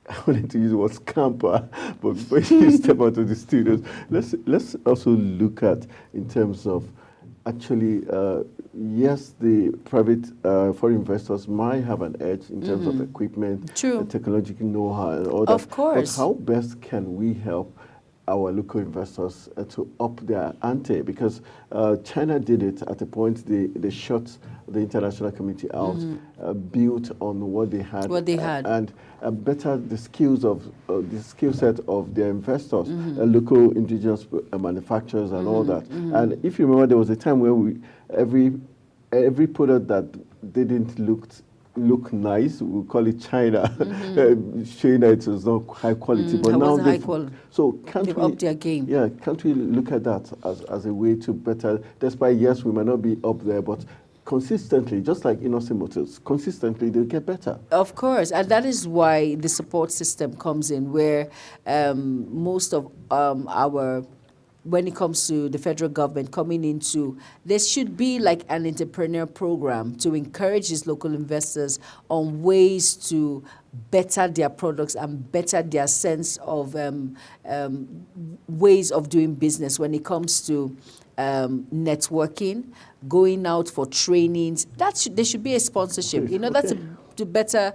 I wanted to use the word scamper, but before you step out of the studios, let's also look at in terms of actually, yes, the private foreign investors might have an edge in terms of equipment, technological know-how, and all that.
Of course.
But how best can we help our local investors to up their ante? Because China did it at a point. They shut the international community out, built on what they had, and better the skills of the skill set of their investors, local indigenous manufacturers, and all that. And if you remember, there was a time where every product that didn't look nice, we call it China, showing that it was not high quality. But now
high quality.
So can't
they've
we
upped their game?
Yeah, can't we look at that as a way to better? Despite yes, we might not be up there, but consistently, just like Innocent Motors, consistently they'll get better.
Of course, and that is why the support system comes in, where most of when it comes to the federal government coming into, there should be like an entrepreneur program to encourage these local investors on ways to better their products and better their sense of ways of doing business when it comes to networking, going out for trainings. There should be a sponsorship. You know, that's to better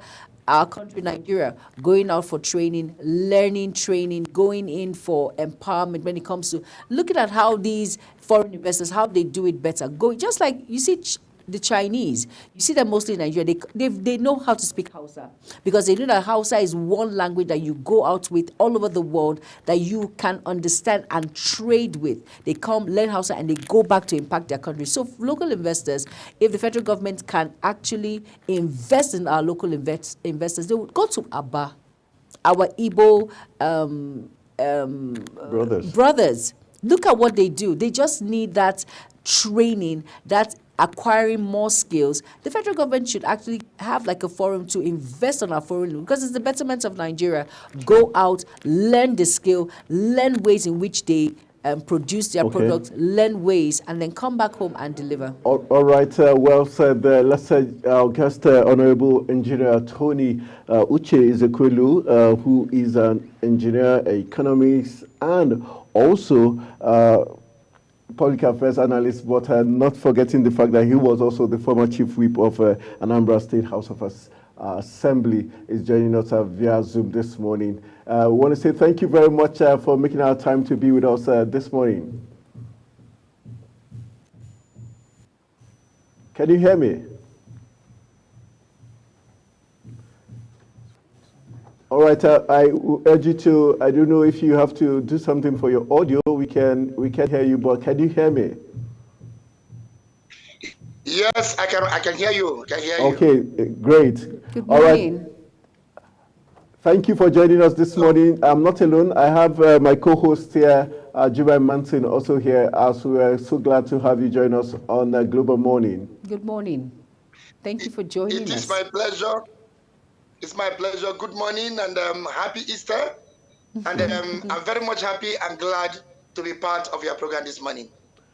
our country, Nigeria, going out for training, learning training, going in for empowerment when it comes to looking at how these foreign investors, how they do it better. Just like you see the Chinese, you see them mostly in Nigeria, they know how to speak Hausa because they know that Hausa is one language that you go out with all over the world that you can understand and trade with. They come, learn Hausa, and they go back to impact their country. So local investors, if the federal government can actually invest in our local investors, they would go to Aba, our Igbo brothers. Look at what they do. They just need that training, that acquiring more skills. The federal government should actually have like a forum to invest on our foreign, because it's the betterment of Nigeria. Go out, learn the skill, learn ways in which they produce their products, learn ways, and then come back home and deliver.
All right, well said. Let's say our guest, Honorable Engineer Tony Uche Ezekwelu, who is an engineer, economist, and also public affairs analyst, but not forgetting the fact that he was also the former chief whip of Anambra State House of Assembly, is joining us via Zoom this morning. We want to say thank you very much for making our time to be with us this morning. Can you hear me? All right, I urge you to, I don't know if you have to do something for your audio. We can hear you, but can you hear me?
Yes, I can hear you.
Okay, great.
Good morning.
All right. Thank you for joining us this morning. I'm not alone. I have my co-host here, Jubai Manson, also here, as we are so glad to have you join us on Global Morning.
Good morning. Thank you for joining us.
It is my pleasure. It's my pleasure. Good morning and happy Easter. And I'm very much happy and glad to be part of your program this morning.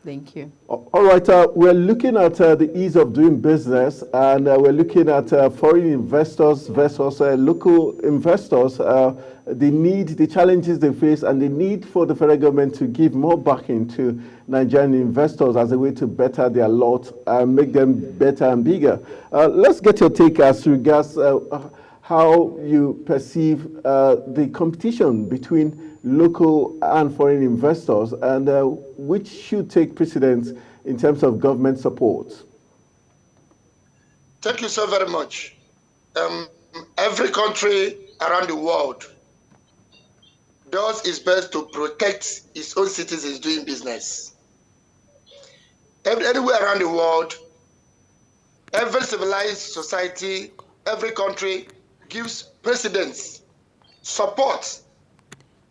Thank you.
All right, we're looking at the ease of doing business, and we're looking at foreign investors versus local investors, the challenges they face, and the need for the federal government to give more backing to Nigerian investors as a way to better their lot and make them better and bigger. Let's get your take as regards how you perceive the competition between local and foreign investors, and which should take precedence in terms of government support.
Thank you so very much. Every country around the world does its best to protect its own citizens doing business. Anywhere around the world, every civilized society, every country gives precedence, support,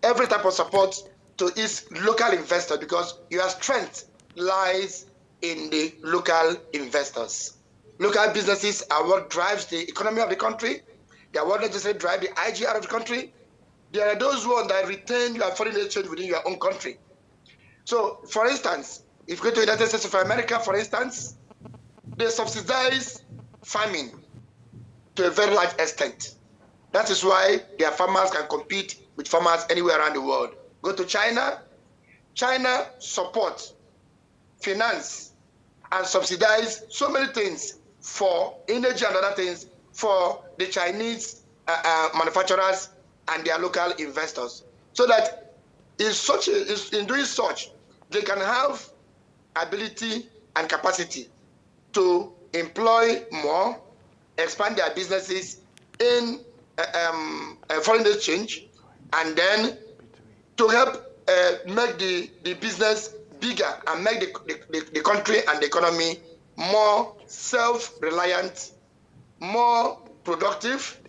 every type of support to its local investor, because your strength lies in the local investors. Local businesses are what drives the economy of the country. They are what necessarily drive the IGR of the country. There are those ones that retain your foreign exchange within your own country. So, for instance, if you go to the United States of America, for instance, they subsidize farming to a very large extent. That is why their farmers can compete with farmers anywhere around the world. Go to China. China supports, finance, and subsidize so many things for energy and other things for the Chinese manufacturers and their local investors. So that in doing such, they can have ability and capacity to employ more, expand their businesses in foreign exchange, and then to help make the business bigger and make the country and the economy more self-reliant, more productive,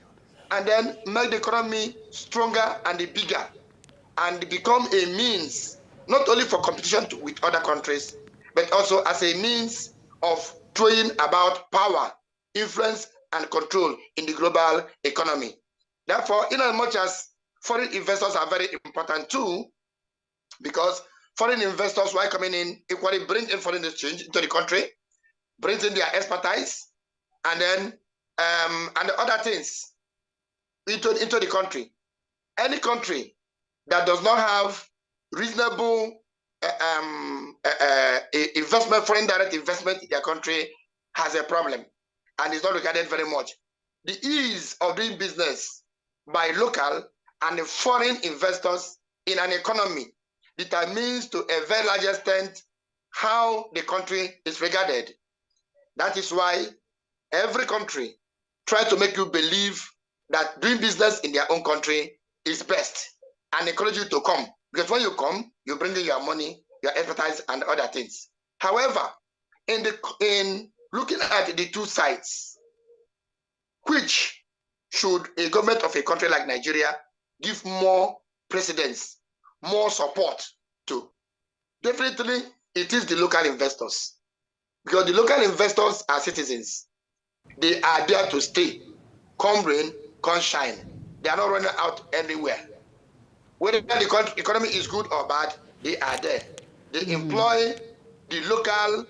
and then make the economy stronger and bigger, and become a means not only for competition with other countries, but also as a means of throwing about power, influence, and control in the global economy. Therefore, in as much as foreign investors are very important too, because foreign investors, while coming in, equally bring in foreign exchange into the country, brings in their expertise, and then and the other things into the country. Any country that does not have reasonable investment, foreign direct investment in their country, has a problem and is not regarded very much. The ease of doing business by local and foreign investors in an economy determines to a very large extent how the country is regarded. That is why every country tries to make you believe that doing business in their own country is best and encourage you to come. Because when you come, you bring in your money, your expertise, and other things. However, in looking at the two sides, which should a government of a country like Nigeria give more precedence, more support to? Definitely, it is the local investors. Because the local investors are citizens. They are there to stay. Come rain, come shine. They are not running out anywhere. Whether the economy is good or bad, they are there. They employ the local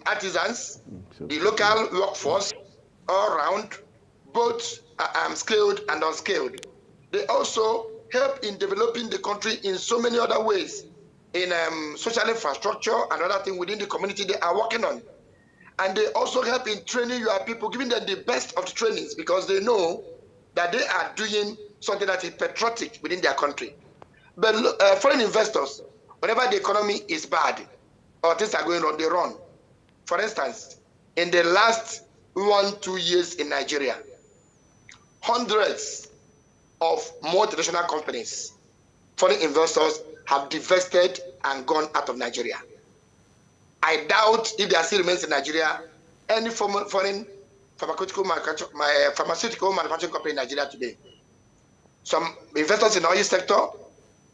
artisans, the local workforce all around, both skilled and unskilled. They also help in developing the country in so many other ways, in social infrastructure and other things within the community they are working on. And they also help in training your people, giving them the best of the trainings, because they know that they are doing something that is patriotic within their country. But foreign investors, whenever the economy is bad or things are going on, they run. For instance, in the last 1-2 years in Nigeria, hundreds of multinational companies, foreign investors, have divested and gone out of Nigeria. I doubt if there still remains in Nigeria any foreign pharmaceutical manufacturing company in Nigeria today. Some investors in the oil sector,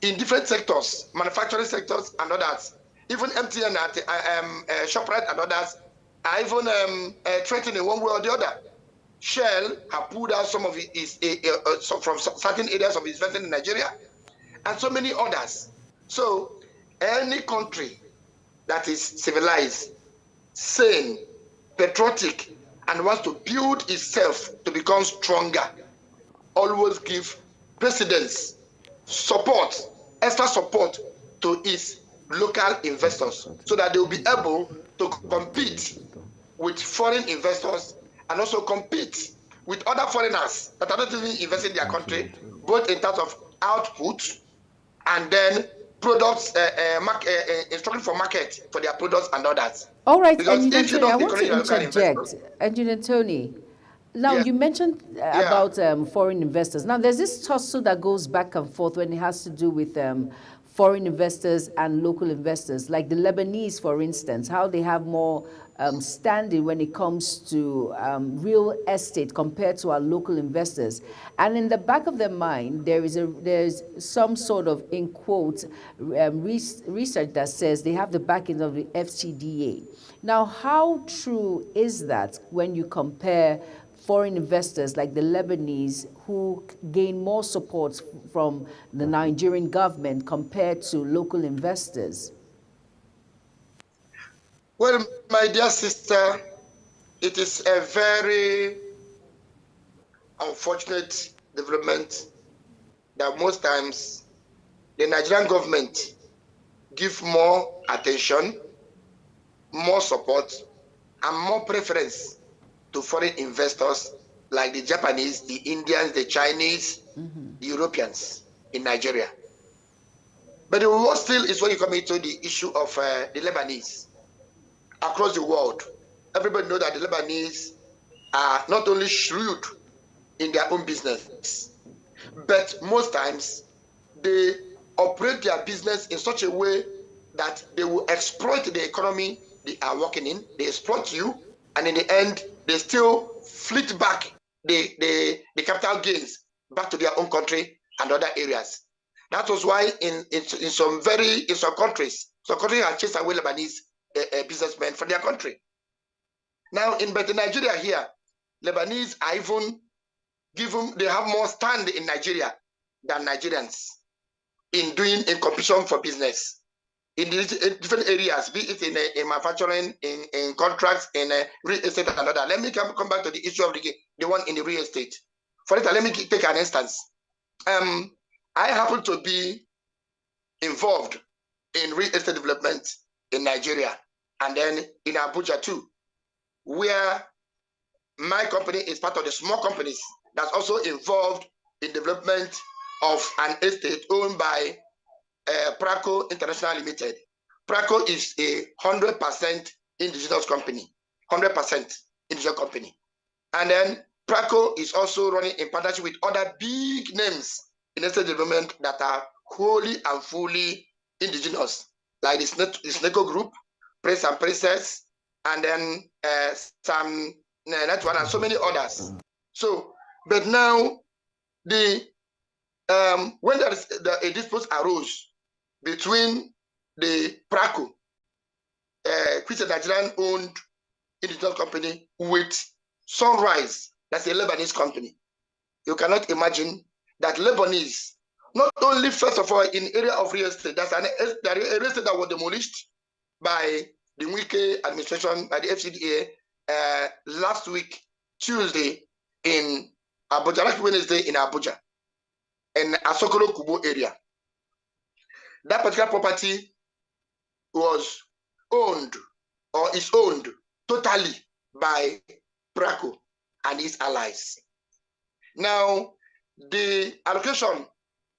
in different sectors, manufacturing sectors and others, even MTN, ShopRite and others, are even threatening in one way or the other. Shell have pulled out some of from certain areas of investment in Nigeria, and so many others. So any country that is civilized, sane, patriotic, and wants to build itself to become stronger, always give presidents support, extra support to its local investors so that they will be able to compete with foreign investors and also compete with other foreigners that are not even investing in their country, both in terms of output and then products, instruction for market for their products and others.
All right,
because
Engineer
if you
Tony, I
don't
want to interject. Engineer Tony, now you mentioned about foreign investors. Now there's this tussle that goes back and forth when it has to do with foreign investors and local investors, like the Lebanese, for instance, how they have more standing when it comes to real estate compared to our local investors. And in the back of their mind, there's some sort of, in quotes, research that says they have the backing of the FCDA. Now, how true is that when you compare foreign investors like the Lebanese, who gain more support from the Nigerian government compared to local investors?
Well, my dear sister, it is a very unfortunate development that most times the Nigerian government give more attention, more support, and more preference to foreign investors like the Japanese, the Indians, the Chinese, the Europeans in Nigeria. But the worst still is when you come into the issue of the Lebanese. Across the world, everybody knows that the Lebanese are not only shrewd in their own business, but most times they operate their business in such a way that they will exploit the economy they are working in. They exploit you, and in the end, they still flit back the capital gains back to their own country and other areas. That was why in some countries have chased away Lebanese businessmen from their country. Now in Nigeria here, Lebanese are even they have more stand in Nigeria than Nigerians in competition for business in different areas, be it in manufacturing, in contracts, in real estate and other. Let me come back to the issue of the one in the real estate. For it, let me take an instance. I happen to be involved in real estate development in Nigeria and then in Abuja too, where my company is part of the small companies that's also involved in development of an estate owned by Praco International Limited. Praco is a 100% indigenous company, 100% indigenous company. And then Praco is also running in partnership with other big names in estate development that are wholly and fully indigenous, like the Sneko Group, Prince and Princess, and then some Network and so many others. So, but now when there is a dispute arose between the Praco, which is a Nigerian-owned indigenous company, with Sunrise, that's a Lebanese company. You cannot imagine that Lebanese, not only first of all in area of real estate, there's a real estate that was demolished by the Wike administration, by the FCDA, last week, Tuesday, in Abuja, last Wednesday in Abuja, in Asokoro Kubo area. That particular property was owned or is owned totally by Praco and its allies. Now, the allocation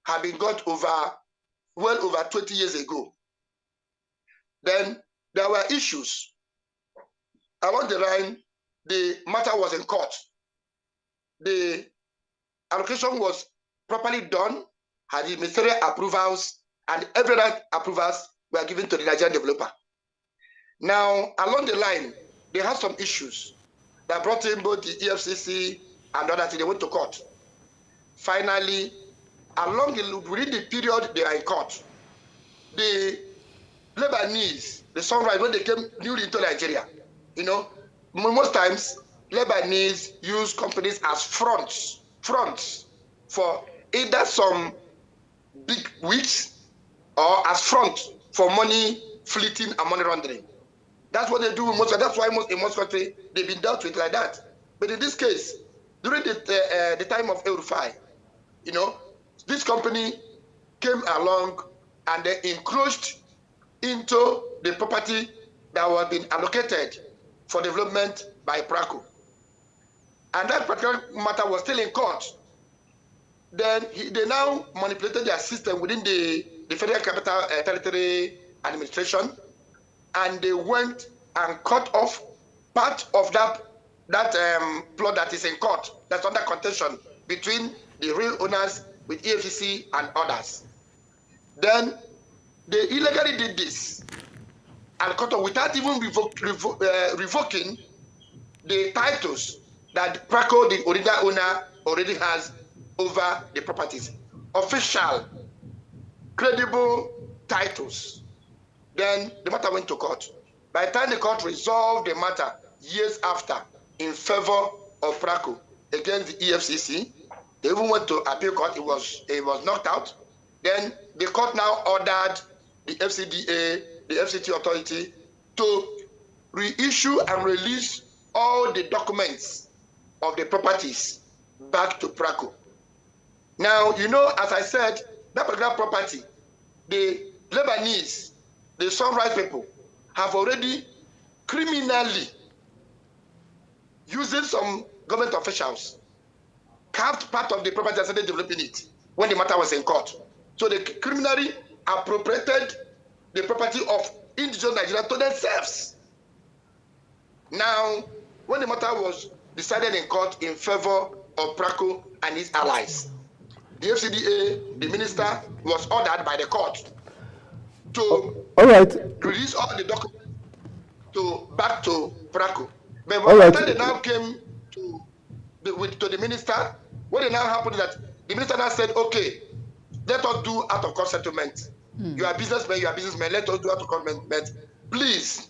had been got well over 20 years ago. Then there were issues. Along the line, the matter was in court. The allocation was properly done, had the ministerial approvals, and every other approvals were given to the Nigerian developer. Now, along the line, they had some issues that brought in both the EFCC and others. They went to court. Finally, within the period they are in court, the Lebanese, the Sunrise, when they came newly into Nigeria, you know, most times Lebanese use companies as fronts for either some big wigs or as front for money fleeting and money laundering. That's what they do in most. That's why in most countries they've been dealt with like that. But in this case, during the time of El-Rufai, you know, this company came along and they encroached into the property that was being allocated for development by Praco. And that particular matter was still in court. Then they now manipulated their system within the Federal Capital Territory Administration, and they went and cut off part of that plot that is in court, that's under contention between the real owners with EFCC and others. Then they illegally did this and cut off without even revoking the titles that Praco, the original owner, already has over the properties. Official, credible titles. Then the matter went to court. By the time the court resolved the matter years after in favor of Praco against the EFCC, they even went to appeal court. It was knocked out. Then the court now ordered the FCDA, the FCT authority, to reissue and release all the documents of the properties back to Praco. Now, you know, as I said, that particular property, the Lebanese, the Sunrise people, have already criminally, using some government officials, carved part of the property and started developing it when the matter was in court. So they criminally appropriated the property of indigenous Nigeria to themselves. Now, when the matter was decided in court in favor of Praco and his allies, the FCDA, the minister, was ordered by the court to release all the documents back to Praco. But by the time they now came to the minister, what now happened is that the minister now said, okay, let us do out of court settlement. You are businessmen, let us do out of court settlement. Please,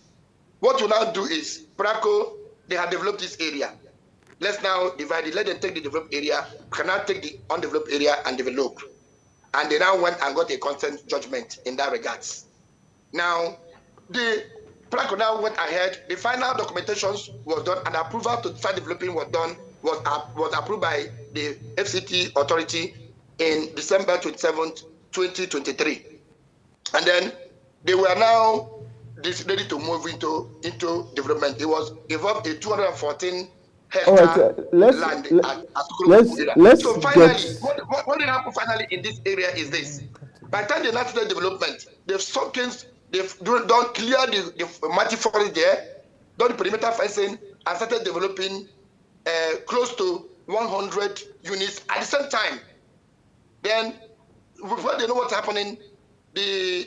what you now do is, Praco, they have developed this area. Let's now divide it. Let them take the developed area, cannot take the undeveloped area and develop. And they now went and got a consent judgment in that regards. Now, the Praco now went ahead. The final documentations was done and approval to start developing was done, was approved by the FCT authority in December 27th, 2023. And then they were now ready to move into development. It was involved in 214 hectare land. So finally, what did happen finally in this area is this. By the time they started development, they've done clear the mighty forest there, done the perimeter fencing, and started developing close to 100 units at the same time. Then, before they know what's happening, the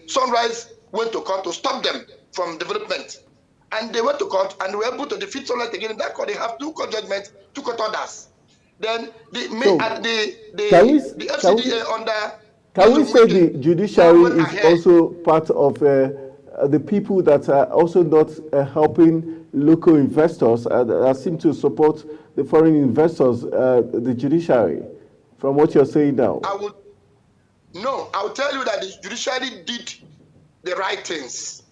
Sunrise went to court to stop them from development. And they went to court and they were able to defeat Sunrise again. In that court, they have two court judgments, two court orders. Then the FCDA under...
Can we say the judiciary is also part of the people that are also not helping local investors that seem to support the foreign investors, the judiciary, from what you're saying now?
I will tell you that the judiciary did the right things.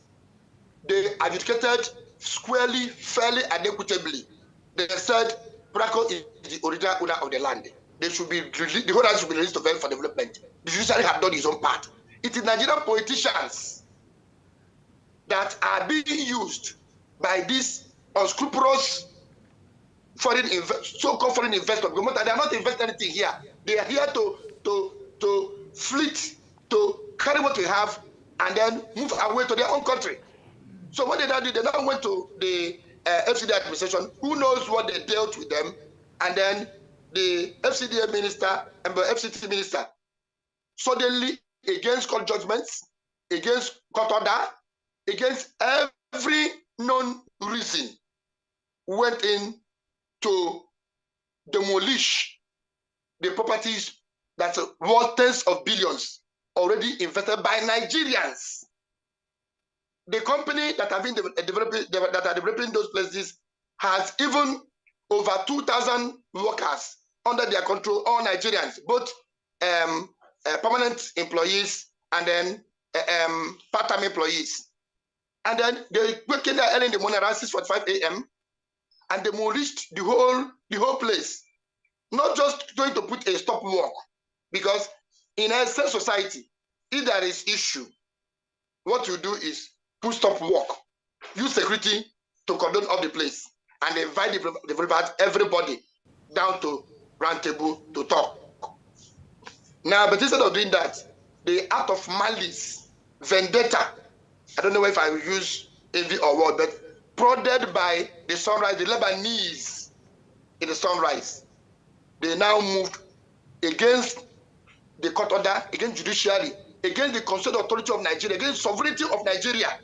They adjudicated squarely, fairly, and equitably. They said Praco is the original owner of the land. They should be the owner should be released to them for development. The judiciary have done its own part. It is Nigerian politicians that are being used by these unscrupulous so-called foreign investors. They are not investing anything here. They are here to fleet, to carry what we have, and then move away to their own country. So what they now did, they now went to the FCDA administration, who knows what they dealt with them, and then the FCDA minister and the FCT minister suddenly, against court judgments, against court order, against every known reason, went in to demolish the properties that's worth tens of billions already invested by Nigerians. The company that have been developing those places has even over 2,000 workers under their control, all Nigerians, both permanent employees and then part-time employees. And then they waking there early in the morning around 6:45 a.m. and demolished the whole place. Not just going to put a stop work, because in a safe society, if there is issue, what you do is put stop work, use security to cordon off the place, and invite the developers, everybody down to round table to talk. Now, but instead of doing that, the act of malice, vendetta, I don't know if I will use envy or what, but prodded by the Sunrise, the Lebanese in the Sunrise, they now moved against the court order, against judiciary, against the constitutional authority of Nigeria, against sovereignty of Nigeria,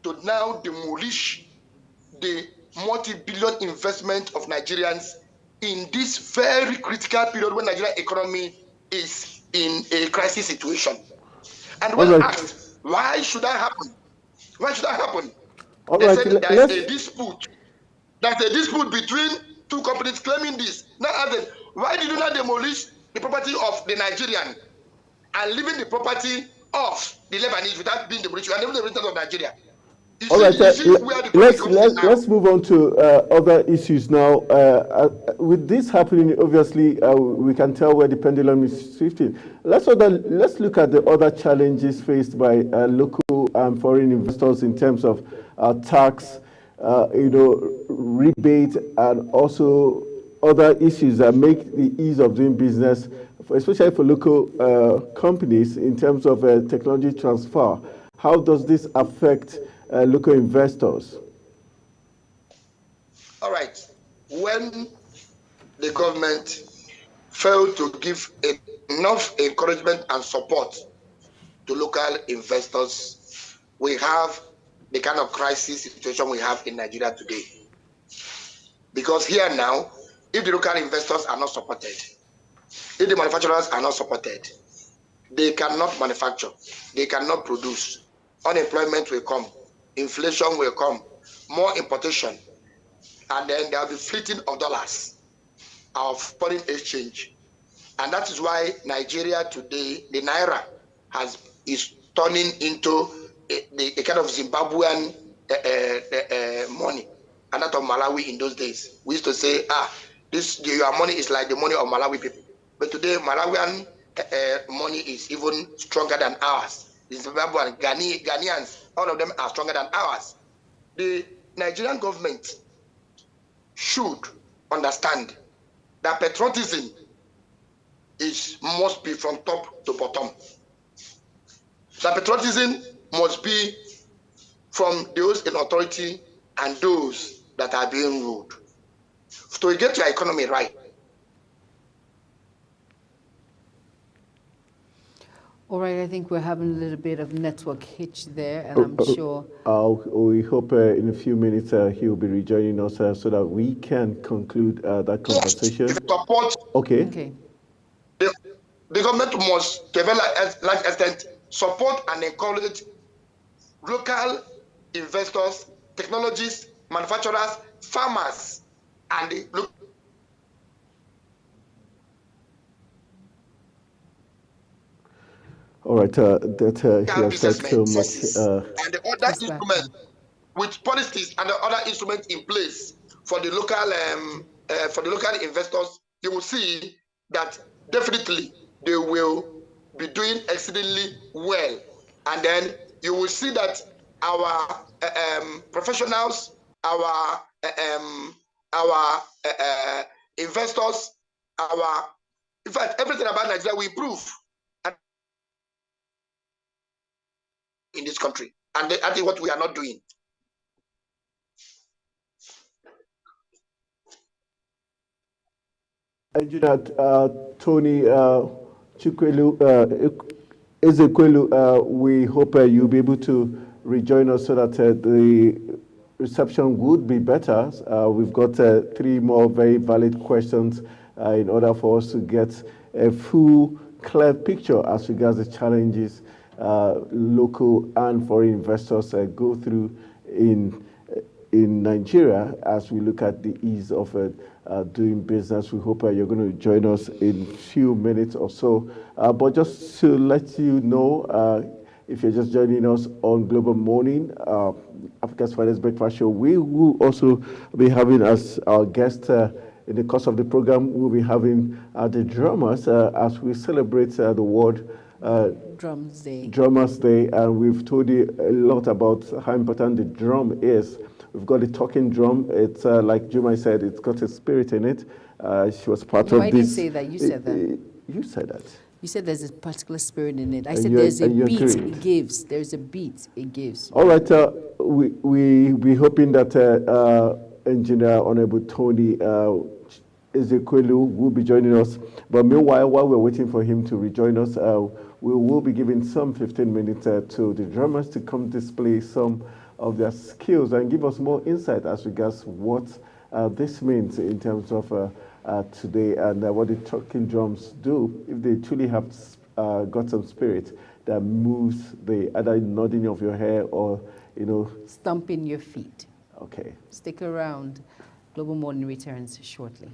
to now demolish the multi-billion investment of Nigerians in this very critical period when Nigerian economy is in a crisis situation. And when asked, why should that happen? Why should that happen? They said there's a dispute. There's a dispute between two companies claiming this. Now ask them, why did you not demolish the property of the Nigerian and leaving the property of the Lebanese without being demolished and even the residents of Nigeria?
All right, let's move on to other issues now. With this happening, obviously, we can tell where the pendulum is shifting. Let's look at the other challenges faced by local and foreign investors in terms of tax, rebate, and also other issues that make the ease of doing business, especially for local companies, in terms of technology transfer. How does this affect local investors?
All right. When the government failed to give enough encouragement and support to local investors, we have the kind of crisis situation we have in Nigeria today. Because here now, if the local investors are not supported, if the manufacturers are not supported, they cannot manufacture, they cannot produce, unemployment will come, inflation will come, more importation, and then there will be fleeting of dollars of foreign exchange. And that is why Nigeria today, the Naira is turning into a kind of Zimbabwean money, and that of Malawi in those days. We used to say, your money is like the money of Malawi people. But today, Malawian money is even stronger than ours. The Zimbabwean, Ghanaians, all of them are stronger than ours. The Nigerian government should understand that patriotism must be from top to bottom. That patriotism must be from those in authority and those that are being ruled. To get your economy right.
All right, I think we're having a little bit of network hitch there, and I'm sure...
we hope in a few minutes he will be rejoining us so that we can conclude that conversation.
Support.
Okay.
The government must, to a very large extent, support and encourage local investors, technologists, manufacturers, farmers, and the local.
All right, he has said so much.
And the other instruments, with policies and the other instruments in place for the local investors, you will see that definitely they will be doing exceedingly well. And then you will see that our professionals, our investors, in fact, everything about Nigeria will improve in this country. And I think what we are not doing.
Engineer Tony Ezekwelu, we hope you'll be able to rejoin us so that the reception would be better. We've got 3 more very valid questions in order for us to get a full, clear picture as regards the challenges local and foreign investors go through in Nigeria as we look at the ease of doing business. We hope you're going to join us in a few minutes or so. But just to let you know, if you're just joining us on Global Morning, Africa's Finest Breakfast Show, we will also be having as our guest in the course of the program, we'll be having the drummers as we celebrate the World
Drums Day.
Drummers Day, and we've told you a lot about how important the drum is. We've got the talking drum. It's like Juma said, it's got a spirit in it. She was part of this.
I didn't say that. You said that.
You said that.
You said there's a particular spirit in it. I said there's a beat it gives. There's a beat it gives.
All right. We hoping that Engineer Honorable Tony Ezekwelu will be joining us. But meanwhile, while we're waiting for him to rejoin us, we will be giving some 15 minutes to the drummers to come display some of their skills and give us more insight as regards what this means in terms of today and what the talking drums do, if they truly have got some spirit that moves the either nodding of your hair or,
stomping your feet.
Okay.
Stick around. Global Morning returns shortly.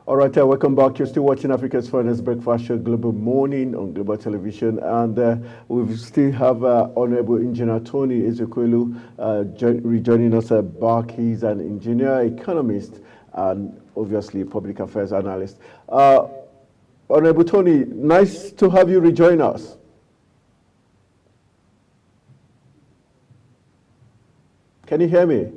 All right, welcome back. You're still watching Africa's Finest Breakfast Show, Global Morning on Global Television. And we still have Honorable Engineer Tony Ezekwelu rejoining us back. He's an engineer, economist, and obviously public affairs analyst. Honorable Tony, nice to have you rejoin us. Can you hear me?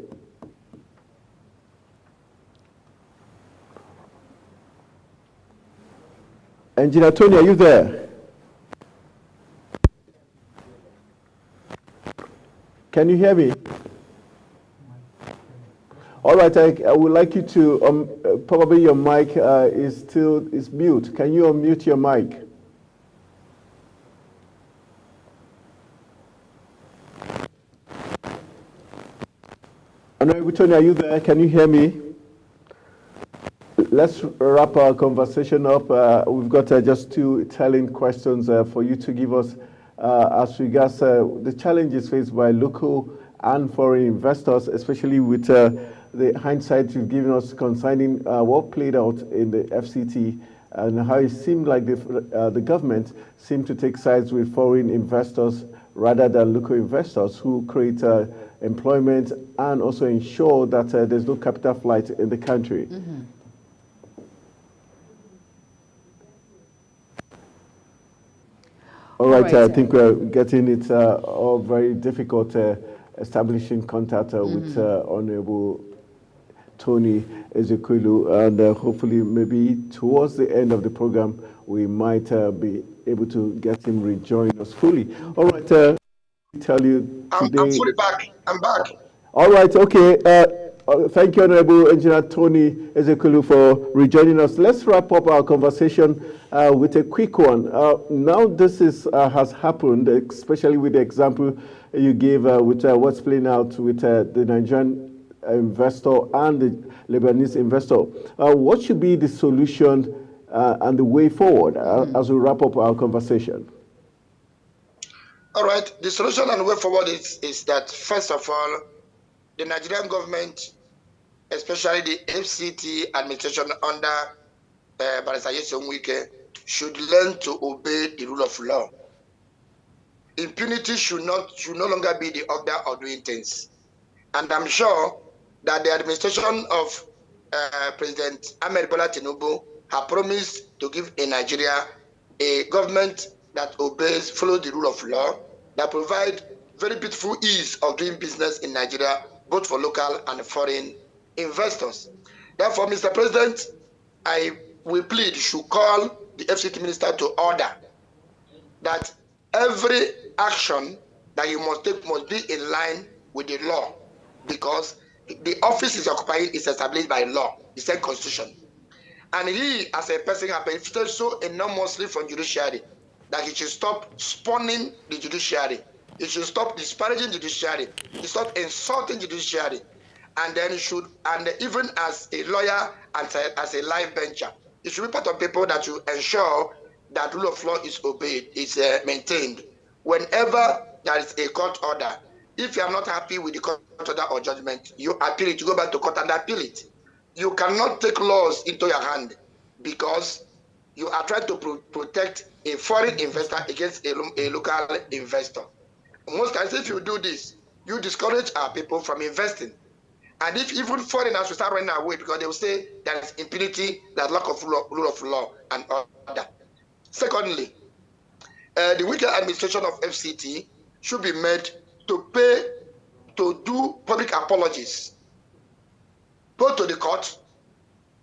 Engineer Tony, are you there? Can you hear me? All right, I would like you to, probably your mic is mute. Can you unmute your mic? Honorable Tony, are you there? Can you hear me? Let's wrap our conversation up. We've got just two telling questions for you to give us as regards the challenges faced by local and foreign investors, especially with the hindsight you've given us concerning what played out in the FCT and how it seemed like the government seemed to take sides with foreign investors rather than local investors who create employment and also ensure that there's no capital flight in the country. Mm-hmm. All right, I think we're getting it all very difficult establishing contact with Honorable Tony Ezekulu, and hopefully maybe towards the end of the program we might be able to get him rejoin us fully. All right, tell you today.
I'm fully back. I'm back.
All right, okay. Thank you, Honorable Engineer Tony Ezekulu, for rejoining us. Let's wrap up our conversation with a quick one. Now this has happened, especially with the example you gave with what's playing out with the Nigerian investor and the Lebanese investor. What should be the solution and the way forward as we wrap up our conversation?
All right, the solution and the way forward is that, first of all, the Nigerian government, especially the FCT administration under Barrister Nyesom Wike, should learn to obey the rule of law. Impunity should no longer be the order of doing things. And I'm sure that the administration of President Ahmed Bola Tinubu have promised to give in Nigeria a government that obeys, follows the rule of law, that provide very beautiful ease of doing business in Nigeria, both for local and foreign investors. Therefore, Mr. President, I will plead you should call the FCT minister to order that every action that you must take must be in line with the law, because the office is occupying is established by law, the same constitution. And he, as a person, has benefited so enormously from judiciary that he should stop spawning the judiciary. He should stop disparaging the judiciary. He should stop insulting the judiciary. And then he should, and even as a lawyer and as a life bencher, he should be part of people that will ensure that rule of law is obeyed, is maintained. Whenever there is a court order, if you are not happy with the court order or judgment, you appeal it, you go back to court and appeal it. You cannot take laws into your hand because you are trying to protect a foreign investor against a local investor. Most times, if you do this, you discourage our people from investing. And if even foreigners will start running away because they will say there is impunity, there's lack of rule of law and order. Secondly, the wicked administration of FCT should be made to do public apologies, both to the court,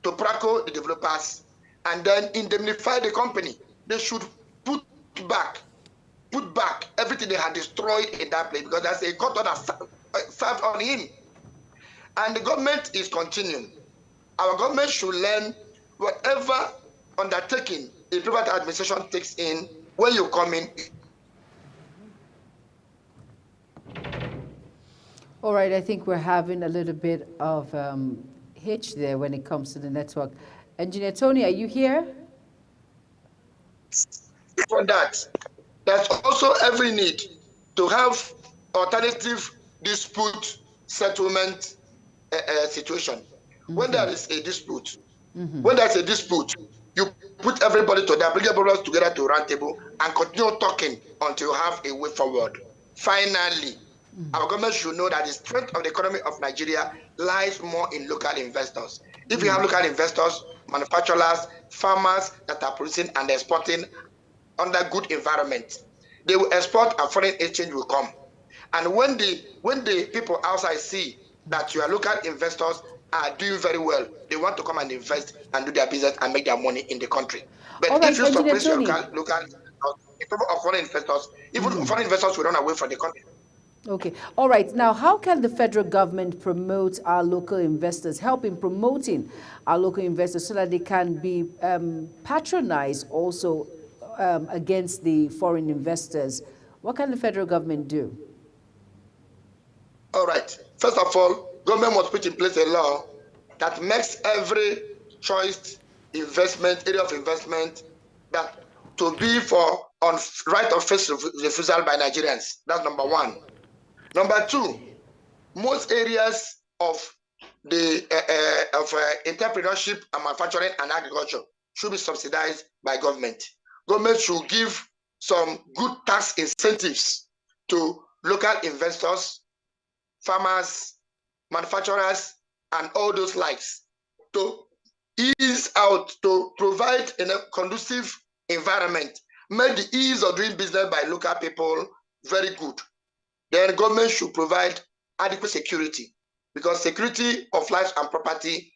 to PRACO, the developers, and then indemnify the company. They should put back everything they had destroyed in that place, because there's a court order served on him. And the government is continuing. Our government should learn whatever undertaking a private administration takes in, when you come in.
All right, I think we're having a little bit of hitch there when it comes to the network. Engineer Tony, are you here?
For that, there's also every need to have alternative dispute settlement situation. Mm-hmm. When there is a dispute, you put everybody to bring everybody together to a round table and continue talking until you have a way forward. Finally, our government should know that the strength of the economy of Nigeria lies more in local investors. If you have local investors, manufacturers, farmers that are producing and exporting under good environment, they will export and foreign exchange will come. And when the people outside see that you are local investors are doing very well. They want to come and invest and do their business and make their money in the country. But
All right,
if you suppress your
Tony.
local in favor of foreign investors, even foreign investors will run away from the country.
Okay. All right. Now, how can the federal government promote our local investors, help in promoting our local investors so that they can be patronized also against the foreign investors? What can the federal government do?
All right. First of all, government must put in place a law that makes every choice investment, area of investment, that to be for on right of first refusal by Nigerians. That's number one. Number two, most areas of the entrepreneurship and manufacturing and agriculture should be subsidized by government. Government should give some good tax incentives to local investors, farmers, manufacturers, and all those likes to ease out, to provide a conducive environment, make the ease of doing business by local people very good. Then government should provide adequate security, because security of life and property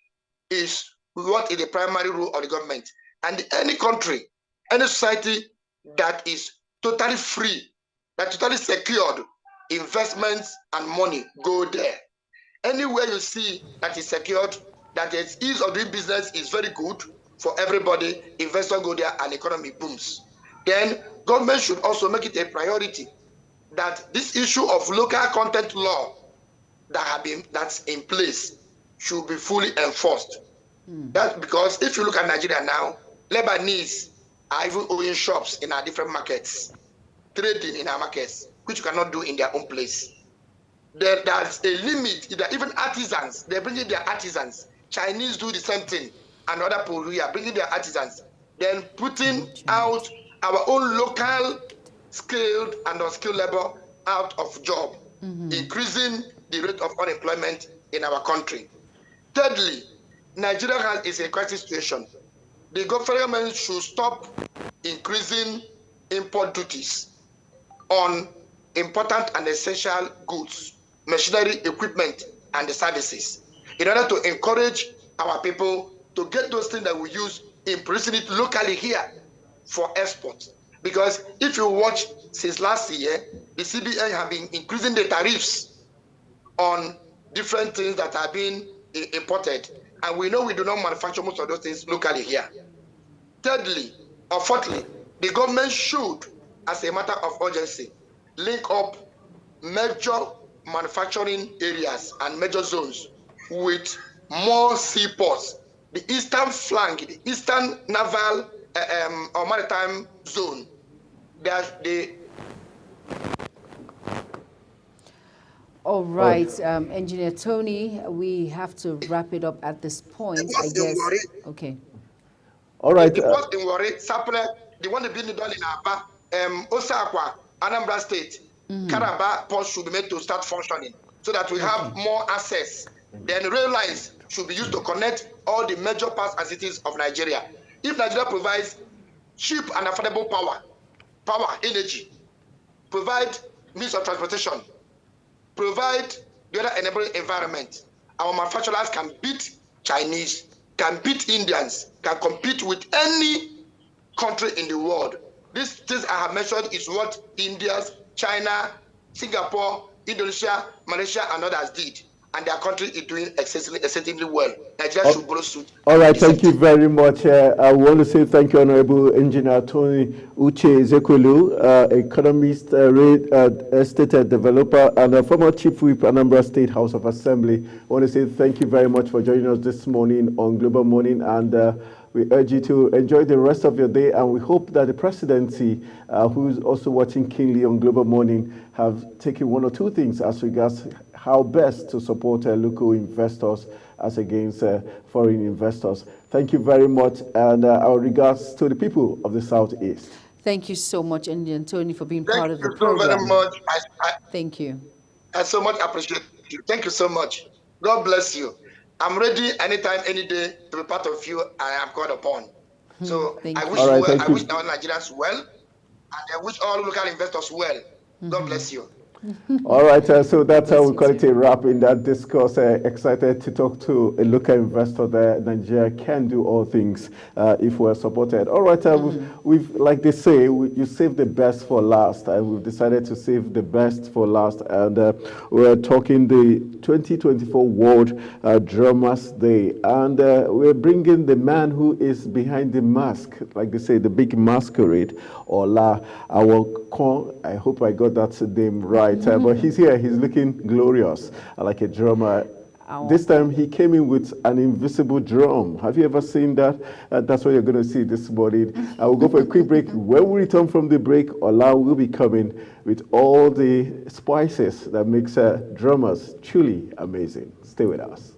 is what is the primary role of the government. And any country, any society that is totally free, that totally secured, investments and money go there. Anywhere you see that is secured, that the ease of doing business is very good for everybody, investors go there and economy booms. Then government should also make it a priority that this issue of local content law that's in place should be fully enforced. That's because if you look at Nigeria now, Lebanese are even owning shops in our different markets, trading in our markets, which you cannot do in their own place. There's a limit. Even artisans, they're bringing their artisans. Chinese do the same thing, and other people here are bringing their artisans. Then putting out our own local skilled and unskilled labor out of job, increasing the rate of unemployment in our country. Thirdly, Nigeria is in a crisis situation. The government should stop increasing import duties on important and essential goods, machinery, equipment, and the services, in order to encourage our people to get those things that we use in producing it locally here for export. Because if you watch since last year, the CBN have been increasing the tariffs on different things that are being imported. And we know we do not manufacture most of those things locally here. Thirdly, or fourthly, the government should, as a matter of urgency, link up major manufacturing areas and major zones with more seaports. The eastern flank, the eastern naval or maritime zone, that the
All right, Engineer Tony, we have to wrap it up at this point, I guess. Okay.
All right.
The port in Warri, Sapele, the one being done in Aba, Osakwa, Anambra State, Calabar port should be made to start functioning so that we have more access. Then rail lines should be used to connect all the major parts and cities of Nigeria. If Nigeria provides cheap and affordable power, energy, provide means of transportation, provide the other enabling environment, our manufacturers can beat Chinese, can beat Indians, can compete with any country in the world. These things I have mentioned is what India, China, Singapore, Indonesia, Malaysia, and others did. And their country is doing exceedingly well. Nigeria should follow suit.
All right, thank you very much. I want to say thank you, Honorable Engineer Tony Uche Ezekwelu, economist, estate developer, and a former Chief Whip, Anambra State House of Assembly. I want to say thank you very much for joining us this morning on Global Morning, and we urge you to enjoy the rest of your day, and we hope that the presidency, who's also watching keenly on Global Morning, have taken one or two things as regards how best to support local investors as against foreign investors. Thank you very much, and our regards to the people of the Southeast.
Thank you so much, Engineer Tony, for being part of the program.
Thank you so very much.
Thank you.
I so much appreciate you. Thank you so much. God bless you. I'm ready anytime, any day to be part of you, and I am called upon. So I wish I wish our Nigerians well, and I wish all local investors well. God bless you.
All right, so that's how we call it a wrap in that discourse. Excited to talk to a local investor there. Nigeria can do all things if we're supported. All right, we've like they say, you save the best for last, and we've decided to save the best for last. And we're talking the 2024 World Drummers Day, and we're bringing the man who is behind the mask, like they say, the big masquerade, Ola Awokon. I hope I got that name right. But he's here, he's looking glorious, like a drummer. This time he came in with an invisible drum. Have you ever seen that? That's what you're going to see this morning. I will go for a quick break. When we return from the break, Ola will be coming with all the spices that makes drummers truly amazing. Stay with us.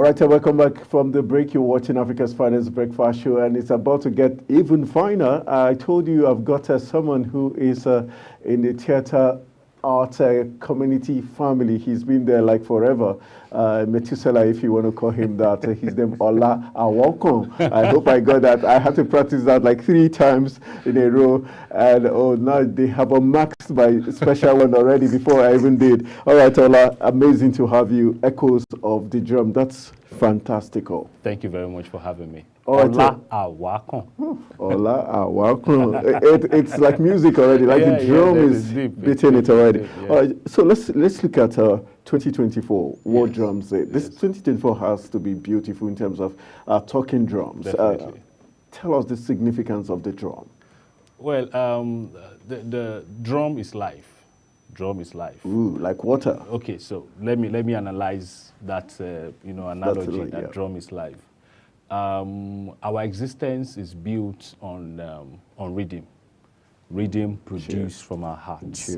right, welcome back from the break. You're watching Africa's Finest Breakfast Show, and it's about to get even finer. I told you I've got someone who is in the theater art community family. He's been there like forever. Methuselah, if you want to call him that. His name Ola Awakon. I hope I got that. I had to practice that like 3 times in a row. And oh, now they have a max by special one already before I even did. All right, Ola, amazing to have you. Echoes of the Drum. That's fantastical.
Thank you very much for having me.
Ola
Awakon.
Ola Awakon. It's like music already. Like the drum is beating it already.
Yeah.
All right, so let's look at 2024 World Drums Day. This 2024 has to be beautiful in terms of talking drums. Tell us the significance of the drum.
Well, the drum is life. Drum is life.
Ooh, like water.
Okay, so let me analyze that analogy. That drum is life. Our existence is built on rhythm. Rhythm produced from our hearts.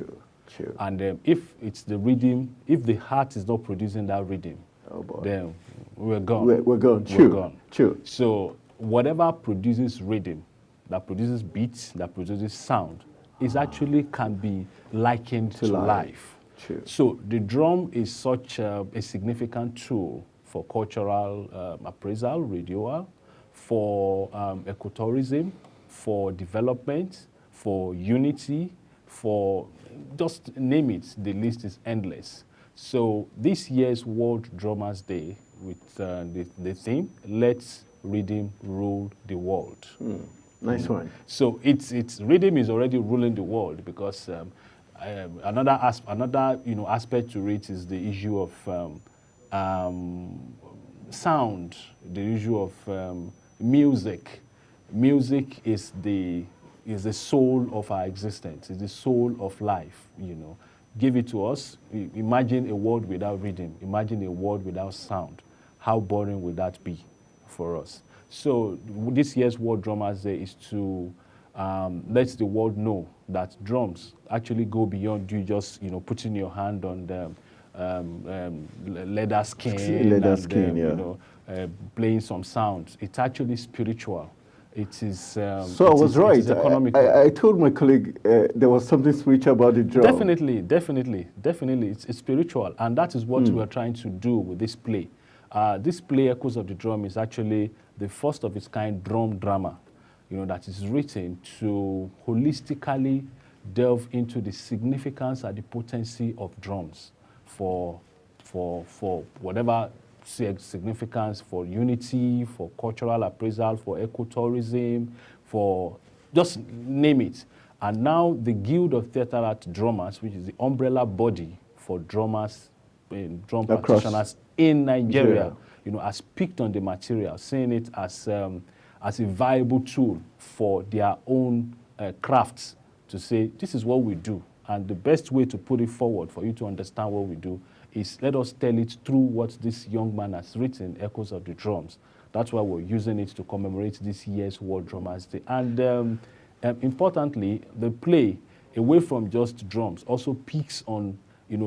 True.
And if it's the rhythm, if the heart is not producing that rhythm, then we're gone.
We're gone.
We're gone.
True.
So whatever produces rhythm, that produces beats, that produces sound, is actually can be likened to life.
True.
So the drum is such a significant tool for cultural appraisal, renewal, for ecotourism, for development, for unity, for just name it, the list is endless. So this year's World Drummers Day with the theme, Let's Rhythm Rule the World.
Nice one.
So it's rhythm is already ruling the world because another aspect to it is the issue of sound, the issue of music. Music is the soul of our existence. It's the soul of life. Give it to us. Imagine a world without rhythm. Imagine a world without sound. How boring would that be for us? So this year's World Drummers Day is to let the world know that drums actually go beyond you just putting your hand on the leather skin, playing some sounds. It's actually spiritual. It is.
So I was right. I told my colleague there was something spiritual about the drum.
Definitely. It's spiritual, and that is what we are trying to do with this play. This play, Echoes of the Drum, is actually the first of its kind drum drama, that is written to holistically delve into the significance and the potency of drums for whatever significance, for unity, for cultural appraisal, for ecotourism, for just name it. And now the Guild of Theatre Art Drummers, which is the umbrella body for drummers, drum practitioners in Nigeria, has picked on the material, seeing it as a viable tool for their own crafts to say, this is what we do. And the best way to put it forward for you to understand what we do is let us tell it through what this young man has written, Echoes of the Drums. That's why we're using it to commemorate this year's World Drummers Day. And importantly, the play, away from just drums, also picks on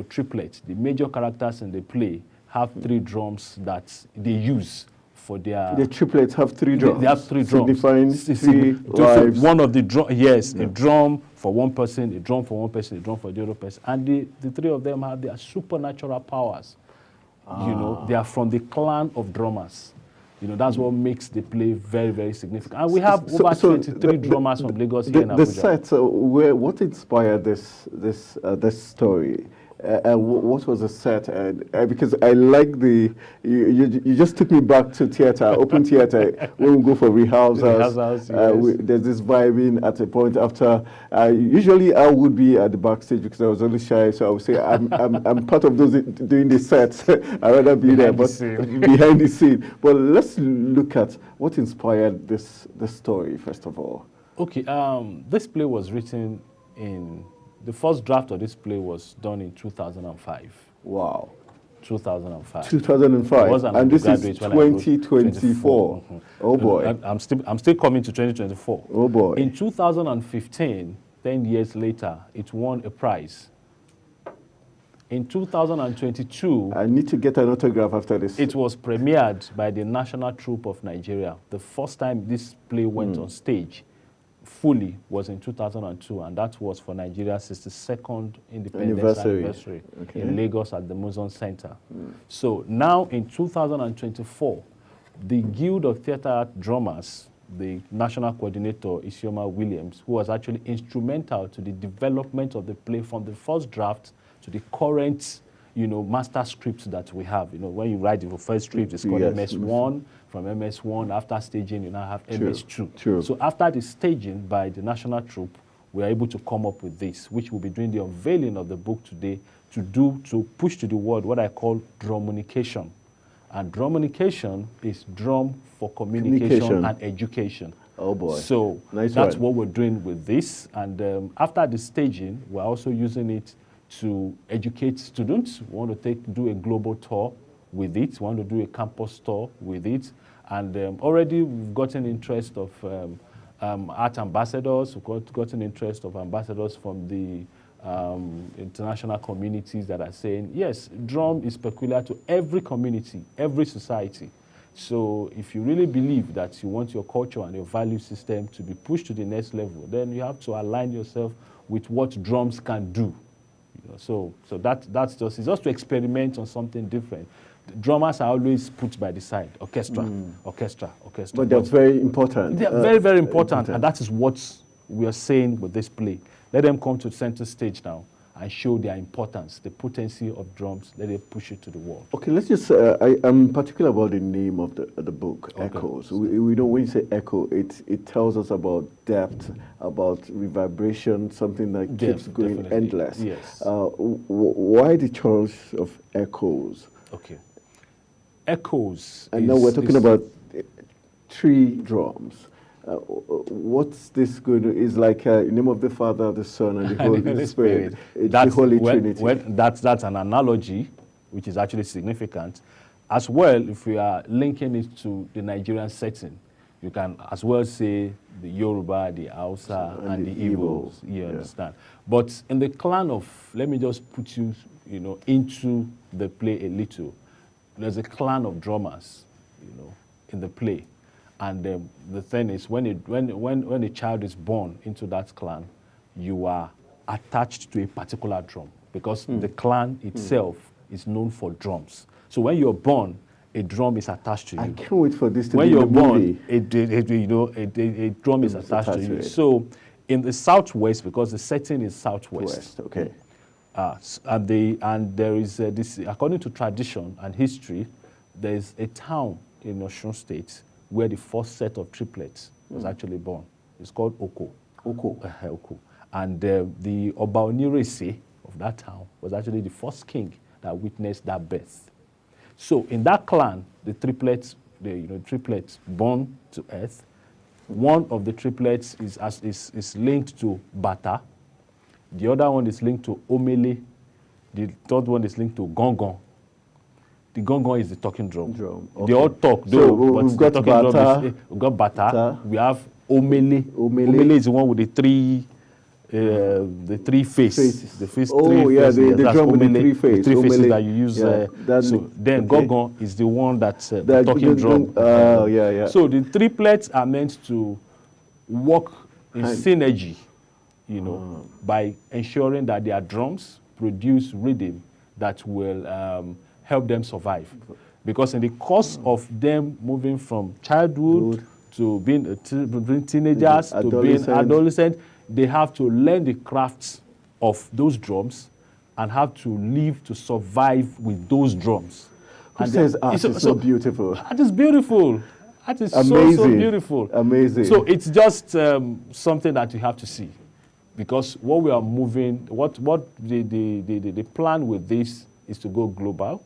triplets. The major characters in the play have 3 drums that they use for their...
The triplets have 3 drums.
They have 3 drums.
Signifying 3 lives.
One of the drums, yes, a drum for one person, a drum for one person, a drum for the other person. And the 3 of them have their supernatural powers. They are from the clan of drummers. That's what makes the play very, very significant. And we have over 23 drummers from Lagos here in Abuja.
The set, what inspired this story? What was the set? Because I like you just took me back to theater, open theater, when we go for rehearsals. There's this vibing at a point after. Usually I would be at the backstage because I was only shy, so I would say I'm part of those doing the sets. I'd rather be there, but behind the scene. But let's look at what inspired this story, first of all.
Okay, this play was written in... The first draft of this play was done in 2005.
Wow.
2005.
2005. And this is 2024. Oh boy.
I'm still coming to 2024.
Oh boy.
In 2015, 10 years later, it won a prize. In 2022,
I need to get an autograph after this.
It was premiered by the National Troupe of Nigeria. The first time this play went on stage fully was in 2002, and that was for Nigeria's 62nd independence anniversary in Lagos at the Muzon Center. So now in 2024, the Guild of Theatre Art Drummers, the national coordinator, Isioma Williams, who was actually instrumental to the development of the play from the first draft to the current, master scripts that we have. When you write the first script, it's called MS1. From MS1, after staging, you now have MS2. So after the staging by the National Troupe, we are able to come up with this, which we'll be doing the unveiling of the book today to push to the world what I call drumunication. And drumunication is drum for communication and education.
Oh boy.
So that's what we're doing with this. And after the staging, we're also using it to educate students. We want to do a global tour with it. We want to do a campus tour with it. And already we've gotten interest of art ambassadors. We've gotten interest of ambassadors from the international communities that are saying, yes, drum is peculiar to every community, every society. So if you really believe that you want your culture and your value system to be pushed to the next level, then you have to align yourself with what drums can do. So that's just, it's just to experiment on something different. The drummers are always put by the side, orchestra.
But they're very important.
They're very, very important, and that is what we are saying with this play. Let them come to the center stage now and show their importance, the potency of drums. Let them push it to the world.
Okay, let's just, I'm particular about the name of the book, Echoes. We know when you say echo, it tells us about depth, about reverberation, something that keeps going endless.
Yes.
Why the choice of Echoes?
Okay. Echoes.
And now we're talking about 3 drums. What's this going to, is like in the name of the Father, the Son, and the Holy Spirit. It's the Holy Trinity.
That's an analogy, which is actually significant. As well, if we are linking it to the Nigerian setting, you can as well say the Yoruba, the Hausa, and the Igbos. You understand? But in the clan of, let me just put you, into the play a little. There's a clan of drummers, in the play. And the thing is, when a child is born into that clan, you are attached to a particular drum because the clan itself is known for drums. So when you're born, a drum is attached to you.
I can't wait for this to
when
be
you're
the
born,
movie.
a drum is attached to you. So in the Southwest, because the setting is Southwest, and there is this, according to tradition and history, there is a town in Osun State where the first set of triplets was actually born. It's called Oko. Oko. And the Oba Onirese of that town was actually the first king that witnessed that birth. So in that clan, the triplets, triplets born to earth, one of the triplets is linked to Bata, the other one is linked to Omele, the third one is linked to Gongon. The gongon is the talking drum. They all talk, though.
So we've got Bata.
We've got Bata. We have Omele. Omele is the one with the three faces. The three faces.
The drum with the 3 faces.
The 3 faces that you use. So then gongon is the one that's the talking drum. So the triplets are meant to work in synergy, by ensuring that their drums produce rhythm that will help them survive. Because in the course of them moving from childhood to being teenagers to being adolescent, they have to learn the crafts of those drums and have to live to survive with those drums.
Who says art is so beautiful?
Art is beautiful. Art is
amazing.
so beautiful.
Amazing.
So it's just something that you have to see. Because what we are moving, what the plan with this is to go global.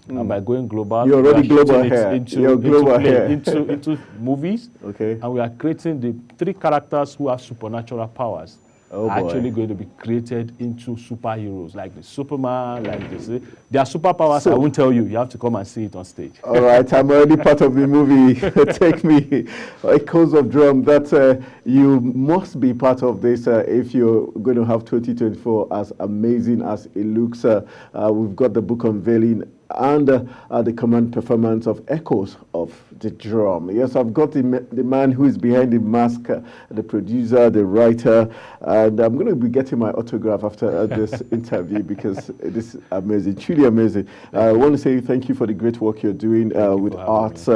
And by going global,
you're already global here.
Into movies.
Okay.
And we are creating the 3 characters who have supernatural powers.
Oh,
are
boy.
actually going to be created into superheroes, like the Superman, like this. Their superpowers, I won't tell you. You have to come and see it on stage.
All right, I'm already part of the movie. Take me, Echoes of Drum. That you must be part of this if you're going to have 2024 as amazing as it looks. We've got the book unveiling and the command performance of Echoes of the Drum. Yes, I've got the man who is behind the mask, the producer, the writer, and I'm going to be getting my autograph after this interview because this is amazing, truly amazing. I want to say thank you for the great work you're doing with arts.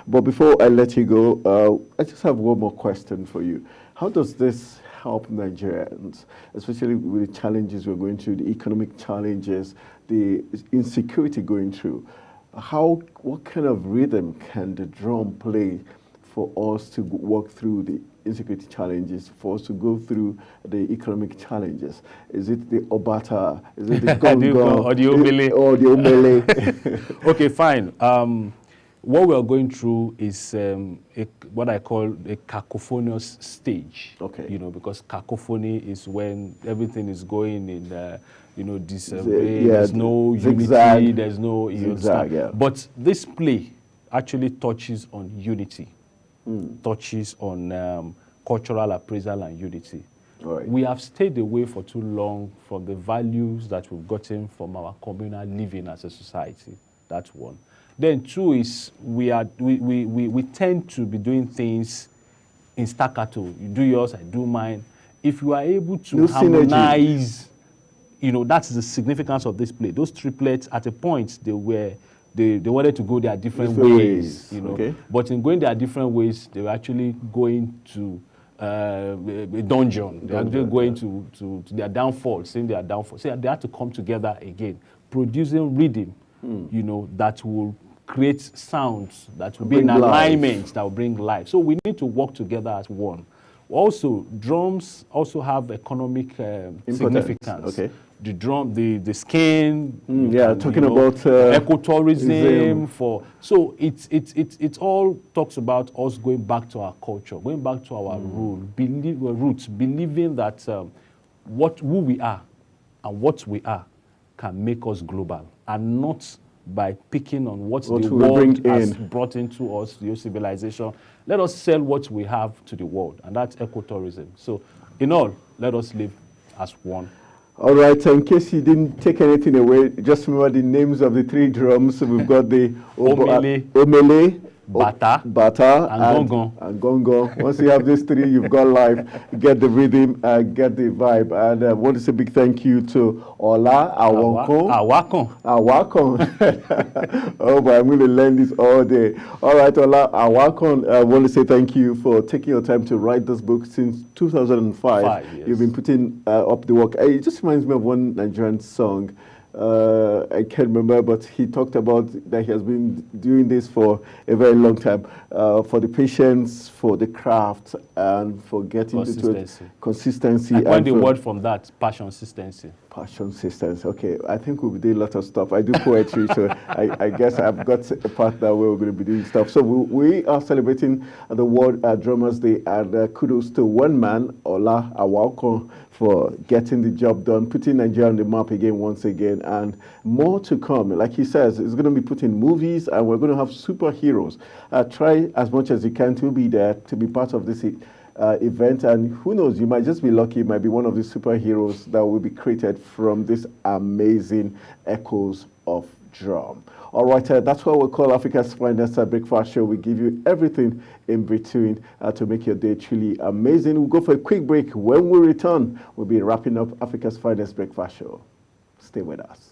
But before I let you go, I just have one more question for you. How does this help Nigerians, especially with the challenges we're going through, the economic challenges, the insecurity going through? What kind of rhythm can the drum play for us to work through the insecurity challenges, for us to go through the economic challenges? Is it the Obata? Is it the Gongo?
Or the Omele?
Or the Omele?
Okay, fine. What we are going through is what I call a cacophonous stage.
Okay.
You know, because cacophony is when everything is going in, disarray. There's no
zigzag,
unity. There's no
zigzag. Yeah.
But this play actually touches on unity, touches on cultural appraisal and unity.
Right.
We have stayed away for too long from the values that we've gotten from our communal living as a society. That's one. Then two is we tend to be doing things in staccato. You do yours, I do mine. If you are able to harmonize, that's the significance of this play. Those triplets, at a point, they wanted to go their different ways.
Okay.
But in going their different ways, they were actually going to a dungeon. They're actually going to their downfall, seeing their downfall. So they had to come together again, producing rhythm, that will create sounds that will be in alignment, that will bring life. So we need to work together as one. Also, drums also have economic significance.
Okay.
The drum, the skin.
Talking about
ecotourism. So it all talks about us going back to our culture, going back to our roots, believing that who we are and what we are can make us global, and not by picking on what the world has brought into us, the civilization. Let us sell what we have to the world, and that's ecotourism. So, in all, let us live as one.
All right, in case you didn't take anything away, just remember the names of the three drums. We've got the Omele,
Bata,
and Gongo. Once you have these three, you've got life. Get the rhythm, get the vibe. And I want to say a big thank you to Ola Awakon. Oh, boy, I'm going to learn this all day. All right, Ola Awakon, I want to say thank you for taking your time to write this book since 2005.
Yes.
You've been putting up the work. It just reminds me of one Nigerian song. I can't remember, but he talked about that he has been doing this for a very long time, for the patience, for the craft, and for getting into consistency.
I find the word from that, passion-sistency.
Passion-sistency. Okay, I think we'll be doing a lot of stuff. I do poetry, so I guess I've got a part that where we're going to be doing stuff. So we are celebrating the World Drummers Day, and kudos to one man, Ola Awakon, for getting the job done, putting Nigeria on the map again, once again, and more to come. Like he says, it's going to be put in movies, and we're going to have superheroes. Try as much as you can to be there, to be part of this event, and who knows, you might just be lucky, it might be one of the superheroes that will be created from this amazing Echoes of Drum. All right, that's what we call Africa's Finest Breakfast Show. We give you everything in between to make your day truly amazing. We'll go for a quick break. When we return, we'll be wrapping up Africa's Finest Breakfast Show. Stay with us.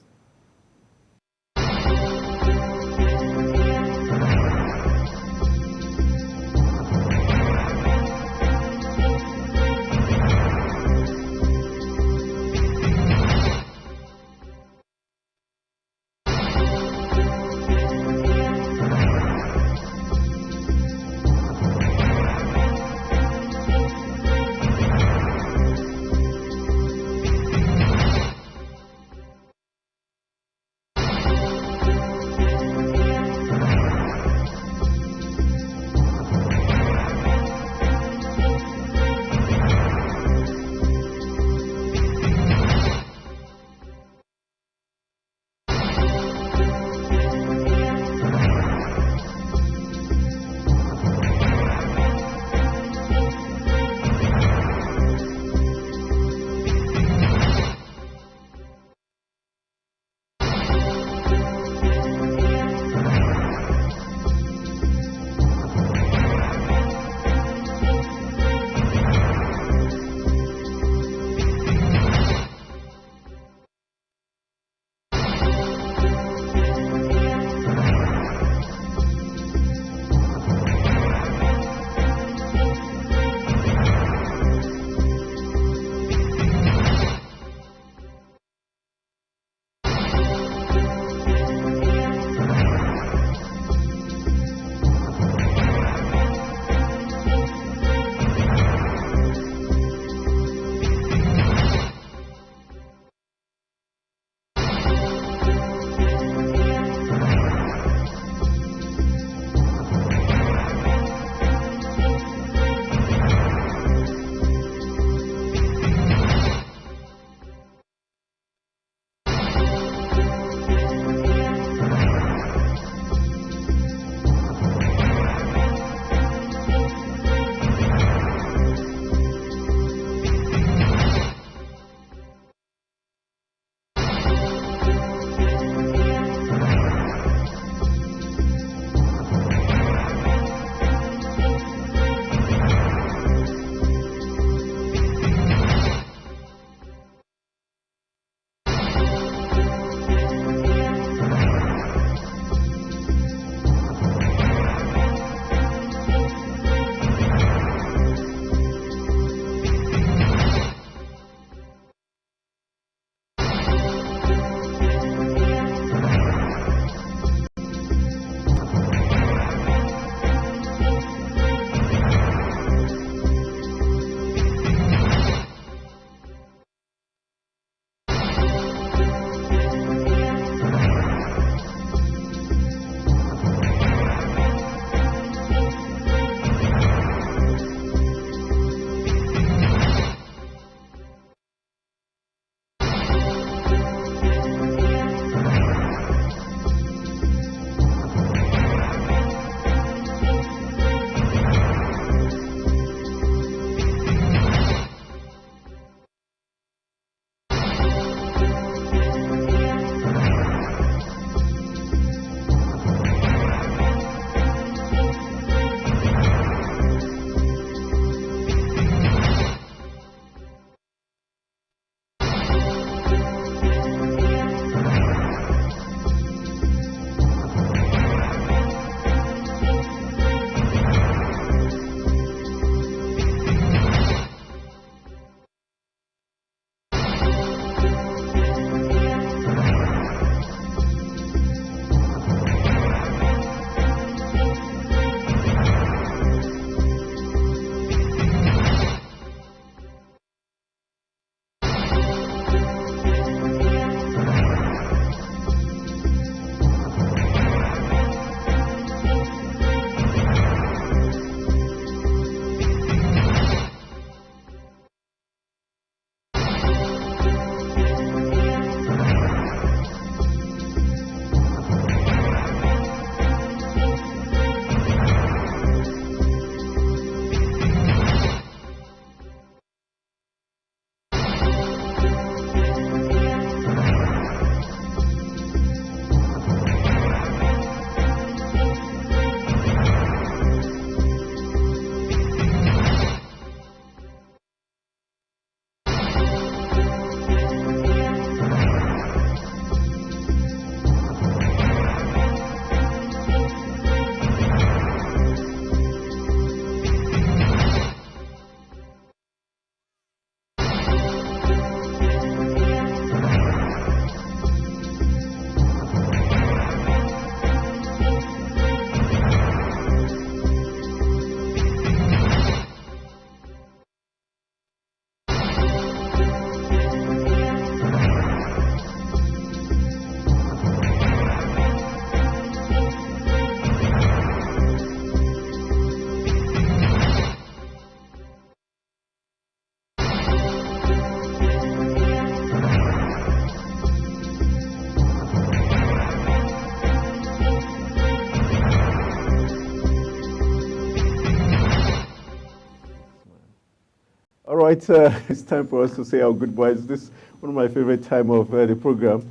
right, it's time for us to say our goodbyes. This is one of my favorite time of the program.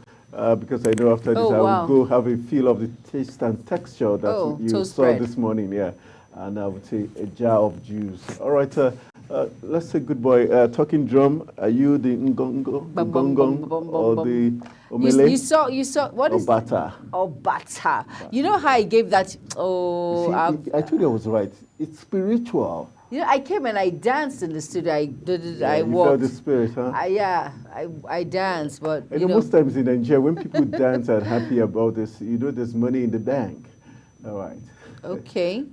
Because I know after this I will go have a feel of the taste and texture that you saw this morning, and I would say a jar of juice. All right, let's say goodbye. Talking drum, are you the ngong or the omele?
You saw what is
Obata.
Obata. You know how I gave that? Oh,
see, I told you I was right. It's spiritual.
You know, I came and I danced in the studio. I did it. I
you
walked.
felt the spirit, huh?
I danced, but
you know, most times in Nigeria, when people dance and happy about this, you know, there's money in the bank. All right.
Okay.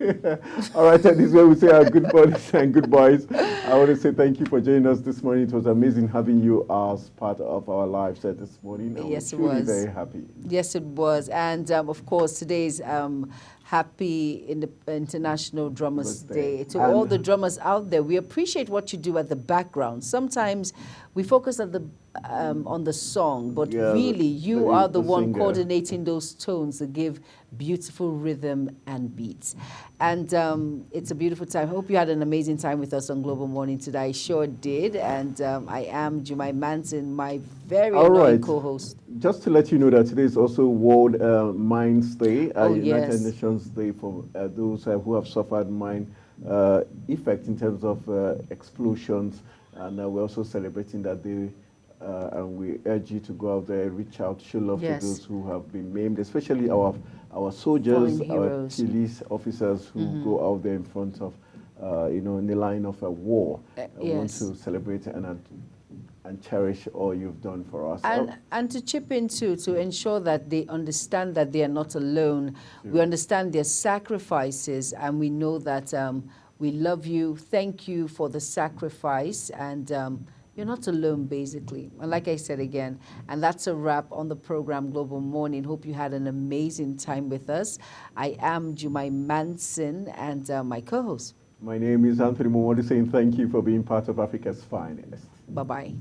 All right, and this is where we say our good mornings and goodbyes. I want to say thank you for joining us this morning. It was amazing having you as part of our live set this morning.
Yes, it
was.
was.
Very happy.
Yes, it was. And of course, today's happy International Drummers Day. To all the drummers out there, we appreciate what you do at the background. Sometimes we focus on the song, but really you are the one singer, coordinating those tones that give beautiful rhythm and beats. And it's a beautiful time. I hope you had an amazing time with us on Global Morning today. I sure did. And I am Jumai Manson, my very annoying co-host.
Just to let you know that today is also World Mines Day, United
yes.
Nations Day for those who have suffered mine effect in terms of explosions. And we're also celebrating that day. And we urge you to go out there, reach out, show love to those who have been maimed, especially our soldiers, our police officers who go out there in front of, in the line of a war. I want to celebrate and cherish all you've done for us.
And to chip in too, to ensure that they understand that they are not alone. We understand their sacrifices, and we know that we love you. Thank you for the sacrifice, and you're not alone, basically. And like I said again, and that's a wrap on the program Global Morning. Hope you had an amazing time with us. I am Jumai Manson, and my co-host.
My name is Anthony Momodi, saying thank you for being part of Africa's Finest.
Bye-bye.